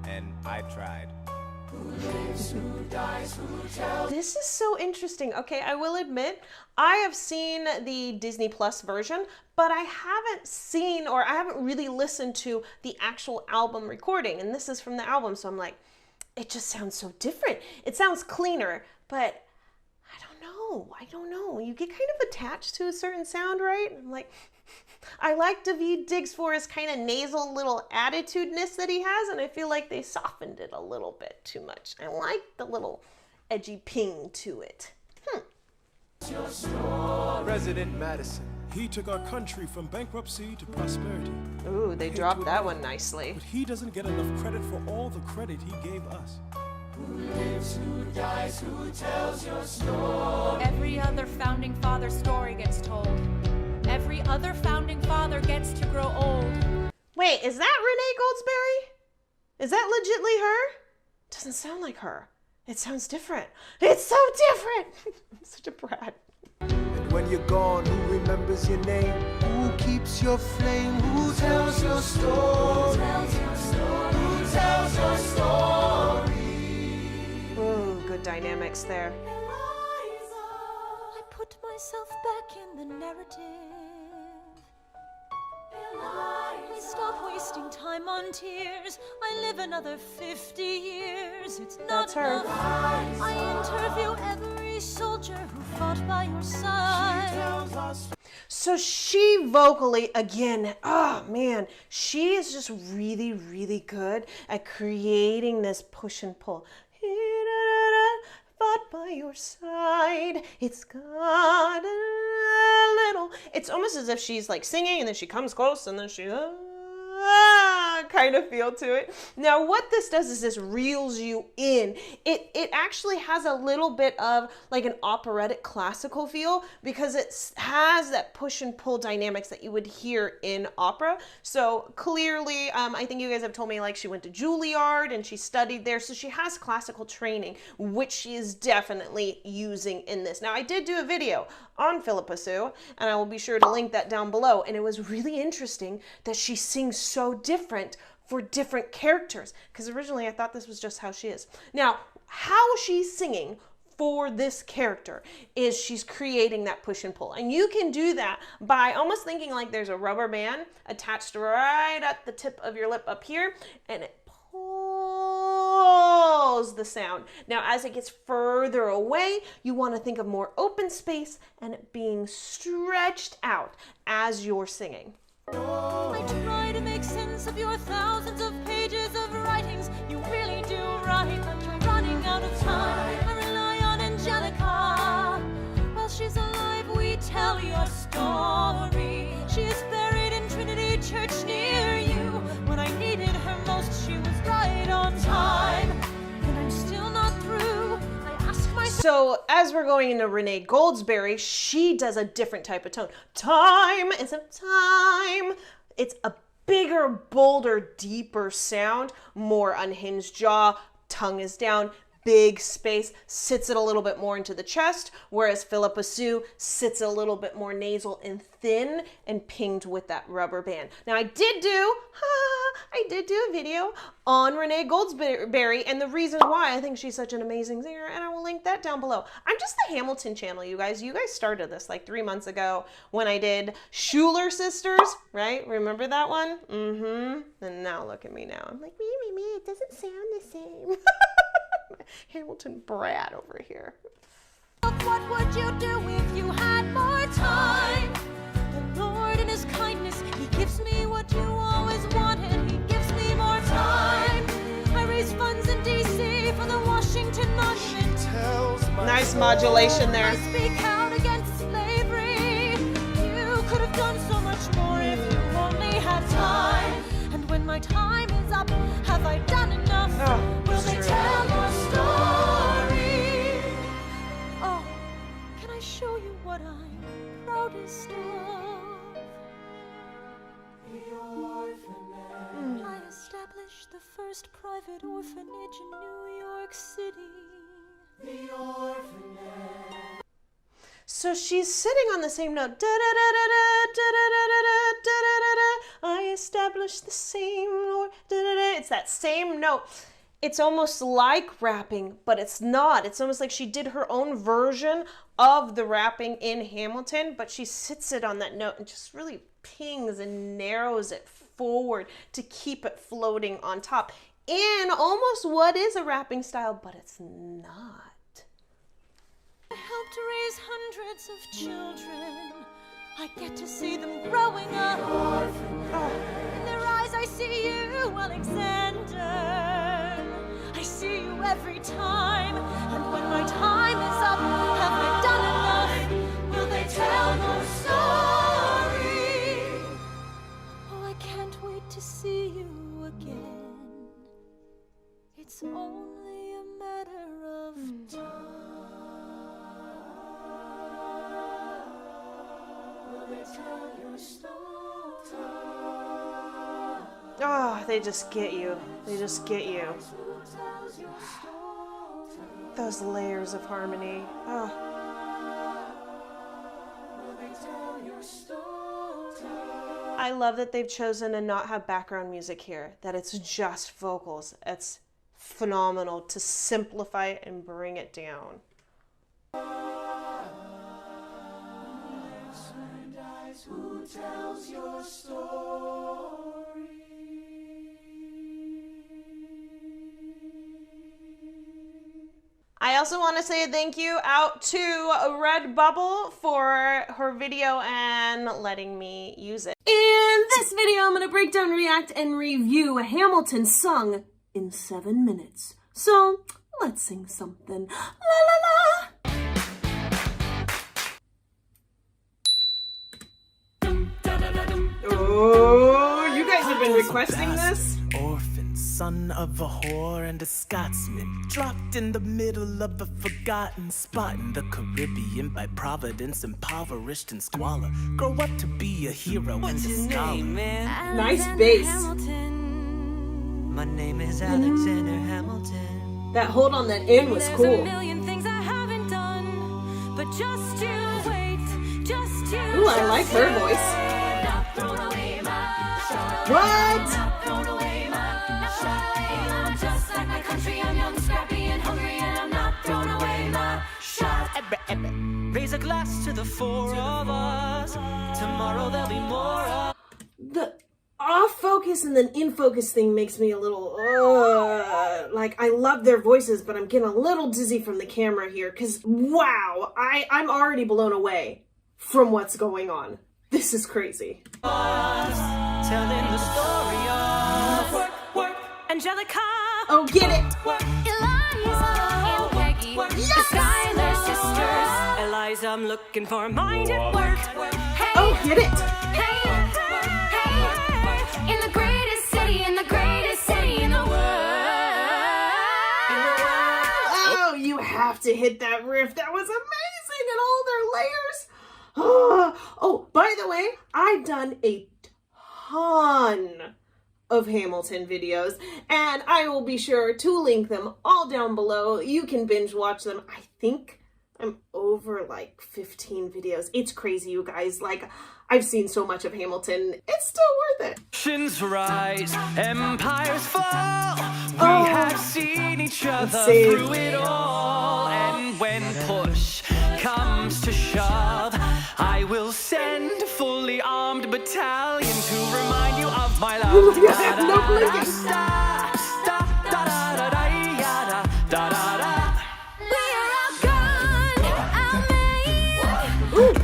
And I tried. Who lives, who dies, who tells? This is so interesting. Okay, I will admit, I have seen the Disney Plus version, but I haven't seen, or I haven't really listened to the actual album recording. And this is from the album, so I'm like, it just sounds so different. It sounds cleaner, but I don't know. You get kind of attached to a certain sound, right? I'm like, I like Daveed Diggs for his kind of nasal little attitude-ness that he has, and I feel like they softened it a little bit too much. I like the little edgy ping to it. President Madison. He took our country from bankruptcy to prosperity. Ooh, they dropped that one nicely. But he doesn't get enough credit for all the credit he gave us. Who lives, who dies, who tells your story? Every other founding father story gets told. Every other founding father gets to grow old. Wait, is that Renee Goldsberry? Is that legitly her? Doesn't sound like her. It sounds different. It's so different. I'm such a brat. And when you're gone, who remembers your name? Who keeps your flame? Who tells your story? Who tells your story? Ooh, good dynamics there. I put myself back in the narrative. Please stop wasting time on tears. I live another 50 years. It's not That's her. enough. I interview every soldier who fought by your side. So she vocally, again, oh man, she is just really, really good at creating this push and pull. Fought by your side, it's got a little. It's almost as if she's like singing and then she comes close and then she kind of feel to it. Now what this does is this reels you in. It actually has a little bit of like an operatic classical feel because it has that push and pull dynamics that you would hear in opera. So clearly, I think you guys have told me like she went to Juilliard and she studied there. So she has classical training, which she is definitely using in this. Now I did do a video on Philippa Sue, and I will be sure to link that down below. And it was really interesting that she sings so different for different characters, because originally I thought this was just how she is. Now, how she's singing for this character is she's creating that push and pull. And you can do that by almost thinking like there's a rubber band attached right at the tip of your lip up here, and it pulls the sound. Now, as it gets further away, you want to think of more open space and it being stretched out as you're singing. I try to make sense of your thousands of pages of writings. You really do write like you're running out of time. I rely on Angelica. While she's alive, we tell your story. She is buried in Trinity Church near you. When I needed her most, she was right on time. And I'm still not through. I ask myself. So as we're going into Renee Goldsberry, she does a different type of tone. Time is a time. It's a bigger, bolder, deeper sound, more unhinged jaw, tongue is down, big space, sits it a little bit more into the chest, whereas Philippa Sue sits a little bit more nasal and thin and pinged with that rubber band. Now I did do a video on Renee Goldsberry and the reason why I think she's such an amazing singer, and I will link that down below. I'm just the Hamilton channel, you guys. You guys started this like 3 months ago when I did Schuler Sisters, right? Remember that one? And now look at me now. I'm like, me, it doesn't sound the same. Hamilton brat over here. What would you do if you had more time? The Lord in his kindness, he gives me what you always wanted. He gives me more time. I raise funds in DC for the Washington Monument. Nice modulation there. I speak out against slavery. You could have done so much more if you only had time. And when my time is up, have I done enough? Will they tell your story? Oh, can I show you what I'm proudest of? The orphanage. I established the first private orphanage in New York City. The orphanage. So she's sitting on the same note. I established the same note. It's that same note. It's almost like rapping, but it's not. It's almost like she did her own version of the rapping in Hamilton, but she sits it on that note and just really pings and narrows it forward to keep it floating on top in almost what is a rapping style, but it's not. I helped raise hundreds of children. I get to see them growing up. In their eyes I see you, Alexander. I see you every time. And when my time is up, have I done enough? Will they tell your story? Oh, I can't wait to see you again. It's only a matter of time. Oh, they just get you. They just get you. Those layers of harmony. Oh. I love that they've chosen to not have background music here, that it's just vocals. It's phenomenal to simplify it and bring it down. Who tells your story? I also want to say a thank you out to Redbubble for her video and letting me use it. In this video, I'm going to break down, react, and review Hamilton sung in 7 minutes. So, let's sing something. La la la! Oh, you guys have been requesting this? Orphan, son of a whore and a Scotsman, dropped in the middle of a forgotten spot in the Caribbean by Providence, impoverished and squalor. Grow up to be a hero and a scholar. Nice bass. My name is Alexander Hamilton. That hold on that end was cool. There's a million things I haven't done, but just you wait, just you. Ooh, I like her voice. What? Just like my country, I'm young, scrappy, and hungry, and I'm not throwing away my shot. Raise a glass to the four of us. Tomorrow there'll be more of. The off focus and then in focus thing makes me a little, like, I love their voices, but I'm getting a little dizzy from the camera here, because, wow, I'm already blown away from what's going on. This is crazy. Telling the story of Work, Angelica. Oh, get it. Eliza and Peggy, the Schuyler sisters. Eliza, I'm looking for a mind at work. Hey, oh, get it. Hey, in the greatest city, in the greatest city in the world. Oh, you have to hit that riff. That was amazing, and all their layers. Oh, by the way, I've done a ton of Hamilton videos, and I will be sure to link them all down below. You can binge watch them. I think I'm over like 15 videos. It's crazy, you guys. Like, I've seen so much of Hamilton. It's still worth it. Nations rise, empires fall. We have seen each other through it all. And when push comes to shove, I will send a fully armed battalion to remind you of my love. No blinking. We are outgunned, outmade,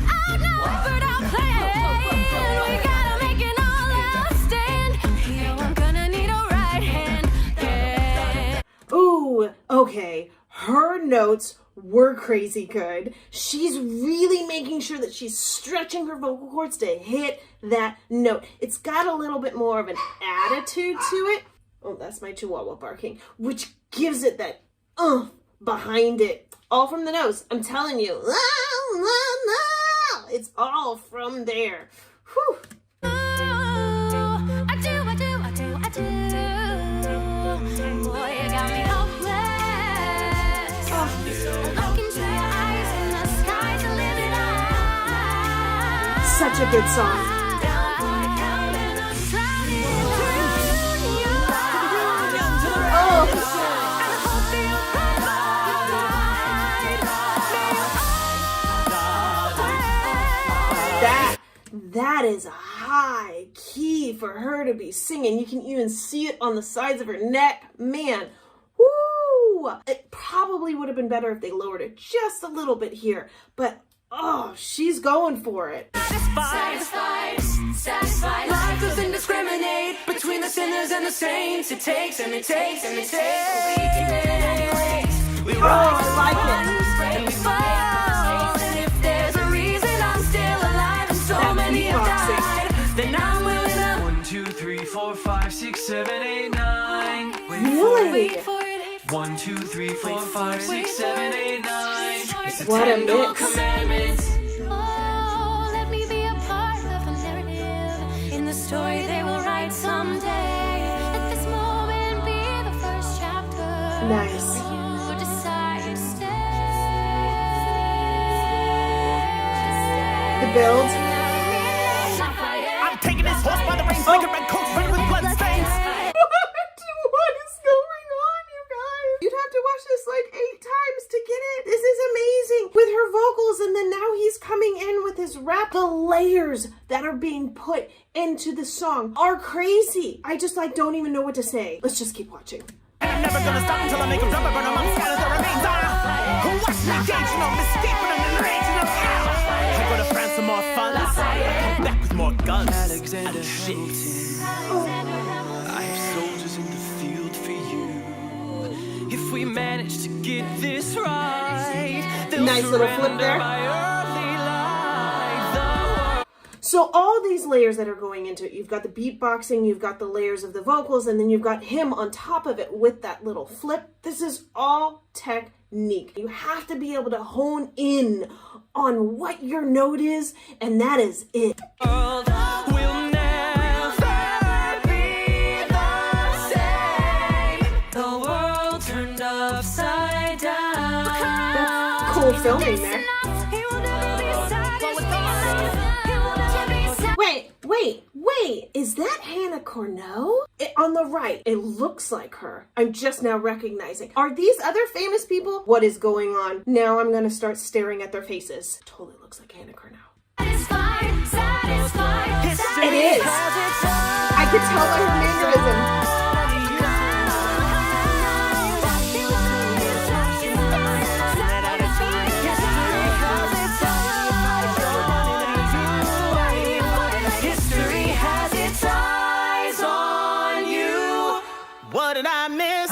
outnumbered, outplayed. We gotta make an all-out stand. Yo, I'm gonna need a right hand. Yeah. Ooh, okay. Her notes were crazy good. She's really making sure that she's stretching her vocal cords to hit that note. It's got a little bit more of an attitude to it. Oh, that's my chihuahua barking, which gives it that behind it. All from the nose. I'm telling you. It's all from there. Whew. I do. Boy, you got me hopeless. Look into your eyes in the sky to live it up. Such a good song. That is a high key for her to be singing. You can even see it on the sides of her neck. Man, woo! It probably would have been better if they lowered it just a little bit here, but oh, she's going for it. Satisfied. Life doesn't discriminate between the sinners and the saints. It takes and it takes and it takes. We Oh, I like it. and we fall. And if there's a reason I'm still alive and so many have died, then I'm willing to 1, 2, 3, 4, 5, 6, 7, 8, 9. Really? 1, 2, 3, 4, 5, 6, 7, 8, 9. It's the What a 10 mix. commandments. Oh, let me be a part of a narrative in the story they will write someday. Let this moment be the first chapter. Nice. You decide build. I'm taking this horse by the reins, like a red coat red with blood stains. What is going on, you guys? You'd have to watch this like 8 times to get it. This is amazing. With her vocals, and then now he's coming in with his rap. The layers that are being put into the song are crazy. I just like don't even know what to say. Let's just keep watching. I'm never gonna stop until I make a rubber burn among scatter the remains. Watch me gauge, you know, escape when I'm in rage, you know. I go to France for more fun. Come back with more guns. Alexander and shit. I have soldiers in the field for you. If we manage to get this right, they'll Nice little flip surrender there. my earthly life. So all these layers that are going into it, you've got the beatboxing, you've got the layers of the vocals, and then you've got him on top of it with that little flip. This is all technique. You have to be able to hone in on what your note is, and that is it. World will never be the same. The world turned upside down. That's cool filming there. Wait, is that Hannah Corneau? On the right, it looks like her. I'm just now recognizing. Are these other famous people? What is going on? Now I'm gonna start staring at their faces. Totally looks like Hannah Corneau. It is. I could tell by her mannerism. What did I miss?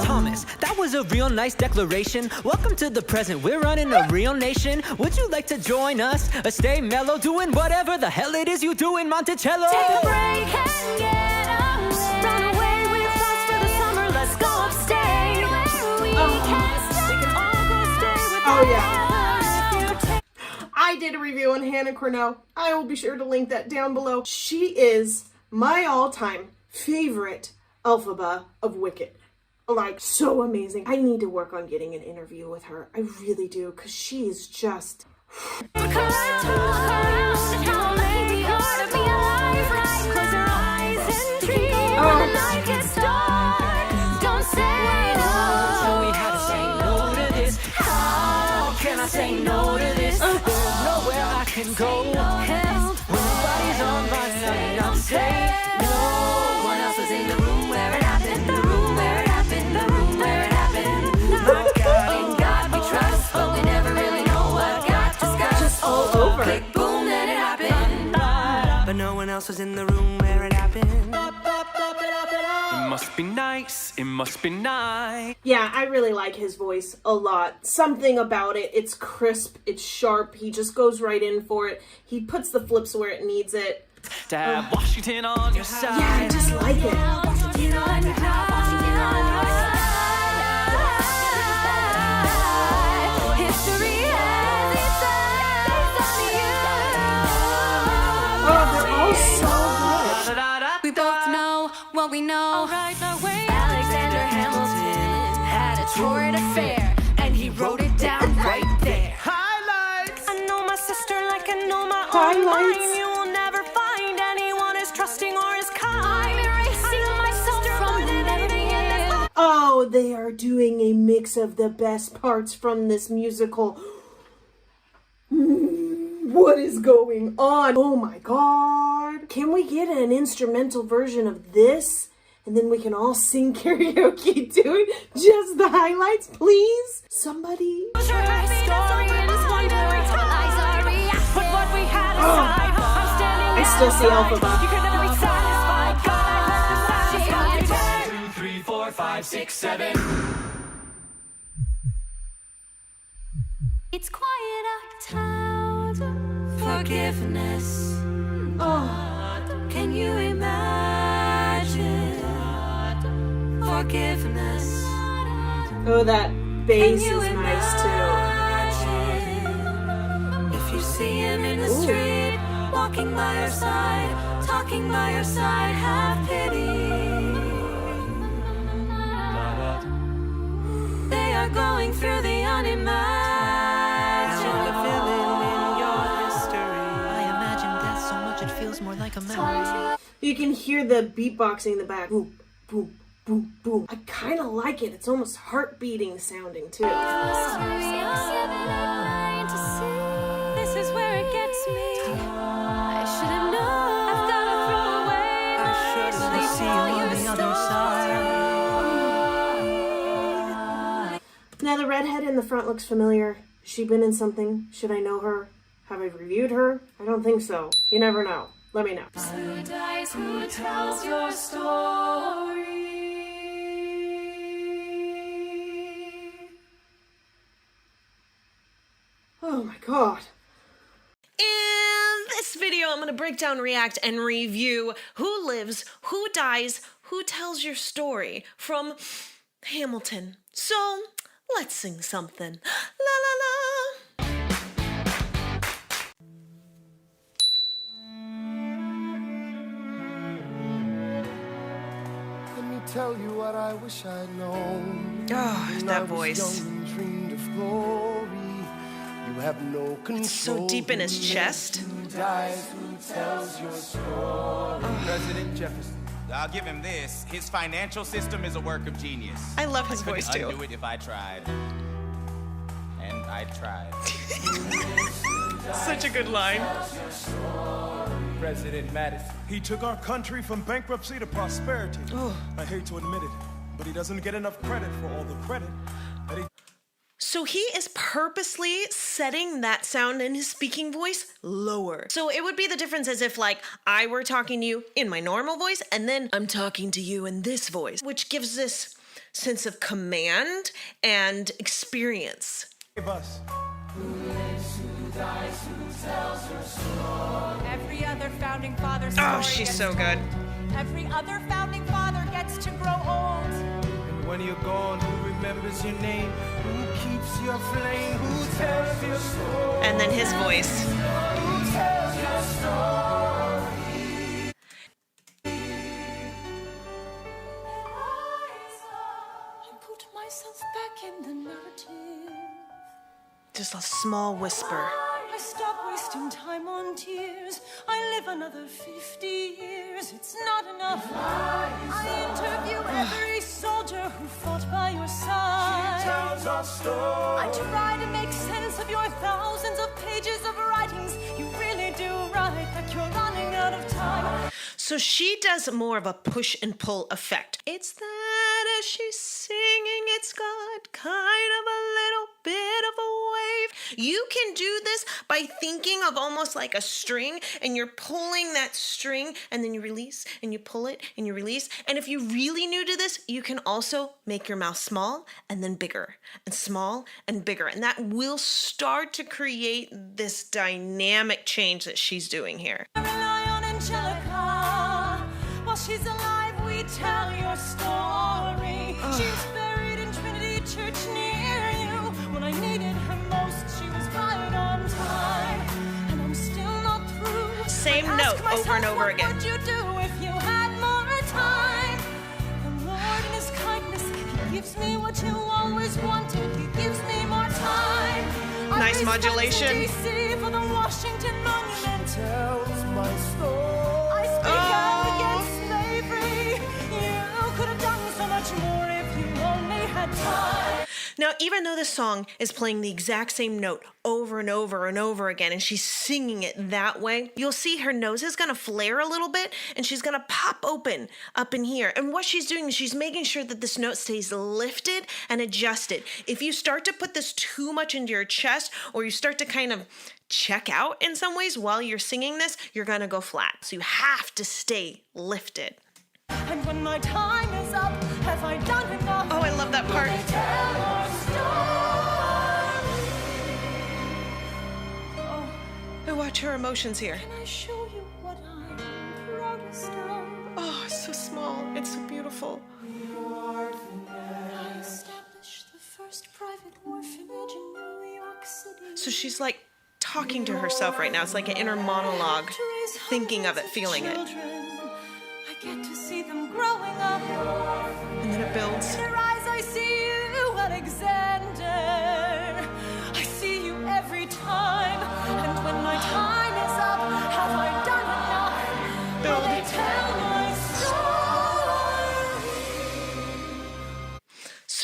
Thomas, that was a real nice declaration. Welcome to the present, we're running a real nation. Would you like to join us? Stay mellow, doing whatever the hell it is you do in Monticello. Take a break and get away. Run away with us for the summer. Let's go upstate where we can stay. We can all go stay with Oh yeah. I did a review on Hannah Corneau. I will be sure to link that down below. She is my all-time favorite Elphaba of Wicked. Like, so amazing. I need to work on getting an interview with her. I really do, because she is just... Say no to this. There's nowhere I can go. Help. When nobody's on my side, I'm saying no one else was in the room where it happened. The room where it happened. The room where it happened. My God, in God we trust, but we never really know what got discussed. Just all over. Click, boom, then it happened. But no one else was in the room where it happened. It must be nice. It must be nice. Yeah, I really like his voice a lot. Something about it. It's crisp. It's sharp. He just goes right in for it. He puts the flips where it needs it. To have Washington on your side. Yeah, I just like it. Washington on your side. Washington on your side. History has its eyes on you. Oh, they're all so good. We both know what we know. Alexander Hamilton had a torrid affair, and he wrote it down right there. Highlights! I know my sister like I know my own Highlights. mind. You will never find anyone as trusting or as kind. I'm erasing myself from everything in this life. Oh, they are doing a mix of the best parts from this musical. What is going on? Oh my god. Can we get an instrumental version of this? And then we can all sing karaoke to it? Just the highlights, please? Somebody? I still see Elphaba. 2, 3, 4, 5, 6, 7. It's quiet out forgiveness. Oh, can you imagine forgiveness? Oh, that bass is nice If you see him in the street, walking by your side, talking by your side, have pity. They are going through the unimaginable. like a melody. You can hear the beatboxing in the back. Boom, boom, boom, boom. I kind of like it. It's almost heart beating sounding too. This is where it gets me. I should have known. I've got to throw away my sleep See you on the other side. Now the redhead in the front looks familiar. Has she been in something? Should I know her? Have I reviewed her? I don't think so. You never know. Let me know. Who dies? Who tells your story? Oh my god. In this video, I'm going to break down, react, and review Who Lives, Who Dies, Who Tells Your Story from Hamilton. So, let's sing something. La la la. Let me tell you what I wish I'd known. Oh, When that I was voice. young and dreamed of glory. You have no control. It's so deep in his chest. Who dies? Who tells your story? President Jefferson. I'll give him this. His financial system is a work of genius. I love his voice, too. I couldn't undo it if I tried. And I tried. Such a good line. President Madison. He took our country from bankruptcy to prosperity. I hate to admit it, but he doesn't get enough credit for all the credit that he... So he is purposely setting that sound in his speaking voice lower. So it would be the difference as if like I were talking to you in my normal voice and then I'm talking to you in this voice, which gives this sense of command and experience. Give us. Who lives, who dies, who tells her story? Every other founding father story Oh, she's gets so good. Every other founding father gets to grow old. And when you're gone, who remembers your name? Who keeps your flame? Who tells your story? And then his voice. Who tells your story? I put myself back in the narrative. Just a small whisper. I stop wasting time on tears. I live another 50 years. It's not enough. I interview every soldier who fought by your side. She tells our story. I try to make sense of your thousands of pages of writings. You really do write like you're running out of time. So she does more of a push and pull effect. It's that as she's singing, it's got kind of a little bit of a wave. You can do this by thinking of almost like a string and you're pulling that string and then you release and you pull it and you release. And if you're really new to this, you can also make your mouth small and then bigger and small and bigger. And that will start to create this dynamic change that she's doing here. Rely on Angelica. While she's alive, we tell your story. She's buried in Trinity Church near you. When I needed her most, she was right on time. And I'm still not through. Same I note ask myself, over and over again. What would you do if you had more time? The Lord in His kindness, He gives me what you always wanted. He gives me more time. Nice modulation. DC for the Washington Monument. Tells my story. I speak out against slavery. You could have done so much more if you only had time. Now, even though this song is playing the exact same note over and over and over again, and she's singing it that way, you'll see her nose is going to flare a little bit, and she's going to pop open up in here. And what she's doing is she's making sure that this note stays lifted and adjusted. If you start to put this too much into your chest, or you start to kind of check out in some ways while you're singing this, you're going to go flat. So you have to stay lifted. And when my time is up, have I done enough? Oh, I love that part. I watch her emotions here. Can I show you what I'm proudest of? Oh, it's so small. It's so beautiful. I established the first private orphanage in New York City. So she's like talking to herself right now. It's like an inner monologue, thinking of it, feeling it. I get to see them growing up. And then it builds. In their eyes I see you, Alexander. I see you every time. And when my time is up, have I done enough?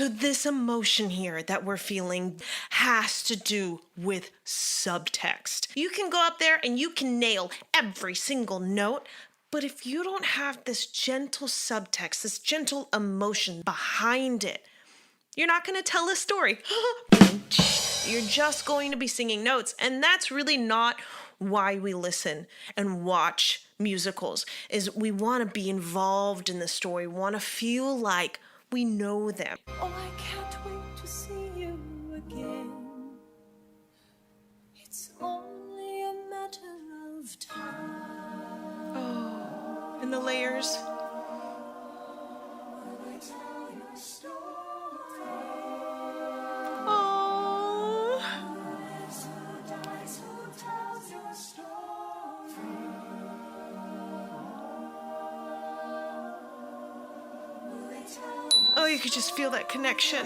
So this emotion here that we're feeling has to do with subtext. You can go up there and you can nail every single note, but if you don't have this gentle subtext, this gentle emotion behind it, you're not going to tell a story. You're just going to be singing notes, and that's really not why we listen and watch musicals. Is we want to be involved in the story, want to feel like we know them. Oh, I can't wait to see you again. It's only a matter of time. Oh, and the layers. Oh, you could just feel that connection.